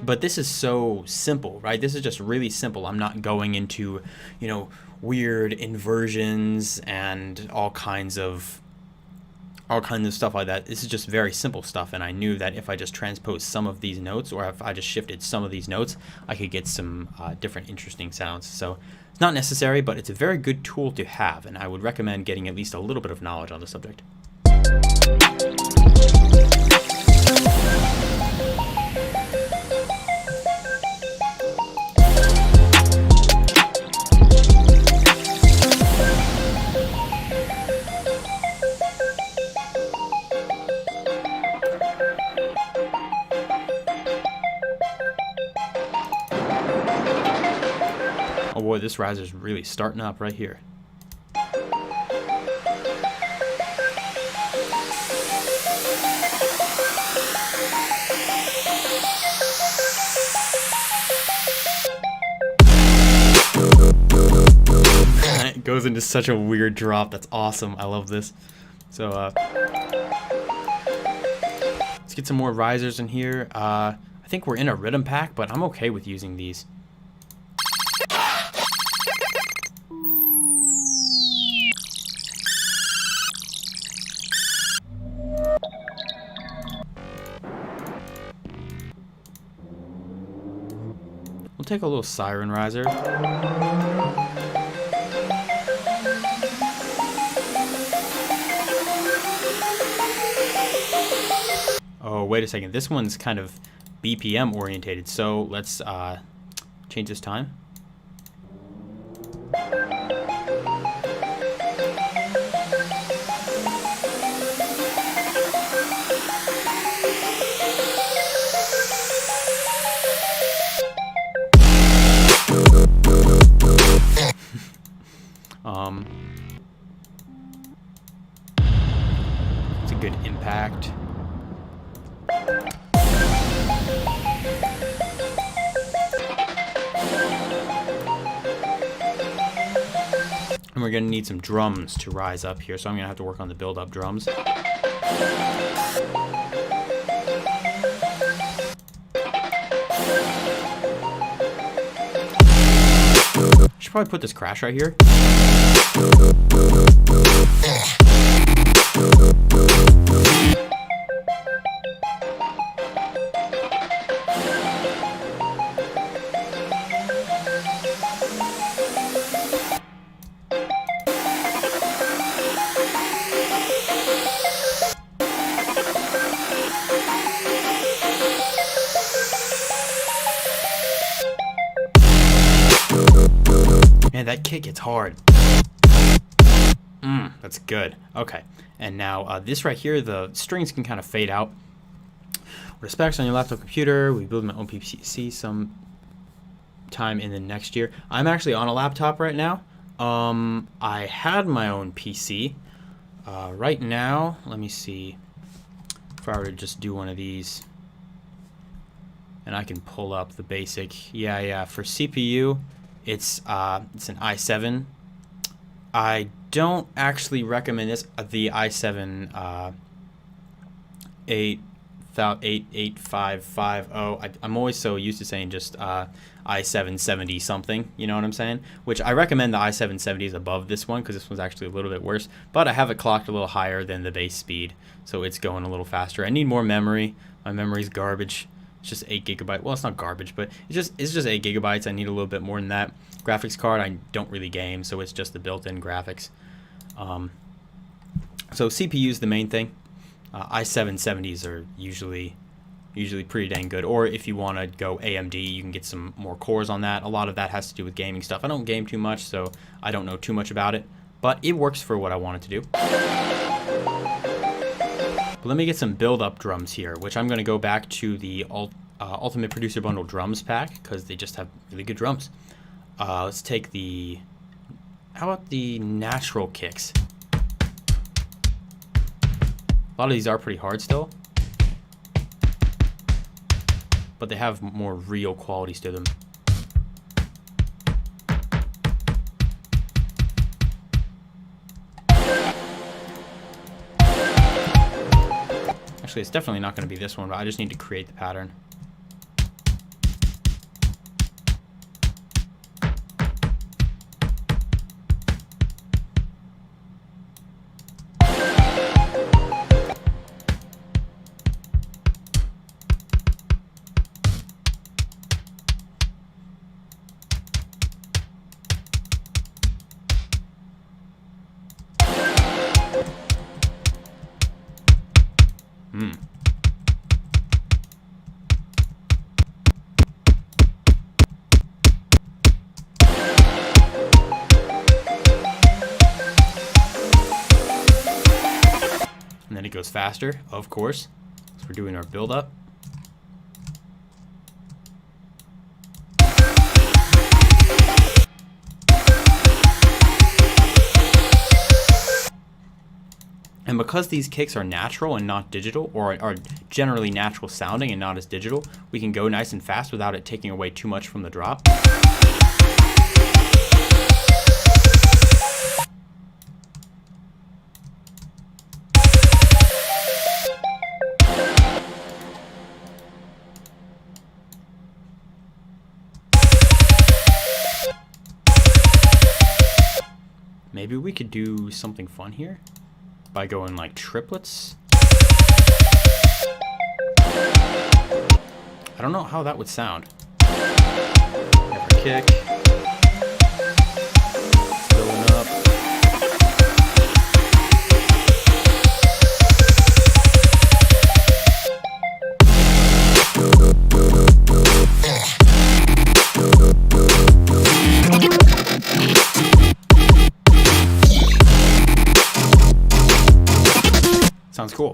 But this is so simple, right? This is just really simple. I'm not going into, weird inversions and all kinds of stuff like that. This is just very simple stuff, and I knew that if I just transposed some of these notes, or if I just shifted some of these notes, I could get some different interesting sounds. So it's not necessary, but it's a very good tool to have, and I would recommend getting at least a little bit of knowledge on the subject. Oh boy, this riser's really starting up right here. It goes into such a weird drop. That's awesome. I love this. So let's get some more risers in here. I think we're in a rhythm pack, but I'm okay with using these. We'll take a little siren riser. Oh, wait a second. This one's kind of BPM orientated, so let's change this time. It's a good impact. And we're gonna need some drums to rise up here, so I'm gonna have to work on the build-up drums. Should probably put this crash right here. Man, that kick hits hard. That's good. Okay, and now this right here, the strings can kind of fade out. With specs on your laptop computer, we build my own PC some time in the next year. I'm actually on a laptop right now. I had my own PC. Right now, let me see if I were to just do one of these, and I can pull up the basic. Yeah. For CPU, it's an i7. I don't actually recommend this. The i7 88550. I'm always so used to saying just i770 something, you know what I'm saying? Which I recommend the i770 is above this one because this one's actually a little bit worse. But I have it clocked a little higher than the base speed, so it's going a little faster. I need more memory. My memory's garbage. It's just 8 gigabytes. Well, it's not garbage, but it's just 8 gigabytes. I need a little bit more than that. Graphics card, I don't really game, so it's just the built-in graphics. So CPU is the main thing. i770s are usually pretty dang good. Or if you want to go AMD, you can get some more cores on that. A lot of that has to do with gaming stuff. I don't game too much, so I don't know too much about it, but it works for what I want it to do. But let me get some build-up drums here, which I'm going to go back to the Ultimate Producer Bundle drums pack because they just have really good drums. Let's take the... How about the natural kicks? A lot of these are pretty hard still, but they have more real qualities to them. Actually, it's definitely not going to be this one, but I just need to create the pattern. And then it goes faster, of course, because we're doing our build-up. And because these kicks are natural and not digital, or are generally natural sounding and not as digital, we can go nice and fast without it taking away too much from the drop. Maybe we could do something fun here by going like triplets. I don't know how that would sound. Have our kick. Building up. Sounds cool.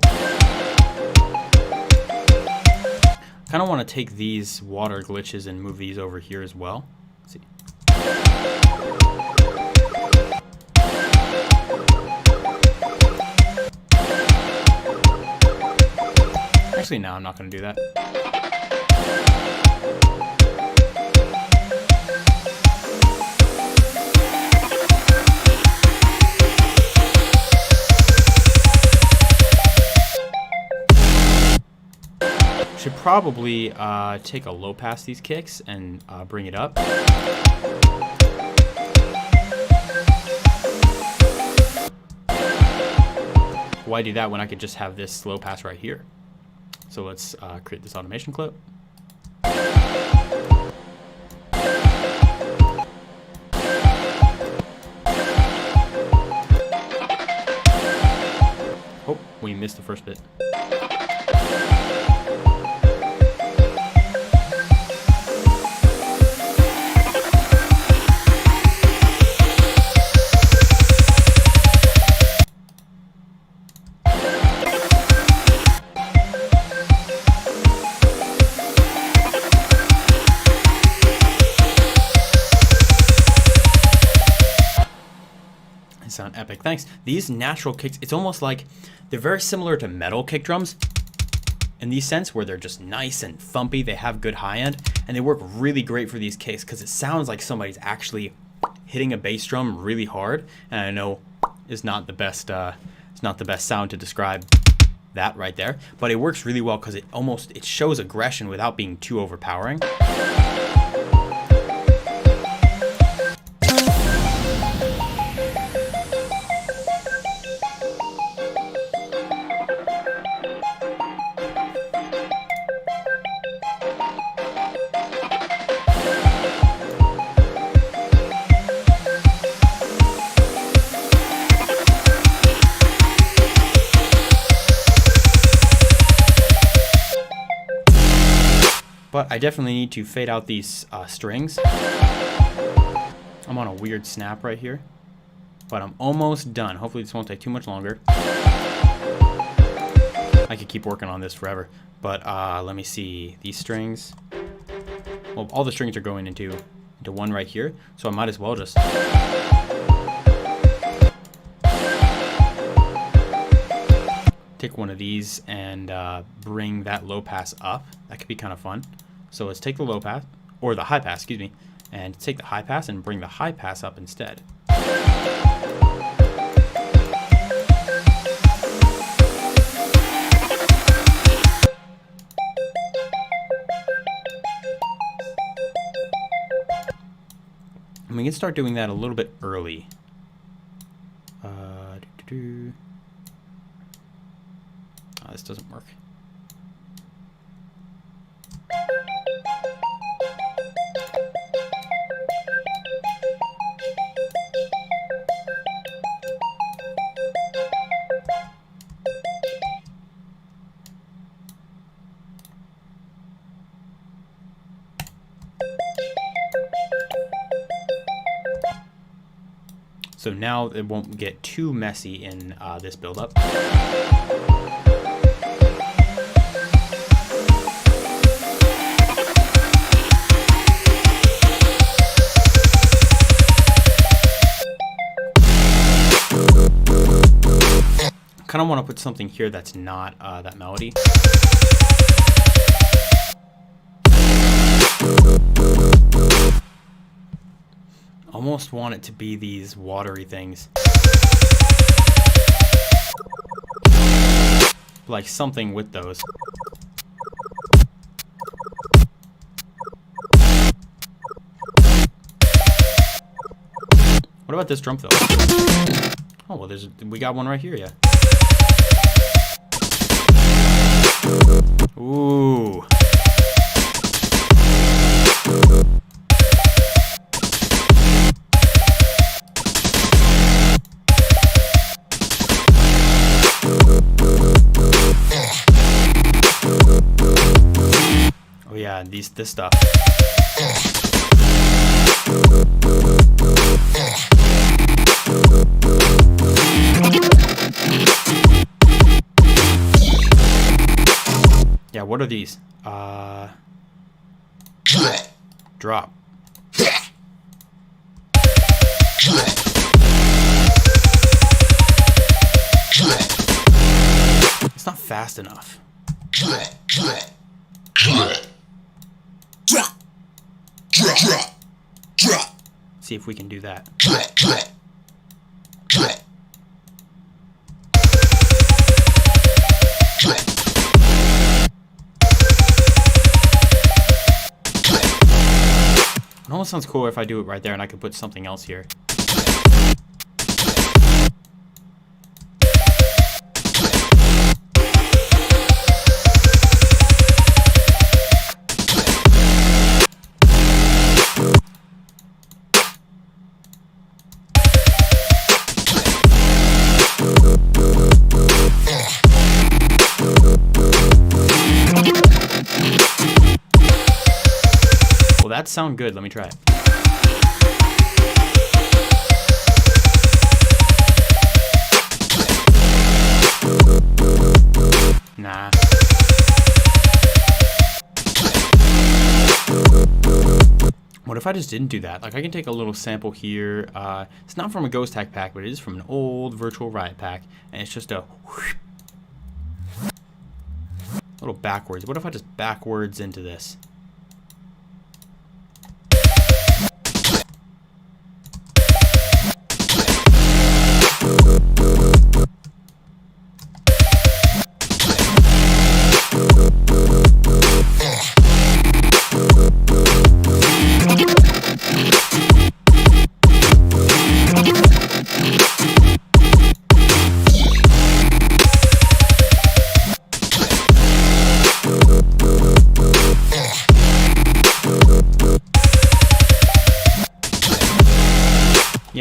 Kind of want to take these water glitches and move these over here as well. Let's see. Actually, no, I'm not going to do that. Should probably take a low pass these kicks and bring it up. Why do that when I could just have this slow pass right here? So let's create this automation clip. Oh, we missed the first bit. Sound epic. Thanks. These natural kicks, it's almost like they're very similar to metal kick drums in the sense where they're just nice and thumpy. They have good high end and they work really great for these kicks because it sounds like somebody's actually hitting a bass drum really hard. And I know it's not the best sound to describe that right there, but it works really well because it shows aggression without being too overpowering. But I definitely need to fade out these strings. I'm on a weird snap right here, but I'm almost done. Hopefully this won't take too much longer. I could keep working on this forever, but let me see these strings. Well, all the strings are going into one right here, so I might as well just take one of these and bring that low pass up. That could be kind of fun. So let's take the low pass, or the high pass, excuse me, and take the high pass and bring the high pass up instead. And we can start doing that a little bit early. Oh, this doesn't work. So now it won't get too messy in this build-up. Kind of want to put something here that's not that melody. Almost want it to be these watery things. Like something with those. What about this drum fill? Oh, well, we got one right here, yeah. Ooh. Oh yeah, this stuff. Yeah, what are these? Drop. It's not fast enough. See if we can do that. It almost sounds cooler if I do it right there and I could put something else here. That sound good. Let me try it. Nah. What if I just didn't do that? Like I can take a little sample here. It's not from a Ghosthack pack, but it is from an old Virtual Riot pack, and it's just a little backwards. What if I just backwards into this?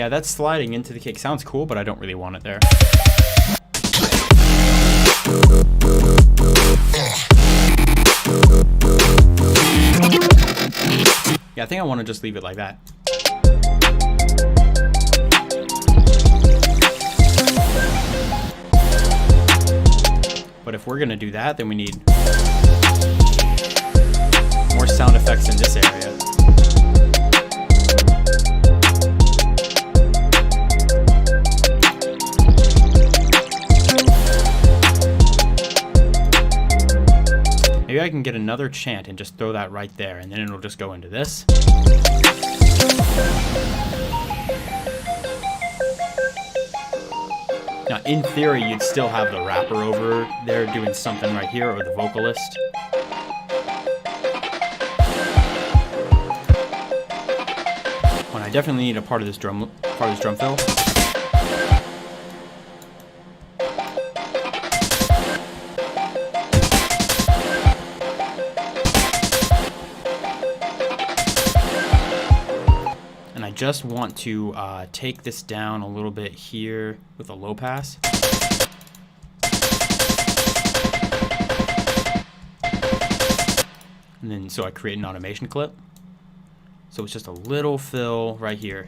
Yeah, that's sliding into the kick. Sounds cool, but I don't really want it there. Yeah, I think I want to just leave it like that. But if we're going to do that, then we need more sound effects in this area. Maybe I can get another chant and just throw that right there, and then it'll just go into this. Now, in theory, you'd still have the rapper over there doing something right here, or the vocalist. When I definitely need a part of this drum fill. And I just want to take this down a little bit here with a low pass. And then so I create an automation clip. So it's just a little fill right here.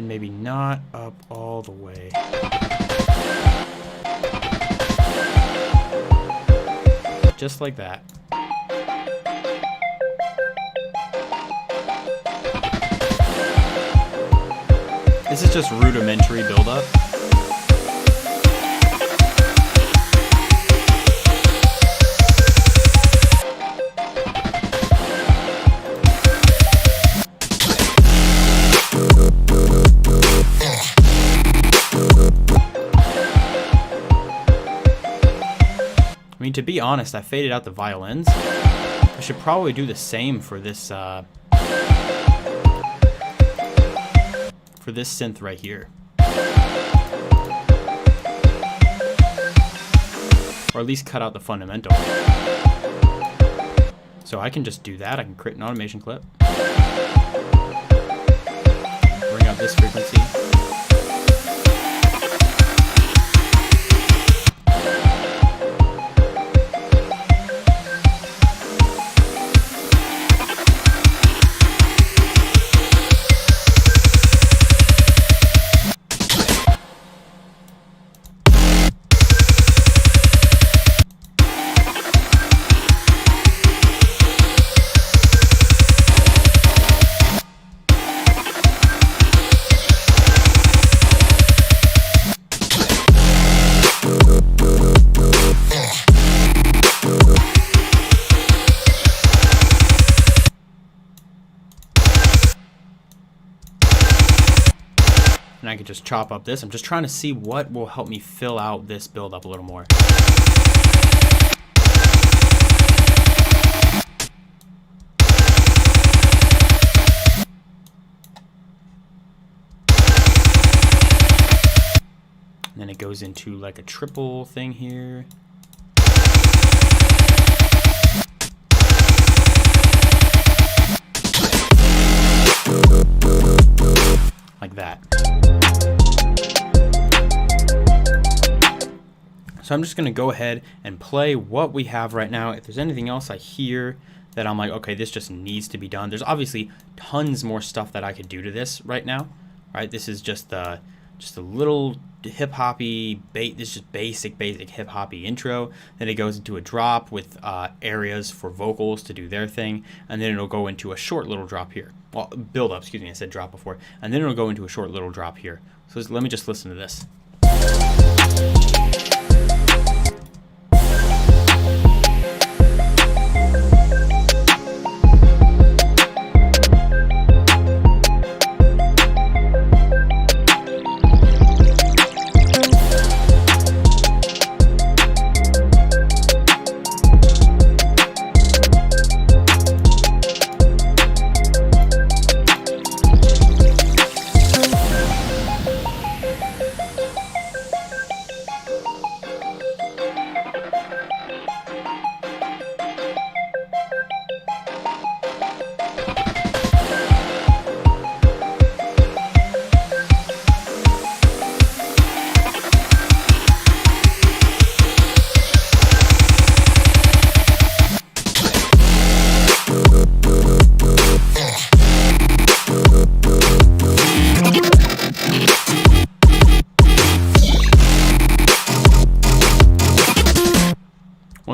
Maybe not up all the way. Just like that. This is just rudimentary buildup. I mean, to be honest, I faded out the violins. I should probably do the same for this synth right here. Or at least cut out the fundamental. So I can just do that. I can create an automation clip. Bring up this frequency. And I could just chop up this. I'm just trying to see what will help me fill out this build up a little more. And then it goes into like a triple thing here. Like that. So I'm just going to go ahead and play what we have right now. If there's anything else I hear that I'm like, okay, this just needs to be done. There's obviously tons more stuff that I could do to this right now. Right? This is just a little hip-hoppy, this is just basic hip-hoppy intro. Then it goes into a drop with areas for vocals to do their thing. And then it'll go into a short little drop here. Well, build up, excuse me, I said drop before. And then it'll go into a short little drop here. So let me just listen to this.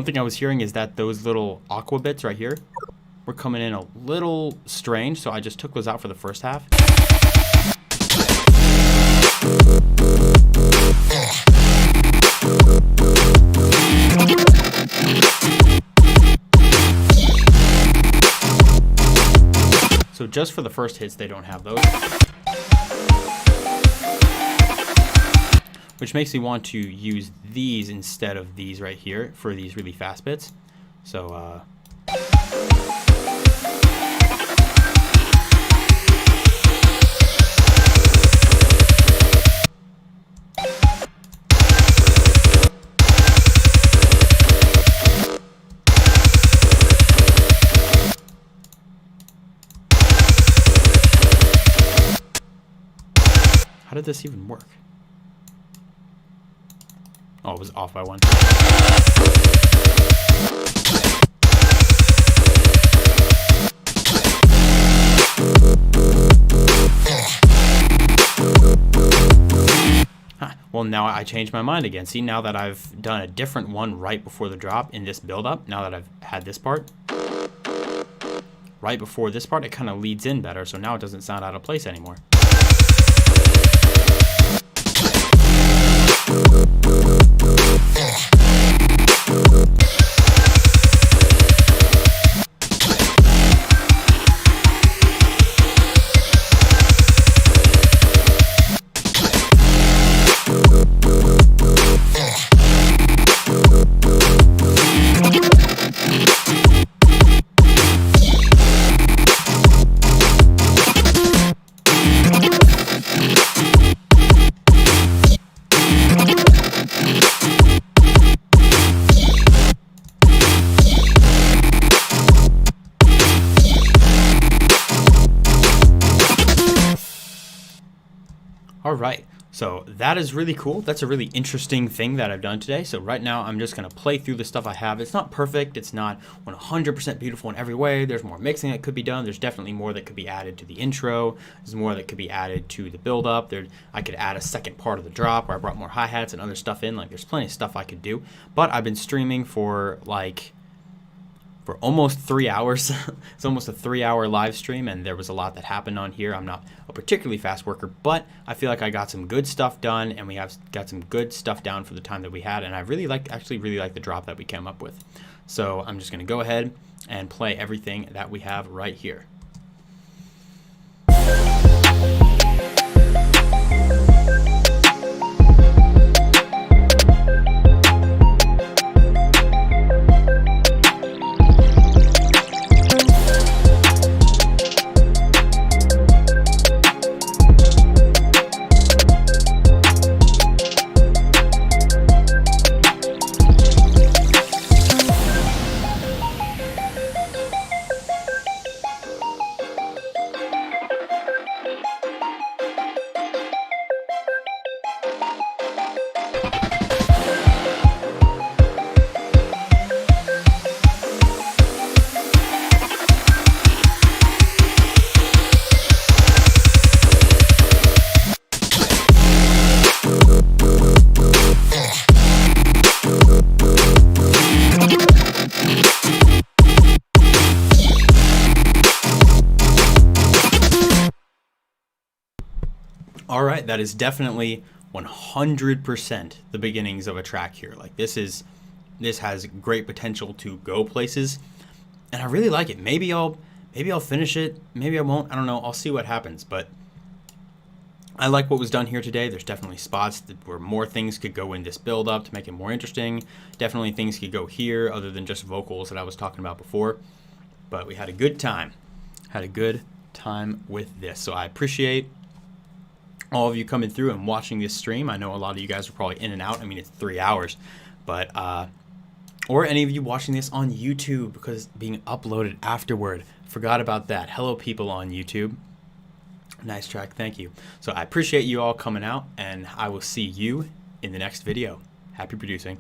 thing I was hearing is that those little aqua bits right here were coming in a little strange, so I just took those out for the first half. So just for the first hits, they don't have those. Which makes me want to use these instead of these right here for these really fast bits. So, how did this even work? Oh, it was off by one. Well, now I changed my mind again. See, now that I've done a different one right before the drop in this build-up, now that I've had this part, right before this part, it kind of leads in better, so now it doesn't sound out of place anymore. All right, so that is really cool. That's a really interesting thing that I've done today. So right now I'm just gonna play through the stuff I have. It's not perfect, it's not 100% beautiful in every way. There's more mixing that could be done. There's definitely more that could be added to the intro. There's more that could be added to the build-up. I could add a second part of the drop where I brought more hi-hats and other stuff in. Like, there's plenty of stuff I could do. But I've been streaming for almost 3 hours. It's almost a 3-hour live stream, and there was a lot that happened on here. I'm not a particularly fast worker, but I feel like I got some good stuff done, and we have got some good stuff down for the time that we had, and I actually really like the drop that we came up with. So I'm just going to go ahead and play everything that we have right here. All right, that is definitely 100% the beginnings of a track here. Like, this has great potential to go places, and I really like it. Maybe I'll finish it. Maybe I won't. I don't know. I'll see what happens. But I like what was done here today. There's definitely spots where more things could go in this build up to make it more interesting. Definitely things could go here other than just vocals that I was talking about before. But we had a good time. Had a good time with this. So I appreciate all of you coming through and watching this stream. I know a lot of you guys are probably in and out. I mean, it's 3 hours, but or any of you watching this on YouTube, because it's being uploaded afterward. Forgot about that. Hello, people on YouTube. Nice track, thank you. So I appreciate you all coming out, and I will see you in the next video. Happy producing.